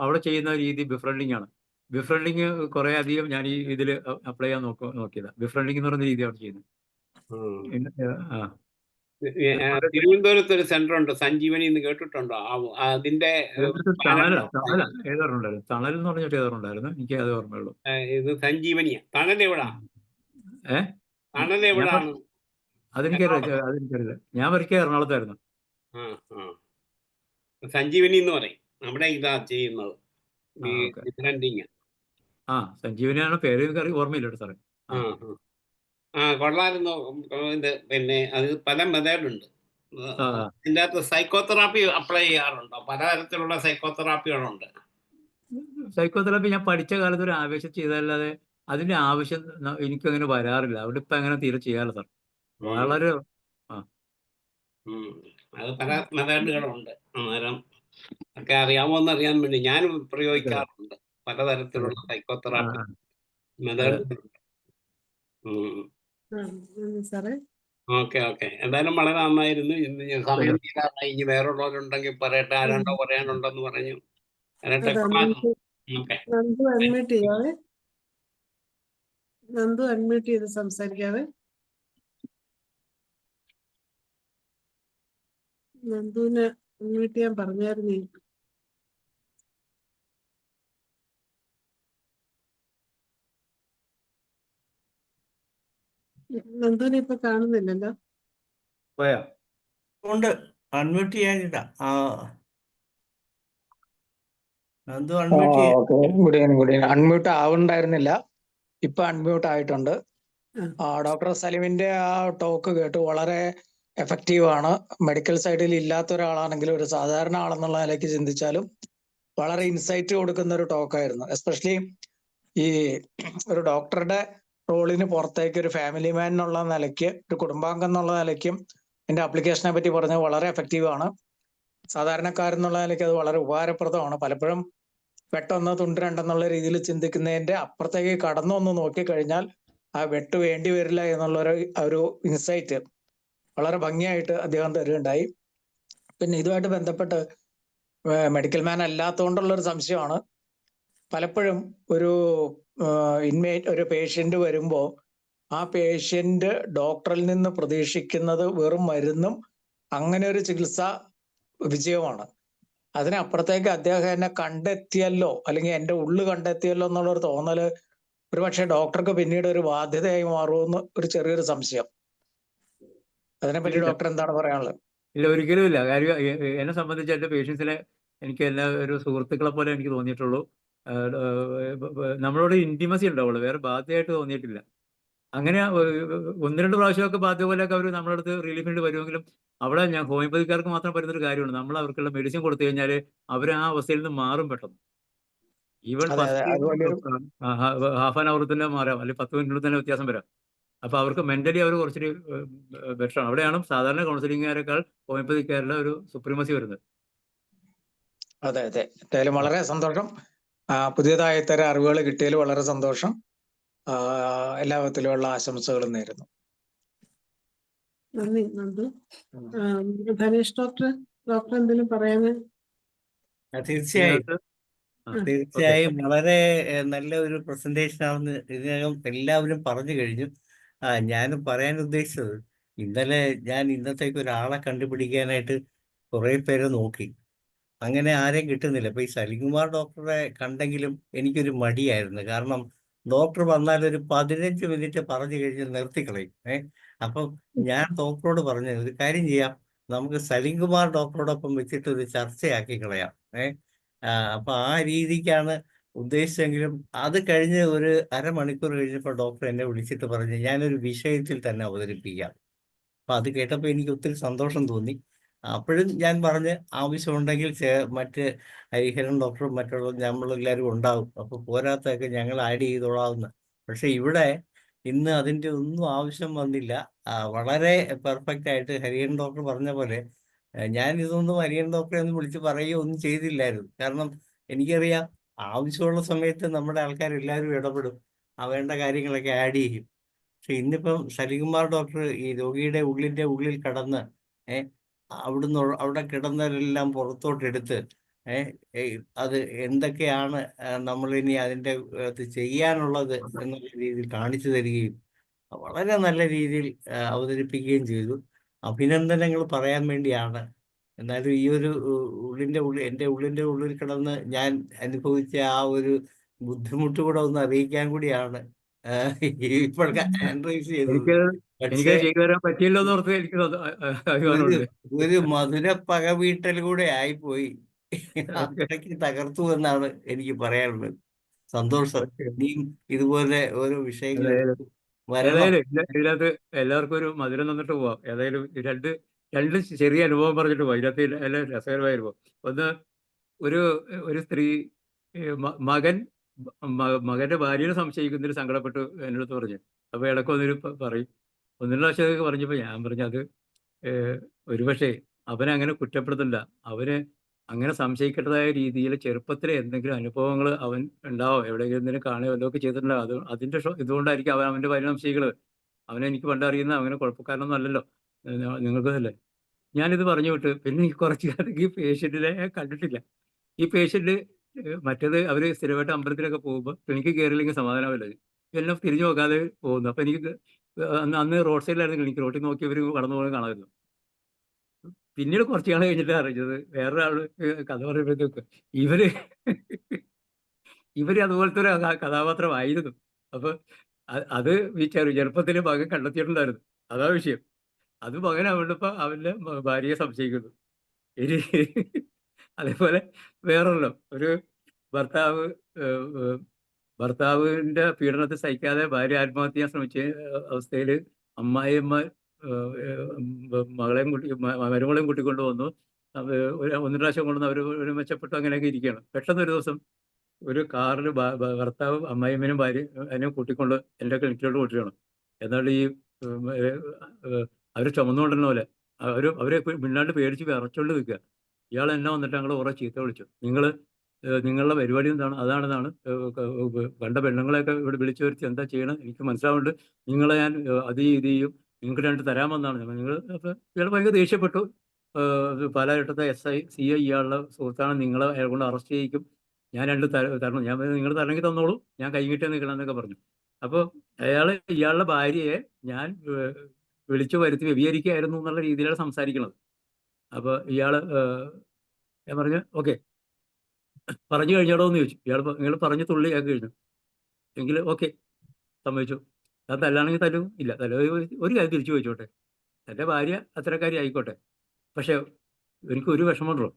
അവിടെ ചെയ്യുന്ന രീതി ബിഫ്രണ്ടിങ് ആണ്. ബിഫ്രണ്ടിങ് കുറെ അധികം ഞാൻ ഈ ഇതിൽ അപ്ലൈ ചെയ്യാൻ നോക്കിയതാണ്. ബിഫ്രണ്ടിങ് എന്ന് പറയുന്ന രീതി അവിടെ ചെയ്യുന്നത്. തിരുവനന്തപുരത്ത് ഒരു സെന്റർ ഉണ്ട്, സഞ്ജീവനി എന്ന് കേട്ടിട്ടുണ്ടോ? അതിന്റെ ഏതാറുണ്ടായിരുന്നു, തണൽ എന്ന് പറഞ്ഞിട്ട് ഏതാറുണ്ടായിരുന്നു, എനിക്ക് അത് ഓർമ്മയുള്ളൂ. ഇത് സഞ്ജീവനിയാ. തണൽ എവിടാ? തണൽ എവിടാണ്? അതെനിക്കറിയില്ല. ഞാൻ വരയ്ക്കുക എറണാകുളത്തായിരുന്നു. സഞ്ജീവനി എന്ന് പറയും, നമ്മുടെ ഇതാ ചെയ്യുന്നത് ബിഫ്രണ്ടിങ്. സഞ്ജീവനിയാണ് പേര്, ഓർമ്മയില്ല സാറേ. കൊള്ളായിരുന്നു. ഇത് പിന്നെ അത് പല മെത്തേഡുണ്ട്. ഇതിൻ്റെ അകത്ത് സൈക്കോതെറാപ്പി അപ്ലൈ ചെയ്യാറുണ്ടോ? പലതരത്തിലുള്ള സൈക്കോതെറാപ്പികളുണ്ട്. സൈക്കോതെറാപ്പി ഞാൻ പഠിച്ച കാലത്ത് ഒരു ആവേശം ചെയ്തല്ലാതെ അതിന്റെ ആവശ്യം എനിക്കങ്ങനെ വരാറില്ല. അവിടെ ഇപ്പൊ അങ്ങനെ തീരെ ചെയ്യാറില്ല സാർ. വളരെ അത് പല മെത്തേഡുകളുണ്ട്. അന്നേരം ഒക്കെ അറിയാമോന്ന് അറിയാൻ വേണ്ടി ഞാൻ പ്രയോഗിക്കാറുണ്ട് പലതരത്തിലുള്ള സൈക്കോതെറാപ്പി മെത്തേഡുകളുണ്ട്. ഓക്കെ. എന്തായാലും വളരെ നന്നായിരുന്നു. ഇന്ന് സമയം തീരാറായി. ഇനി വേറുള്ളവരുണ്ടെങ്കിൽ പറയട്ടെ. ആരാണ്ടോ പറയാനുണ്ടെന്ന് പറഞ്ഞു. നന്ദു അൺമ്യൂട്ട് ചെയ്ത് സംസാരിക്കാതെ. നന്ദുവിനെ അൺമ്യൂട്ട് ചെയ്യാൻ പറഞ്ഞായിരുന്നു. നന്ദുവിനെ ഇപ്പൊ കാണുന്നില്ലല്ലോ. ഉണ്ട്, അൺമ്യൂട്ട് ചെയ്യാനില്ല. Good evening. അൺമ്യൂട്ട് ആവുന്നുണ്ടായിരുന്നില്ല, ഇപ്പൊ അൺമ്യൂട്ട് ആയിട്ടുണ്ട്. ഡോക്ടർ സലിമിന്റെ ആ ടോക്ക് കേട്ടു, വളരെ എഫക്റ്റീവ് ആണ്. മെഡിക്കൽ സൈഡിൽ ഇല്ലാത്ത ഒരാളാണെങ്കിലും ഒരു സാധാരണ ആളെന്നുള്ള നിലയ്ക്ക് ചിന്തിച്ചാലും വളരെ ഇൻസൈറ്റ് കൊടുക്കുന്ന ഒരു ടോക്കായിരുന്നു. എസ്പെഷ്യലി ഈ ഒരു ഡോക്ടറുടെ റോളിന് പുറത്തേക്ക് ഒരു ഫാമിലി മാൻ എന്നുള്ള നിലയ്ക്ക്, ഒരു കുടുംബാംഗം എന്നുള്ള നിലയ്ക്കും എന്റെ ആപ്ലിക്കേഷനെ പറ്റി പറഞ്ഞത് വളരെ എഫക്റ്റീവ് ആണ്. സാധാരണക്കാരെന്നുള്ള നിലയ്ക്ക് അത് വളരെ ഉപകാരപ്രദമാണ്. പലപ്പോഴും വെട്ടൊന്ന് തുണ്ട് രണ്ടെന്നുള്ള രീതിയിൽ ചിന്തിക്കുന്നതിന്റെ അപ്പുറത്തേക്ക് കടന്നൊന്ന് നോക്കിക്കഴിഞ്ഞാൽ ആ വെട്ട് വേണ്ടി വരില്ല എന്നുള്ള ഒരു ഇൻസൈറ്റ് വളരെ ഭംഗിയായിട്ട് അദ്ദേഹം തരുകയുണ്ടായി. പിന്നെ ഇതുമായിട്ട് ബന്ധപ്പെട്ട് മെഡിക്കൽ മാൻ അല്ലാത്തതുകൊണ്ടുള്ള ഒരു സംശയമാണ്. പലപ്പോഴും ഒരു ഒരു പേഷ്യന്റ് വരുമ്പോൾ ആ പേഷ്യന്റ് ഡോക്ടറിൽ നിന്ന് പ്രതീക്ഷിക്കുന്നത് വെറും മരുന്നും അങ്ങനെ ഒരു ചികിത്സ വിജയമാണ്. അതിനപ്പുറത്തേക്ക് അദ്ദേഹം എന്നെ കണ്ടെത്തിയല്ലോ, അല്ലെങ്കിൽ എന്റെ ഉള്ളു കണ്ടെത്തിയല്ലോ എന്നുള്ളൊരു തോന്നല് ഒരുപക്ഷെ ഡോക്ടർക്ക് പിന്നീട് ഒരു ബാധ്യതയായി മാറുമെന്ന് ഒരു ചെറിയൊരു സംശയം. അതിനെപ്പറ്റി ഡോക്ടർ എന്താണ് പറയാനുള്ളത്? ഇല്ല, ഒരിക്കലും ഇല്ല. കാര്യം എന്നെ സംബന്ധിച്ച് എൻ്റെ പേഷ്യൻസിനെ എനിക്ക് എല്ലാ ഒരു സുഹൃത്തുക്കളെ പോലെ എനിക്ക് തോന്നിയിട്ടുള്ളൂ. നമ്മളോട് ഇന്റിമസി ഉണ്ടാവുള്ളൂ, വേറെ ബാധ്യമായിട്ട് തോന്നിയിട്ടില്ല. അങ്ങനെ 1-2 പ്രാവശ്യമൊക്കെ ബാധ്യ പോലെയൊക്കെ അവർ നമ്മുടെ അടുത്ത് റിലീഫിന് വരുമെങ്കിലും അവിടെ ഞാൻ ഹോമിയോപ്പതിക്കാർക്ക് മാത്രം പറ്റുന്നൊരു കാര്യമാണ്, നമ്മൾ അവർക്കുള്ള മെഡിസിൻ കൊടുത്തു കഴിഞ്ഞാൽ അവർ ആ അവസ്ഥയിൽ നിന്ന് മാറും പെട്ടെന്ന്. ഈവൻ ഹാഫ് ആൻ അവർ തന്നെ മാറാം, അല്ലെങ്കിൽ 10 മിനിറ്റിൽ തന്നെ വ്യത്യാസം വരാം. അപ്പൊ അവർക്ക് മെന്റലി അവർ കുറച്ചൊരു ബെറ്ററാണ്. അവിടെയാണ് സാധാരണ കൗൺസിലിംഗുകാരെക്കാൾ ഹോമിയോപ്പതിക്കാരുടെ ഒരു സുപ്രീമസി വരുന്നത്. അതെ, എന്തായാലും വളരെ സന്തോഷം. പുതിയതായ ഇത്തരം അറിവുകൾ കിട്ടിയതിൽ വളരെ സന്തോഷം. എല്ലാ വിധത്തിലുള്ള ആശംസകളും നേരുന്നു. നന്ദി നന്ദു. ധനേഷ് ഡോക്ടർ എന്തെങ്കിലും പറയാന്? തീർച്ചയായും ഓക്കെ. തീർച്ചയായും വളരെ നല്ല ഒരു പ്രസന്റേഷൻ ആണെന്ന് ഇതിനകം എല്ലാവരും പറഞ്ഞു കഴിഞ്ഞു. ഞാനും പറയാൻ ഉദ്ദേശിച്ചത്, ഇന്നലെ ഞാൻ ഇന്നത്തേക്ക് ഒരാളെ കണ്ടുപിടിക്കാനായിട്ട് കുറെ പേരെ നോക്കി. അങ്ങനെ ആരെയും കിട്ടുന്നില്ല. അപ്പൊ ഈ സലിംകുമാർ ഡോക്ടറെ കണ്ടെങ്കിലും എനിക്കൊരു മടിയായിരുന്നു. കാരണം ഡോക്ടർ വന്നാൽ ഒരു 15 മിനിറ്റ് പറഞ്ഞു കഴിഞ്ഞ് നിർത്തിക്കളയും. അപ്പം ഞാൻ ഡോക്ടറോട് പറഞ്ഞു, ഒരു കാര്യം ചെയ്യാം, നമുക്ക് സലിംകുമാർ ഡോക്ടറോടൊപ്പം വെച്ചിട്ട് ഒരു ചർച്ചയാക്കി കളയാം. അപ്പൊ ആ രീതിക്കാണ് ഉദ്ദേശിച്ചെങ്കിലും അത് കഴിഞ്ഞ് ഒരു അരമണിക്കൂർ കഴിഞ്ഞപ്പോൾ ഡോക്ടർ എന്നെ വിളിച്ചിട്ട് പറഞ്ഞു, ഞാനൊരു വിഷയത്തിൽ തന്നെ അവതരിപ്പിക്കാം. അപ്പൊ അത് കേട്ടപ്പോൾ എനിക്ക് ഒത്തിരി സന്തോഷം തോന്നി. അപ്പോഴും ഞാൻ പറഞ്ഞ് ആവശ്യമുണ്ടെങ്കിൽ മറ്റ് ഹരിഹരൻ ഡോക്ടറും മറ്റുള്ള നമ്മളെല്ലാവരും ഉണ്ടാവും, അപ്പൊ പോരാത്തൊക്കെ ഞങ്ങൾ ആഡ് ചെയ്തോളാവുന്ന. പക്ഷെ ഇവിടെ ഇന്ന് അതിൻ്റെ ഒന്നും ആവശ്യം വന്നില്ല. വളരെ പെർഫെക്റ്റ് ആയിട്ട് ഹരിഹരൻ ഡോക്ടർ പറഞ്ഞ പോലെ ഞാൻ ഇതൊന്നും ഹരിഹരൻ ഡോക്ടറെ ഒന്നും വിളിച്ച് പറയുകയോ ഒന്നും ചെയ്തില്ലായിരുന്നു. കാരണം എനിക്കറിയാം ആവശ്യമുള്ള സമയത്ത് നമ്മുടെ ആൾക്കാരെല്ലാവരും ഇടപെടും, വേണ്ട കാര്യങ്ങളൊക്കെ ആഡ് ചെയ്യും. പക്ഷെ ഇന്നിപ്പം സലികുമാർ ഡോക്ടർ ഈ രോഗിയുടെ ഉള്ളിൽ കടന്ന് അവിടുന്ന് അവിടെ കിടന്നവരെല്ലാം പുറത്തോട്ടെടുത്ത് അത് എന്തൊക്കെയാണ് നമ്മളിനി അതിൻ്റെ അത് ചെയ്യാനുള്ളത് എന്നുള്ള രീതിയിൽ കാണിച്ചു തരികയും വളരെ നല്ല രീതിയിൽ അവതരിപ്പിക്കുകയും ചെയ്തു. അഭിനന്ദനങ്ങൾ പറയാൻ വേണ്ടിയാണ്. എന്നാലും ഈ ഒരു എൻ്റെ ഉള്ളിൻ്റെ ഉള്ളിൽ കിടന്ന് ഞാൻ അനുഭവിച്ച ആ ഒരു ബുദ്ധിമുട്ട് കൂടെ ഒന്ന് അറിയിക്കാൻ കൂടിയാണ് ഇപ്പോഴൊക്കെ ആൻഡ്രൈസ് ചെയ്തത്. എനിക്ക് പക്ഷേ എനിക്കത് ചെയ്തു തരാൻ പറ്റിയില്ലോ എന്ന് ഓർത്ത് എനിക്ക് ഒരു അഭിമാനമുണ്ട്. ഒരു മധുര പകവീട്ടൽ കൂടെ ആയിപ്പോയി. അത്രയ്ക്ക് തകർത്തു എന്നാണ് എനിക്ക് പറയാനുള്ളത്. സന്തോഷം. ഇനിയും ഇതുപോലെ ഓരോ വിഷയങ്ങൾ ഏതായാലും വരണം. ഇതിനകത്ത് എല്ലാവർക്കും ഒരു മധുരം തന്നിട്ട് പോവാം. ഏതായാലും രണ്ട് ചെറിയ അനുഭവം പറഞ്ഞിട്ട് പോവാം. ഇതിനകത്ത് എല്ലാം രസകരമായ അനുഭവം. ഒന്ന്, ഒരു സ്ത്രീ മകൻ മകന്റെ ഭാര്യയെ സംശയിക്കുന്നതിൽ സങ്കടപ്പെട്ട് എൻ്റെ അടുത്ത് പറഞ്ഞു. അപ്പൊ ഇടയ്ക്ക് വന്നൊരു പറയും, ഒന്നിനും പ്രാവശ്യമൊക്കെ പറഞ്ഞപ്പോൾ ഞാൻ പറഞ്ഞു, അത് ഒരുപക്ഷെ അവനെ അങ്ങനെ കുറ്റപ്പെടുത്തില്ല, അവന് അങ്ങനെ സംശയിക്കേണ്ടതായ രീതിയിൽ ചെറുപ്പത്തിലെ എന്തെങ്കിലും അനുഭവങ്ങൾ അവൻ ഉണ്ടാവും, എവിടെയെങ്കിലും എന്തെങ്കിലും കാണുകയോ എന്തൊക്കെ ചെയ്തിട്ടുണ്ടാവും. അതിന്റെ ഇതുകൊണ്ടായിരിക്കും അവന്റെ ഭാര്യ സംശയിക്കുന്നത്. അവനെ എനിക്ക് പണ്ടറിയുന്ന, അവനെ കുഴപ്പക്കാരനൊന്നും അല്ലല്ലോ, നിങ്ങൾക്കതല്ലേ. ഞാനിത് പറഞ്ഞു വിട്ട് പിന്നെ ഈ കുറച്ച് കാലം ഈ പേഷ്യന്റിനെ കണ്ടിട്ടില്ല. ഈ പേഷ്യന്റ് മറ്റേത് അവർ സ്ഥിരമായിട്ട് അമ്പലത്തിലൊക്കെ പോകുമ്പോൾ ക്ലിനിക്ക് കയറിയില്ലെങ്കിൽ സമാധാനമില്ല, എല്ലാം തിരിഞ്ഞു നോക്കാതെ പോകുന്നു. അപ്പൊ എനിക്ക് അന്ന് റോഡ് സൈഡിലായിരുന്നു ക്ലിനിക്ക്, റോട്ടിൽ നോക്കി ഇവർ കടന്നു പോകുന്നത് കാണാമായിരുന്നു. പിന്നീട് കുറച്ച് നാൾ കഴിഞ്ഞിട്ട് അറിഞ്ഞത്, വേറൊരാള് കഥ പറയുമ്പോഴത്തേക്ക് ഇവര് അതുപോലത്തെ ഒരു കഥാപാത്രമായിരുന്നു. അപ്പൊ അത് ഈ ചെറുപ്പത്തിൽ മകൻ കണ്ടെത്തിയിട്ടുണ്ടായിരുന്നു. അതാ വിഷയം. അത് മകൻ അവന്റെ ഭാര്യയെ സംശയിക്കുന്നു. ഇനി അതേപോലെ വേറൊരെണ്ണം, ഒരു ഭർത്താവ് ഭർത്താവിന്റെ പീഡനത്തെ സഹിക്കാതെ ഭാര്യ ആത്മഹത്യ ചെയ്യാൻ ശ്രമിച്ച അവസ്ഥയിൽ അമ്മായിയമ്മ മരുമകളെയും കൂട്ടിക്കൊണ്ട് വന്നു. ഒന്ന് പ്രാവശ്യം കൊണ്ടുവന്ന് അവർ മെച്ചപ്പെട്ടു, അങ്ങനെയൊക്കെ ഇരിക്കുകയാണ്. പെട്ടെന്ന് ഒരു ദിവസം ഒരു കാറിൽ ഭർത്താവ് അമ്മായിയമ്മനും ഭാര്യ അതിനെ കൂട്ടിക്കൊണ്ട് എൻ്റെ ക്ലിനിക്കിലോട്ട് കൂട്ടിയാണ്. എന്നാൽ ഈ അവർ ചുമന്നുകൊണ്ടിരുന്ന പോലെ അവരെ മുന്നാണ്ട് പേടിച്ച് വിറച്ചുകൊണ്ട് നിൽക്കുക. ഇയാൾ എന്നെ വന്നിട്ട് ഞങ്ങൾ കുറേ ചീത്ത വിളിച്ചു, നിങ്ങളുടെ പരിപാടി എന്താണ്, അതാണെന്നാണ് കണ്ട പെണ്ണുങ്ങളെയൊക്കെ ഇവിടെ വിളിച്ചു വരുത്തി എന്താ ചെയ്യണം എനിക്ക് മനസ്സിലാവുന്നുണ്ട്, നിങ്ങളെ ഞാൻ അത് ചെയ്യും, നിങ്ങൾക്ക് രണ്ട് തരാമെന്നാണ് നിങ്ങൾ. അപ്പോൾ ഇയാൾ ഭയങ്കര ദേഷ്യപ്പെട്ടു. പാലാരിട്ടത്തെ SI CI ഇയാളുടെ സുഹൃത്താണ്, നിങ്ങളെ അയാൾ കൊണ്ട് അറസ്റ്റ് ചെയ്യിക്കും, ഞാൻ രണ്ട് തരണം, ഞാൻ നിങ്ങൾ തരണമെങ്കിൽ തന്നോളൂ, ഞാൻ കൈകിട്ടേ നിൽക്കണം എന്നൊക്കെ പറഞ്ഞു. അപ്പോൾ ഇയാളുടെ ഭാര്യയെ ഞാൻ വിളിച്ചു വരുത്തി വ്യഭിചരിക്കുകയായിരുന്നു എന്നുള്ള രീതിയിലാണ് സംസാരിക്കുന്നത്. അപ്പോൾ ഞാൻ പറഞ്ഞു ഓക്കെ, പറഞ്ഞു കഴിഞ്ഞോടോ എന്ന് ചോദിച്ചു. നിങ്ങൾ പറഞ്ഞു തുള്ളിയാക്കി കഴിഞ്ഞു എങ്കിൽ ഓക്കെ, സമ്മതിച്ചു. അത് തല്ലാണെങ്കിൽ തല്ലും, ഇല്ല ഒരു കാര്യം തിരിച്ചു ചോദിച്ചോട്ടെ, എൻ്റെ ഭാര്യ അത്തരക്കാരി ആയിക്കോട്ടെ, പക്ഷെ എനിക്കൊരു വിഷമമുണ്ടോ,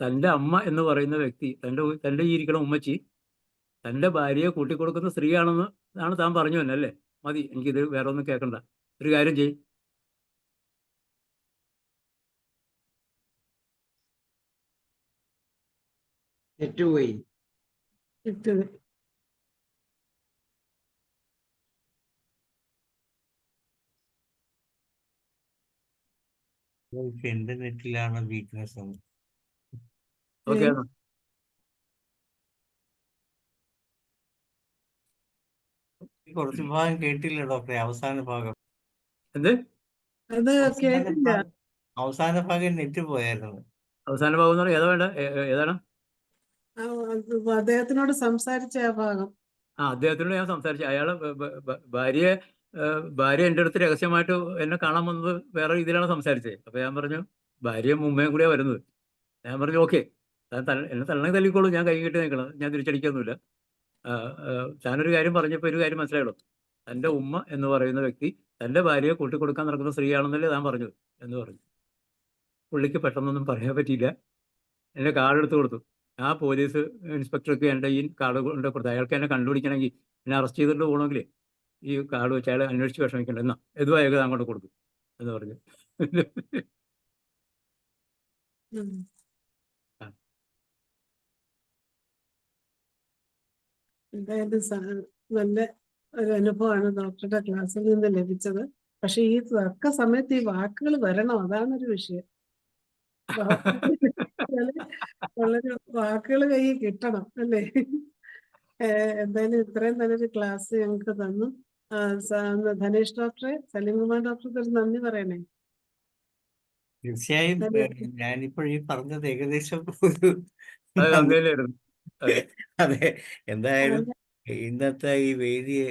തൻ്റെ അമ്മ എന്ന് പറയുന്ന വ്യക്തി, തൻ്റെ ഈ ഇരിക്കണ ഉമ്മച്ചി തൻ്റെ ഭാര്യയെ കൂട്ടിക്കൊടുക്കുന്ന സ്ത്രീയാണെന്ന് ആണ് താൻ പറഞ്ഞു തന്നെ അല്ലേ? മതി, എനിക്കിത് വേറെ ഒന്നും കേൾക്കണ്ട. ഒരു കാര്യം ചെയ്യും, തെറ്റുപോയി. എന്റെ നെറ്റിലാണ് വീക്ക്നെസ്. ഓക്കെ. കുറച്ച് ഭാഗം കേട്ടില്ല ഡോക്ടറെ, അവസാന ഭാഗം. എന്ത്? അത് കേട്ടില്ല. അവസാന ഭാഗം നെറ്റ് പോയായിരുന്നു. അവസാന ഭാഗം എന്ന് പറഞ്ഞാൽ ഏതാ വേണ്ട, ഏതാണ്? അദ്ദേഹത്തിനോട് സംസാരിച്ച ആ ഭാഗം. അദ്ദേഹത്തിനോട് ഞാൻ സംസാരിച്ചു. അയാള് ഭാര്യ എൻ്റെ അടുത്ത് രഹസ്യമായിട്ട് എന്നെ കാണാൻ വന്നത് വേറെ രീതിയിലാണ് സംസാരിച്ചത്. അപ്പൊ ഞാൻ പറഞ്ഞു ഭാര്യയും ഉമ്മയും കൂടിയാ വരുന്നത്. ഞാൻ പറഞ്ഞു ഓക്കെ, എന്നെ തള്ളണമെങ്കിൽ തല്ലിക്കോളൂ, ഞാൻ കൈ കെട്ടി നിൽക്കണം, ഞാൻ തിരിച്ചടിക്കൊന്നുമില്ല. താനൊരു കാര്യം പറഞ്ഞപ്പോൾ ഒരു കാര്യം മനസ്സിലായുള്ളൂ, തൻ്റെ ഉമ്മ എന്ന് പറയുന്ന വ്യക്തി തൻ്റെ ഭാര്യയെ കൂട്ടിക്കൊടുക്കാൻ നടക്കുന്ന സ്ത്രീയാണെന്നല്ലേ താൻ പറഞ്ഞത് എന്ന് പറഞ്ഞു. പുള്ളിക്ക് പെട്ടെന്നൊന്നും പറയാൻ പറ്റിയില്ല. എൻ്റെ കാർഡ് എടുത്ത് കൊടുത്തു. ആ പോലീസ് ഇൻസ്പെക്ടർക്ക് എൻ്റെ ഈ കാർഡ് കൊണ്ട് കൊടുത്തു. അയാൾക്ക് എന്നെ കണ്ടുപിടിക്കണമെങ്കിൽ, എന്നെ അറസ്റ്റ് ചെയ്തിട്ട് പോകണമെങ്കിൽ ഈ കാർഡ് വെച്ച് അയാൾ അന്വേഷിച്ച് വിഷമിക്കണ്ട, എന്നാ എതുവാ അയാൾക്ക് അങ്ങോട്ട് കൊടുത്തു എന്ന് പറഞ്ഞു. ഉം. ആ. എന്തായാലും നല്ല ഒരു അനുഭവമാണ് ഡോക്ടറുടെ ക്ലാസ്സിൽ നിന്ന് ലഭിച്ചത്. പക്ഷെ ഈ തക്ക സമയത്ത് ഈ വാക്കുകൾ വരണം, അതാണൊരു വിഷയം. വളരെ വാക്കുകൾ കയ്യിൽ കിട്ടണം അല്ലേ? എന്തായാലും ഇത്രയും നല്ലൊരു ക്ലാസ് ഞങ്ങൾക്ക് തന്നു. ധനേഷ് ഡോക്ടറെ, സലീംകുമാർ ഡോക്ടർക്ക് ഒരു നന്ദി പറയണേ. തീർച്ചയായും നന്ദി. ഞാനിപ്പോൾ ഈ പറഞ്ഞത് ഏകദേശം ഒരു അത് നന്ദിയിലായിരുന്നു. അതെ. അതെ, എന്തായാലും ഇന്നത്തെ ഈ വേദിയെ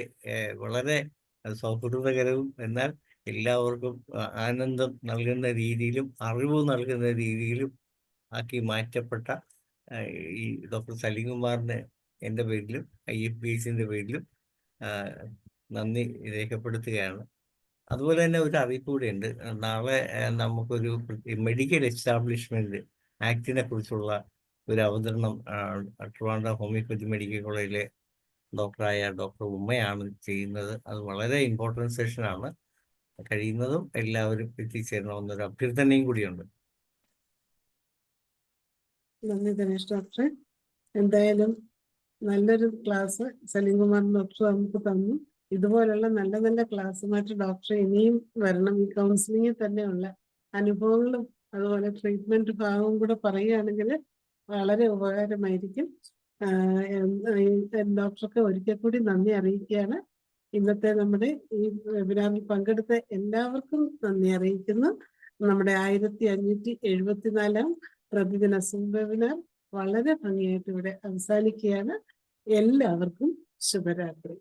വളരെ സൗഹൃദകരവും എന്നാൽ എല്ലാവർക്കും ആനന്ദം നൽകുന്ന രീതിയിലും അറിവ് നൽകുന്ന രീതിയിലും ആക്കി മാറ്റപ്പെട്ട ഈ ഡോക്ടർ സലീംകുമാറിന് എൻ്റെ പേരിലും IFBSന്റെ പേരിലും നന്ദി രേഖപ്പെടുത്തുകയാണ്. അതുപോലെ തന്നെ ഒരു അറിയിപ്പ് കൂടിയുണ്ട്. നാളെ നമുക്കൊരു മെഡിക്കൽ എസ്റ്റാബ്ലിഷ്മെന്റ് ആക്ടിനെ കുറിച്ചുള്ള ഒരു അവതരണം ട്രിവാൻഡ്രം ഹോമിയോപ്പതി മെഡിക്കൽ കോളേജിലെ ഡോക്ടറായ ഡോക്ടർ ഉമ്മയാണ് ചെയ്യുന്നത്. അത് വളരെ ഇമ്പോർട്ടൻറ്റ് സെഷനാണ്. കഴിയുന്നതും എല്ലാവരും എത്തിച്ചേരണമെന്നൊരു അഭ്യർത്ഥനയും കൂടിയുണ്ട്. നന്ദി ധനേഷ് ഡോക്ടറെ. എന്തായാലും നല്ലൊരു ക്ലാസ് സലീംകുമാർ ഡോക്ടർ നമുക്ക് തന്നു. ഇതുപോലുള്ള നല്ല നല്ല ക്ലാസ്സുമായിട്ട് ഡോക്ടർ ഇനിയും വരണം. ഈ കൗൺസിലിങ്ങിൽ തന്നെയുള്ള അനുഭവങ്ങളും അതുപോലെ ട്രീറ്റ്മെന്റ് ഭാഗവും കൂടെ പറയുകയാണെങ്കിൽ വളരെ ഉപകാരമായിരിക്കും. ഡോക്ടർക്ക് ഒരിക്കൽ കൂടി നന്ദി അറിയിക്കുകയാണ്. ഇന്നത്തെ നമ്മുടെ ഈ വെബിനാറിൽ പങ്കെടുത്ത എല്ലാവർക്കും നന്ദി അറിയിക്കുന്നു. നമ്മുടെ 1574 പ്രതിദിന Zoom വെബിനാർ വളരെ ഭംഗിയായിട്ട് ഇവിടെ അവസാനിക്കുകയാണ്. എല്ലാവർക്കും ശുഭരാത്രി.